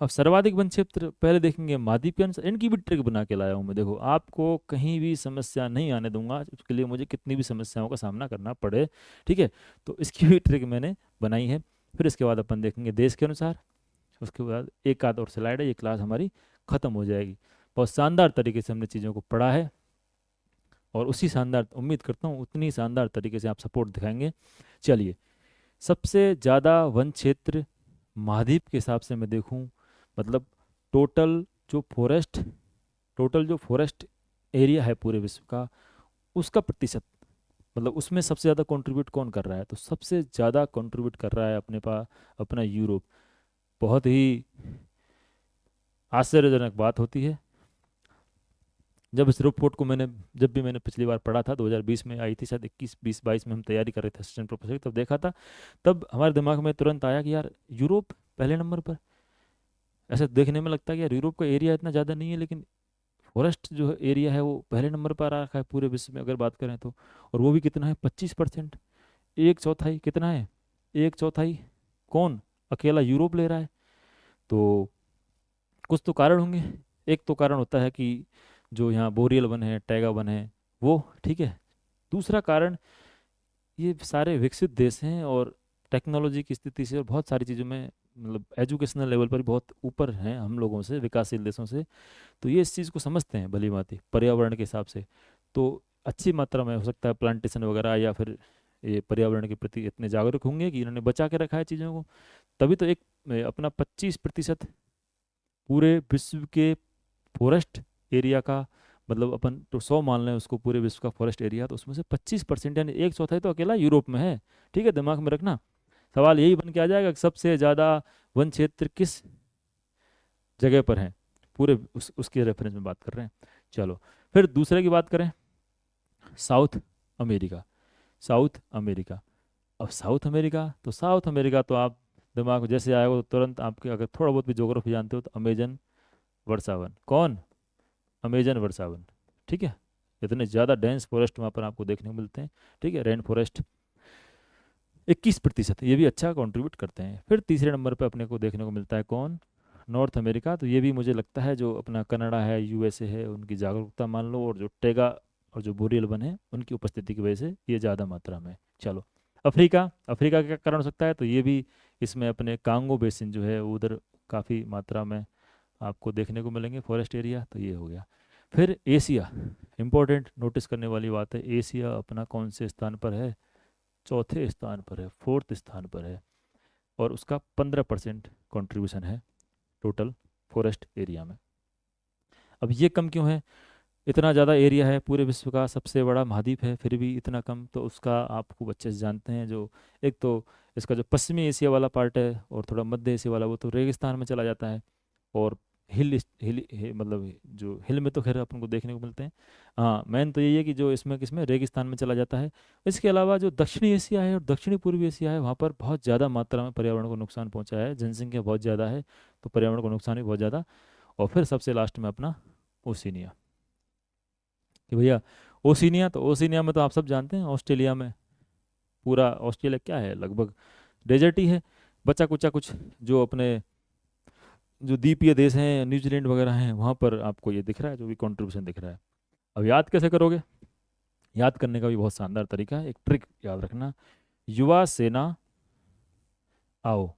अब सर्वाधिक वन क्षेत्र पहले देखेंगे महाद्वीप के अनुसार। इनकी भी ट्रिक बना के लाया हूँ मैं, देखो आपको कहीं भी समस्या नहीं आने दूंगा, उसके लिए मुझे कितनी भी समस्याओं का सामना करना पड़े, ठीक है। तो इसकी भी ट्रिक मैंने बनाई है। फिर इसके बाद अपन देखेंगे देश के अनुसार, उसके बाद एक आध और स्लाइड है, ये क्लास हमारी खत्म हो जाएगी। बहुत शानदार तरीके से हमने चीज़ों को पढ़ा है, और उसी शानदार, उम्मीद करता हूँ उतनी शानदार तरीके से आप सपोर्ट दिखाएंगे। चलिए, सबसे ज़्यादा वन क्षेत्र महाद्वीप के हिसाब से मैं देखूं, मतलब टोटल जो फॉरेस्ट टोटल जो फॉरेस्ट एरिया है पूरे विश्व का, उसका प्रतिशत, मतलब उसमें सबसे ज़्यादा कंट्रीब्यूट कौन कर रहा है? तो सबसे ज़्यादा कंट्रीब्यूट कर रहा है अपने पास अपना यूरोप। बहुत ही आश्चर्यजनक बात होती है, जब इस रिपोर्ट को जब भी मैंने पिछली बार पढ़ा था 2020 में आई थी, शायद 21 20 22 में हम तैयारी कर रहे थे असिस्टेंट प्रोफेसर की, तब देखा था, तब हमारे दिमाग में तुरंत आया कि यार यूरोप पहले नंबर पर, ऐसे देखने में लगता है कि यार यूरोप का एरिया इतना ज़्यादा नहीं है, लेकिन फॉरेस्ट जो है एरिया है वो पहले नंबर पर आ रखा है पूरे विश्व में अगर बात करें तो। और वो भी कितना है, 25%। एक चौथाई कितना है, एक चौथाई कौन, अकेला यूरोप ले रहा है। तो कुछ तो कारण होंगे। एक तो कारण होता है कि जो यहाँ बोरियल वन है, टैगा वन है, वो ठीक है। दूसरा कारण, ये सारे विकसित देश हैं और टेक्नोलॉजी की स्थिति से और बहुत सारी चीज़ों में, मतलब एजुकेशनल लेवल पर बहुत ऊपर हैं हम लोगों से, विकासशील देशों से। तो ये इस चीज़ को समझते हैं भली भांति पर्यावरण के हिसाब से। तो अच्छी मात्रा में हो सकता है प्लांटेशन वगैरह, या फिर ये पर्यावरण के प्रति इतने जागरूक होंगे कि इन्होंने बचा के रखा है चीज़ों को। तभी तो एक अपना 25% पूरे विश्व के फॉरेस्ट एरिया का, मतलब अपन तो 100 मान लें उसको पूरे विश्व का फॉरेस्ट एरिया, तो उसमें से 25% यानी एक चौथाई तो अकेला यूरोप में है। ठीक है, दिमाग में रखना। सवाल यही बन के आ जाएगा कि सबसे ज़्यादा वन क्षेत्र किस जगह पर है, पूरे उसके रेफरेंस में बात कर रहे हैं। चलो, फिर दूसरे की बात करें, साउथ अमेरिका। साउथ अमेरिका, अब साउथ अमेरिका, तो साउथ अमेरिका तो आप दिमाग में जैसे आएगा तो तुरंत आपके, अगर थोड़ा बहुत भी ज्योग्राफी जानते हो तो अमेजन वर्षावन, कौन, अमेजन वर्षावन। ठीक है, इतने ज़्यादा डेंस फॉरेस्ट वहाँ पर आपको देखने को मिलते हैं। ठीक है, रेन फॉरेस्ट 21%, ये भी अच्छा कंट्रीब्यूट करते हैं। फिर तीसरे नंबर पे अपने को देखने को मिलता है कौन, नॉर्थ अमेरिका। तो ये भी मुझे लगता है जो अपना कनाडा है, यूएसए है, उनकी जागरूकता मान लो, और जो टेगा और जो बोरियल वन है उनकी उपस्थिति की वजह से ये ज़्यादा मात्रा में। चलो, अफ्रीका। अफ्रीका का क्या कारण हो सकता है, तो ये भी इसमें अपने कांगो बेसिन जो है उधर काफ़ी मात्रा में आपको देखने को मिलेंगे फॉरेस्ट एरिया। तो ये हो गया। फिर एशिया, इम्पोर्टेंट नोटिस करने वाली बात है, एशिया अपना कौन से स्थान पर है, चौथे स्थान पर है, फोर्थ स्थान पर है। और उसका 15% कॉन्ट्रीब्यूशन है टोटल फॉरेस्ट एरिया में। अब ये कम क्यों है, इतना ज़्यादा एरिया है, पूरे विश्व का सबसे बड़ा महाद्वीप है, फिर भी इतना कम। तो उसका आप खूब अच्छे से जानते हैं, जो एक तो इसका जो पश्चिमी एशिया वाला पार्ट है और थोड़ा मध्य एशिया वाला, वो तो रेगिस्तान में चला जाता है। और मतलब जो हिल में तो खैर अपन को देखने को मिलते हैं। हाँ, मेन तो यही है कि जो इसमें किसमें रेगिस्तान में चला जाता है। इसके अलावा जो दक्षिणी एशिया है और दक्षिणी पूर्वी एशिया है, वहाँ पर बहुत ज़्यादा मात्रा में पर्यावरण को नुकसान पहुँचा है, जनसंख्या बहुत ज़्यादा है, तो पर्यावरण को नुकसान भी बहुत ज़्यादा। और फिर सबसे लास्ट में अपना ओशिनिया, कि भैया ओशिनिया, तो ओशिनिया में तो आप सब जानते हैं, ऑस्ट्रेलिया में, पूरा ऑस्ट्रेलिया क्या है, लगभग डेजर्ट ही है, बचा कुचा कुछ जो अपने जो द्वीपीय देश हैं, न्यूजीलैंड वगैरह हैं, वहाँ पर आपको ये दिख रहा है, जो भी कंट्रीब्यूशन दिख रहा है। अब याद कैसे करोगे, याद करने का भी बहुत शानदार तरीका है, एक ट्रिक याद रखना। युवा सेना आओ,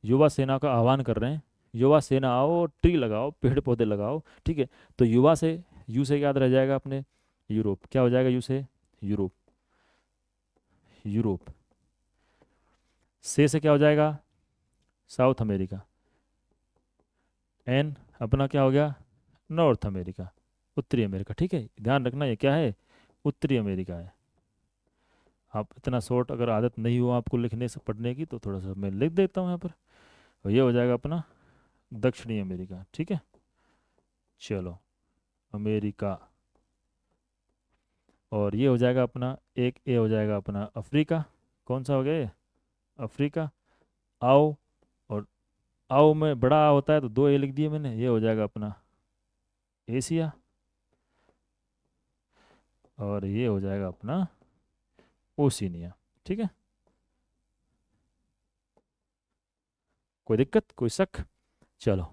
युवा सेना का आह्वान कर रहे हैं, युवा सेना आओ, ट्री लगाओ, पेड़ पौधे लगाओ। ठीक है, तो युवा से, यू से याद रह जाएगा अपने यूरोप, क्या हो जाएगा यू से, यूरोप, यूरोप। से क्या हो जाएगा, साउथ अमेरिका। एन अपना क्या हो गया, नॉर्थ अमेरिका, उत्तरी अमेरिका। ठीक है, ध्यान रखना ये क्या है, उत्तरी अमेरिका है। आप इतना शॉर्ट अगर आदत नहीं हो आपको लिखने से पढ़ने की, तो थोड़ा सा मैं लिख देता हूँ यहाँ पर, और ये हो जाएगा अपना दक्षिणी अमेरिका। ठीक है, चलो, अमेरिका। और ये हो जाएगा अपना, एक ए हो जाएगा अपना अफ्रीका, कौन सा हो गया ये, अफ्रीका। आओ, और आओ में बड़ा आ होता है तो दो ए लिख दिए मैंने, ये हो जाएगा अपना एशिया। और ये हो जाएगा अपना ओशिनिया। ठीक है, कोई दिक्कत, कोई शक। चलो,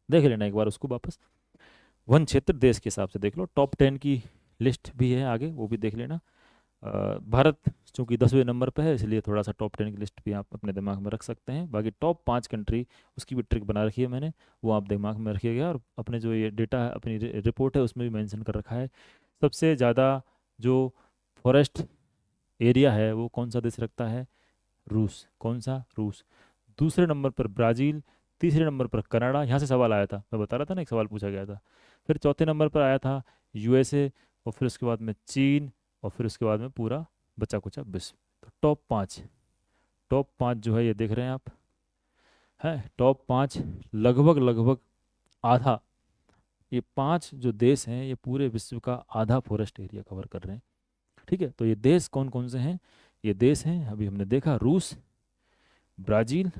देख लेना एक बार उसको वापस, वन क्षेत्र देश के हिसाब से देख लो, टॉप 10 की लिस्ट भी है आगे, वो भी देख लेना। भारत चूंकि 10वें नंबर पे है, इसलिए थोड़ा सा टॉप 10 की लिस्ट भी आप अपने दिमाग में रख सकते हैं। बाकी टॉप 5 कंट्री, उसकी भी ट्रिक बना रखी है मैंने, वो आप दिमाग में रखिएगा। और अपने जो ये डेटा है, अपनी रिपोर्ट है, उसमें भी मेंशन कर रखा है। सबसे ज़्यादा जो फॉरेस्ट एरिया है वो कौन सा देश रखता है, रूस। कौन सा, रूस। दूसरे नंबर पर ब्राज़ील, तीसरे नंबर पर कनाडा, यहाँ से सवाल आया था, मैं बता रहा था ना, एक सवाल पूछा गया था। फिर चौथे नंबर पर आया था यूएसए, और फिर उसके बाद में चीन, और फिर उसके बाद में पूरा बचा कुचा विश्व। तो टॉप 5, टॉप 5 जो है ये देख रहे हैं आप, है टॉप 5, लगभग लगभग आधा, ये 5 जो देश हैं ये पूरे विश्व का आधा फॉरेस्ट एरिया कवर कर रहे हैं। ठीक है, तो ये देश कौन कौन से हैं, ये देश हैं अभी हमने देखा, रूस, ब्राज़ील,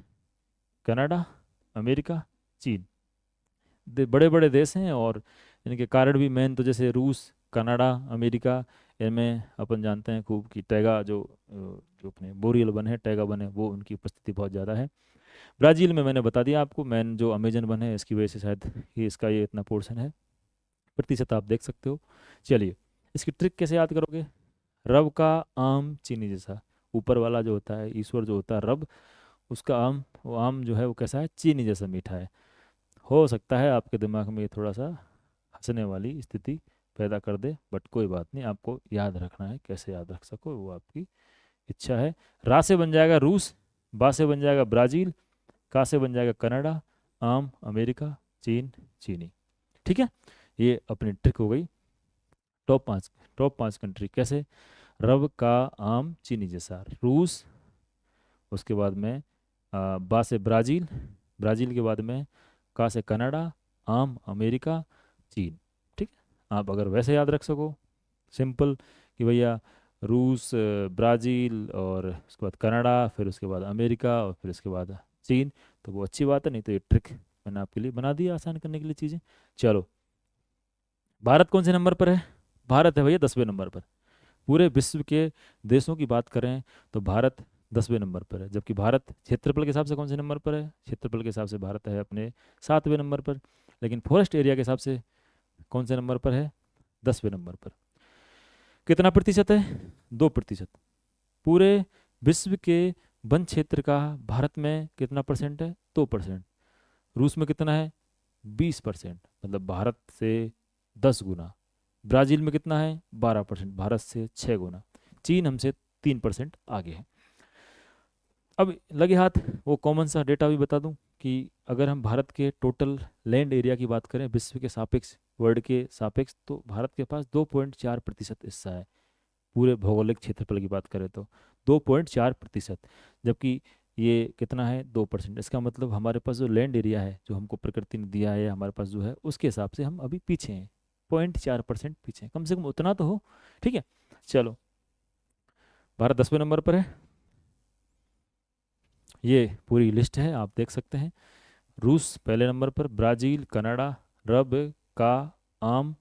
कनाडा, अमेरिका, चीन। बड़े बड़े देश हैं और इनके कारण भी मेन तो जैसे रूस, कनाडा, अमेरिका, इनमें अपन जानते हैं खूब कि टैगा जो अपने बोरियल वन है, टैगा वन है, वो उनकी उपस्थिति बहुत ज़्यादा है। ब्राज़ील में मैंने बता दिया आपको, मैन जो अमेजन वन है इसकी वजह से शायद ये इतना पोर्शन है, प्रतिशत आप देख सकते हो। चलिए, इसकी ट्रिक कैसे याद करोगे? रब का आम चीनी जैसा, ऊपर वाला जो होता है, ईश्वर जो होता है रब, उसका आम, वो आम जो है वो कैसा है? चीनी जैसा मीठा है। हो सकता है आपके दिमाग में ये थोड़ा सा हंसने वाली स्थिति पैदा कर दे, बट कोई बात नहीं, आपको याद रखना है, कैसे याद रख सको वो आपकी इच्छा है। रा से बन जाएगा रूस, बा से बन जाएगा ब्राज़ील, का से बन जाएगा कनाडा, आम अमेरिका, चीन चीनी। ठीक है, ये अपनी ट्रिक हो गई। टॉप 5 कंट्री कैसे? रब का आम चीनी जैसा, रूस, उसके बाद में बा से ब्राज़ील, ब्राज़ील के बाद में का से कनाडा, आम अमेरिका, चीन। ठीक है, आप अगर वैसे याद रख सको सिंपल कि भैया रूस, ब्राज़ील और उसके बाद कनाडा, फिर उसके बाद अमेरिका और फिर उसके बाद चीन, तो वो अच्छी बात है, नहीं तो ये ट्रिक मैंने आपके लिए बना दी आसान करने के लिए चीज़ें। चलो, भारत कौन से नंबर पर है? भारत है भैया 10वें नंबर पर। पूरे विश्व के देशों की बात करें तो भारत 10वें नंबर पर है, जबकि भारत क्षेत्रफल के हिसाब से कौन से नंबर पर है? क्षेत्रफल के हिसाब से भारत है अपने 7वें नंबर पर, लेकिन फॉरेस्ट एरिया के हिसाब से कौन से नंबर पर है? 10वें नंबर पर। कितना प्रतिशत है? 2%। पूरे विश्व के वन क्षेत्र का भारत में कितना परसेंट है? 2%। रूस में कितना है? 20%, मतलब भारत से 10 गुना। ब्राज़ील में कितना है? 12%, भारत से 6 गुना। चीन हमसे 3% आगे है। अब लगे हाथ वो कॉमन सा डेटा भी बता दूं कि अगर हम भारत के टोटल लैंड एरिया की बात करें विश्व के सापेक्ष, वर्ल्ड के सापेक्ष, तो भारत के पास 2.4% हिस्सा है। पूरे भौगोलिक क्षेत्रफल की बात करें तो 2.4%, जबकि ये कितना है? 2%। इसका मतलब हमारे पास जो लैंड एरिया है जो हमको प्रकृति ने दिया है, हमारे पास जो है उसके हिसाब से हम अभी पीछे हैं, 0.4% पीछे हैं, कम से कम उतना तो हो। ठीक है, चलो, भारत 10वें नंबर पर है। ये पूरी लिस्ट है, आप देख सकते हैं। रूस पहले नंबर पर, ब्राज़ील, कनाडा, रब का आम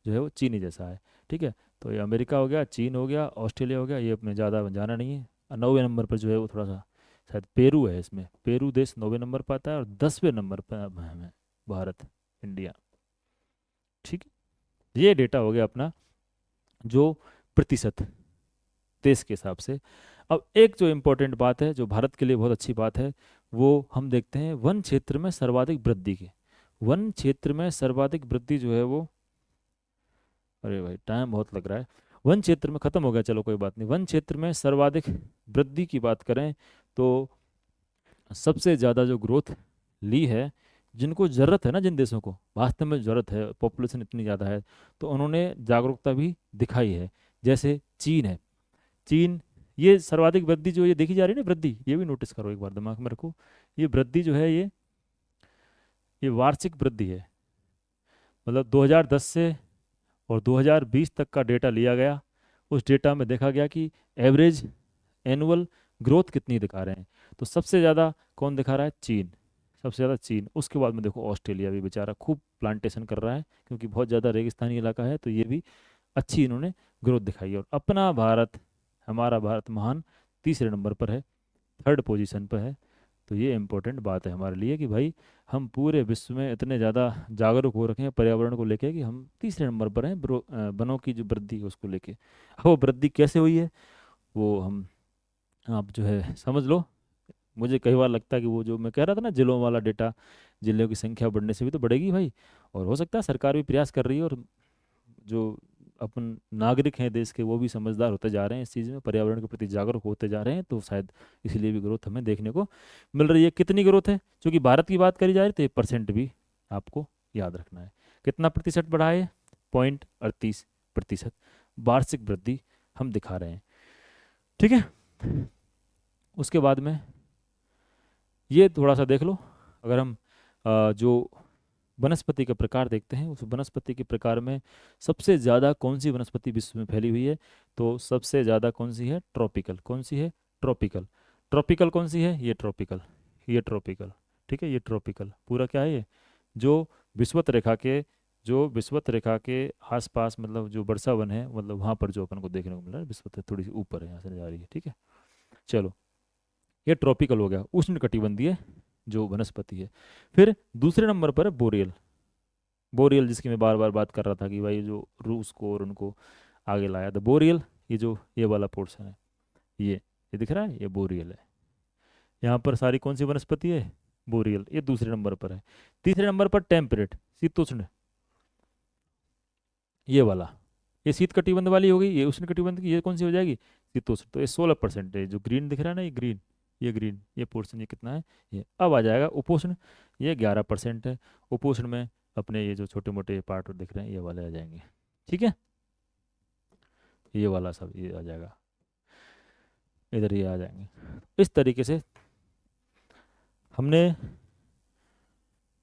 जो है वो चीनी जैसा है। ठीक है, तो ये अमेरिका हो गया, चीन हो गया, ऑस्ट्रेलिया हो गया, ये अपने ज़्यादा जाना नहीं है। 9वें नंबर पर जो है वो थोड़ा सा शायद पेरू है, इसमें पेरू देश 9वें नंबर पर आता है, और 10वें नंबर पर अब है भारत, इंडिया। ठीक है, ये डेटा हो गया अपना जो प्रतिशत देश के हिसाब से। अब एक जो इम्पोर्टेंट बात है, जो भारत के लिए बहुत अच्छी बात है, वो हम देखते हैं वन क्षेत्र में सर्वाधिक वृद्धि की। वन क्षेत्र में सर्वाधिक वृद्धि जो है वो, अरे भाई टाइम बहुत लग रहा है, वन क्षेत्र में खत्म हो गया, चलो कोई बात नहीं। वन क्षेत्र में सर्वाधिक वृद्धि की बात करें तो सबसे ज़्यादा जो ग्रोथ ली है, जिनको ज़रूरत है ना, जिन देशों को वास्तव में ज़रूरत है, पॉपुलेशन इतनी ज़्यादा है, तो उन्होंने जागरूकता भी दिखाई है। जैसे चीन है, चीन, ये सर्वाधिक वृद्धि जो ये देखी जा रही है ना, वृद्धि, ये भी नोटिस करो एक बार, दिमाग में रखो। ये वृद्धि जो है ये वार्षिक वृद्धि है, मतलब 2010 से और 2020 तक का डेटा लिया गया। उस डेटा में देखा गया कि एवरेज एनुअल ग्रोथ कितनी दिखा रहे हैं। तो सबसे ज़्यादा कौन दिखा रहा है? चीन, सबसे ज़्यादा चीन। उसके बाद में देखो ऑस्ट्रेलिया भी बेचारा खूब प्लांटेशन कर रहा है, क्योंकि बहुत ज़्यादा रेगिस्तानी इलाका है, तो ये भी अच्छी इन्होंने ग्रोथ दिखाई है। और अपना भारत, हमारा भारत महान, तीसरे नंबर पर है, थर्ड पोजीशन पर है। तो ये इम्पोर्टेंट बात है हमारे लिए कि भाई हम पूरे विश्व में इतने ज़्यादा जागरूक हो रखे हैं पर्यावरण को लेके कि हम तीसरे नंबर पर हैं वनों की जो वृद्धि है उसको लेके। अब वो वृद्धि कैसे हुई है वो हम, आप जो है समझ लो। मुझे कई बार लगता है कि वो जो मैं कह रहा था ना, जिलों वाला डेटा, जिलों की संख्या बढ़ने से भी तो बढ़ेगी भाई। और हो सकता है सरकार भी प्रयास कर रही है, और जो अपन नागरिक हैं देश के, वो भी समझदार होते जा रहे हैं इस चीज़ में, पर्यावरण के प्रति जागरूक होते जा रहे हैं, तो शायद इसलिए भी ग्रोथ हमें देखने को मिल रही है। कितनी ग्रोथ है? क्योंकि भारत की बात करी जा रही है तो ये परसेंट भी आपको याद रखना है। कितना प्रतिशत बढ़ा है? 0.38% वार्षिक वृद्धि हम दिखा रहे हैं। ठीक है, उसके बाद में ये थोड़ा सा देख लो। अगर हम जो वनस्पति का प्रकार देखते हैं, उस वनस्पति के प्रकार में सबसे ज़्यादा कौन सी वनस्पति विश्व में फैली हुई है? तो सबसे ज़्यादा कौन सी है? ट्रॉपिकल। कौन सी है? ट्रॉपिकल। ट्रॉपिकल कौन सी है? ये ट्रॉपिकल, ये ट्रॉपिकल। ठीक है, ये ट्रॉपिकल पूरा क्या है ये, जो विषुवत रेखा के जो विषुवत रेखा के आसपास, मतलब जो वर्षा वन है, मतलब वहाँ पर जो अपन को देखने को मिल रहा है, विषुवत थोड़ी सी ऊपर है, यहाँ से जा रही है, ठीक है। चलो, ये ट्रॉपिकल हो गया, उष्णकटिबंधीय जो वनस्पति है। फिर दूसरे नंबर पर है बोरियल। बोरियल जिसकी मैं बार बार बात कर रहा था कि भाई जो रूस को और उनको आगे लाया था, बोरियल, ये जो ये वाला पोर्शन है, ये दिख रहा है, ये बोरियल है। यहाँ पर सारी कौन सी वनस्पति है, बोरियल, ये दूसरे नंबर पर है। तीसरे नंबर पर टेम्परेट, शीतोष्ण, ये वाला, ये शीत कटिबंध वाली हो गई, ये उष्ण कटिबंध की, ये कौन सी हो जाएगी, शीतोष्ण। तो ये 16% है, जो ग्रीन दिख रहा है ना, ये ग्रीन ये पोर्शन, ये कितना है, ये अब आ जाएगा उपोष्ण, ये 11% है। उपोष्ण में अपने ये जो छोटे मोटे पार्ट दिख रहे हैं, ये वाले आ जाएंगे, ठीक है, ये वाला सब ये आ जाएगा, इधर ये आ जाएंगे। इस तरीके से हमने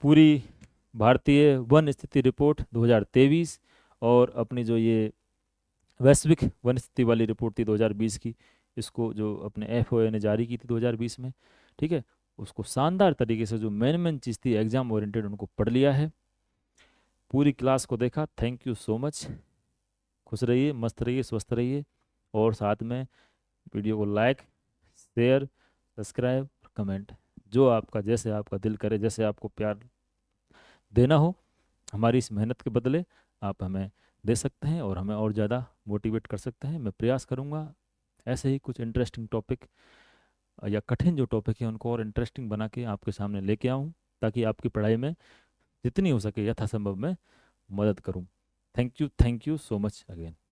पूरी भारतीय वन स्थिति रिपोर्ट 2023 और अपनी जो ये वैश्विक वन स्थिति वाली रिपोर्ट थी 2020 की, इसको जो अपने FOA ने जारी की थी 2020 में, ठीक है, उसको शानदार तरीके से जो मेन मेन चीज़ थी एग्जाम ओरिएंटेड, उनको पढ़ लिया है। पूरी क्लास को देखा, थैंक यू सो मच। खुश रहिए, मस्त रहिए, स्वस्थ रहिए, और साथ में वीडियो को लाइक, शेयर, सब्सक्राइब, कमेंट, जो आपका, जैसे आपका दिल करे, जैसे आपको प्यार देना हो हमारी इस मेहनत के बदले, आप हमें दे सकते हैं और हमें और ज़्यादा मोटिवेट कर सकते हैं। मैं प्रयास करूँगा ऐसे ही कुछ इंटरेस्टिंग टॉपिक या कठिन जो टॉपिक है उनको और इंटरेस्टिंग बना के आपके सामने लेके आऊँ, ताकि आपकी पढ़ाई में जितनी हो सके यथासंभव मैं मदद करूँ। Thank you so much again.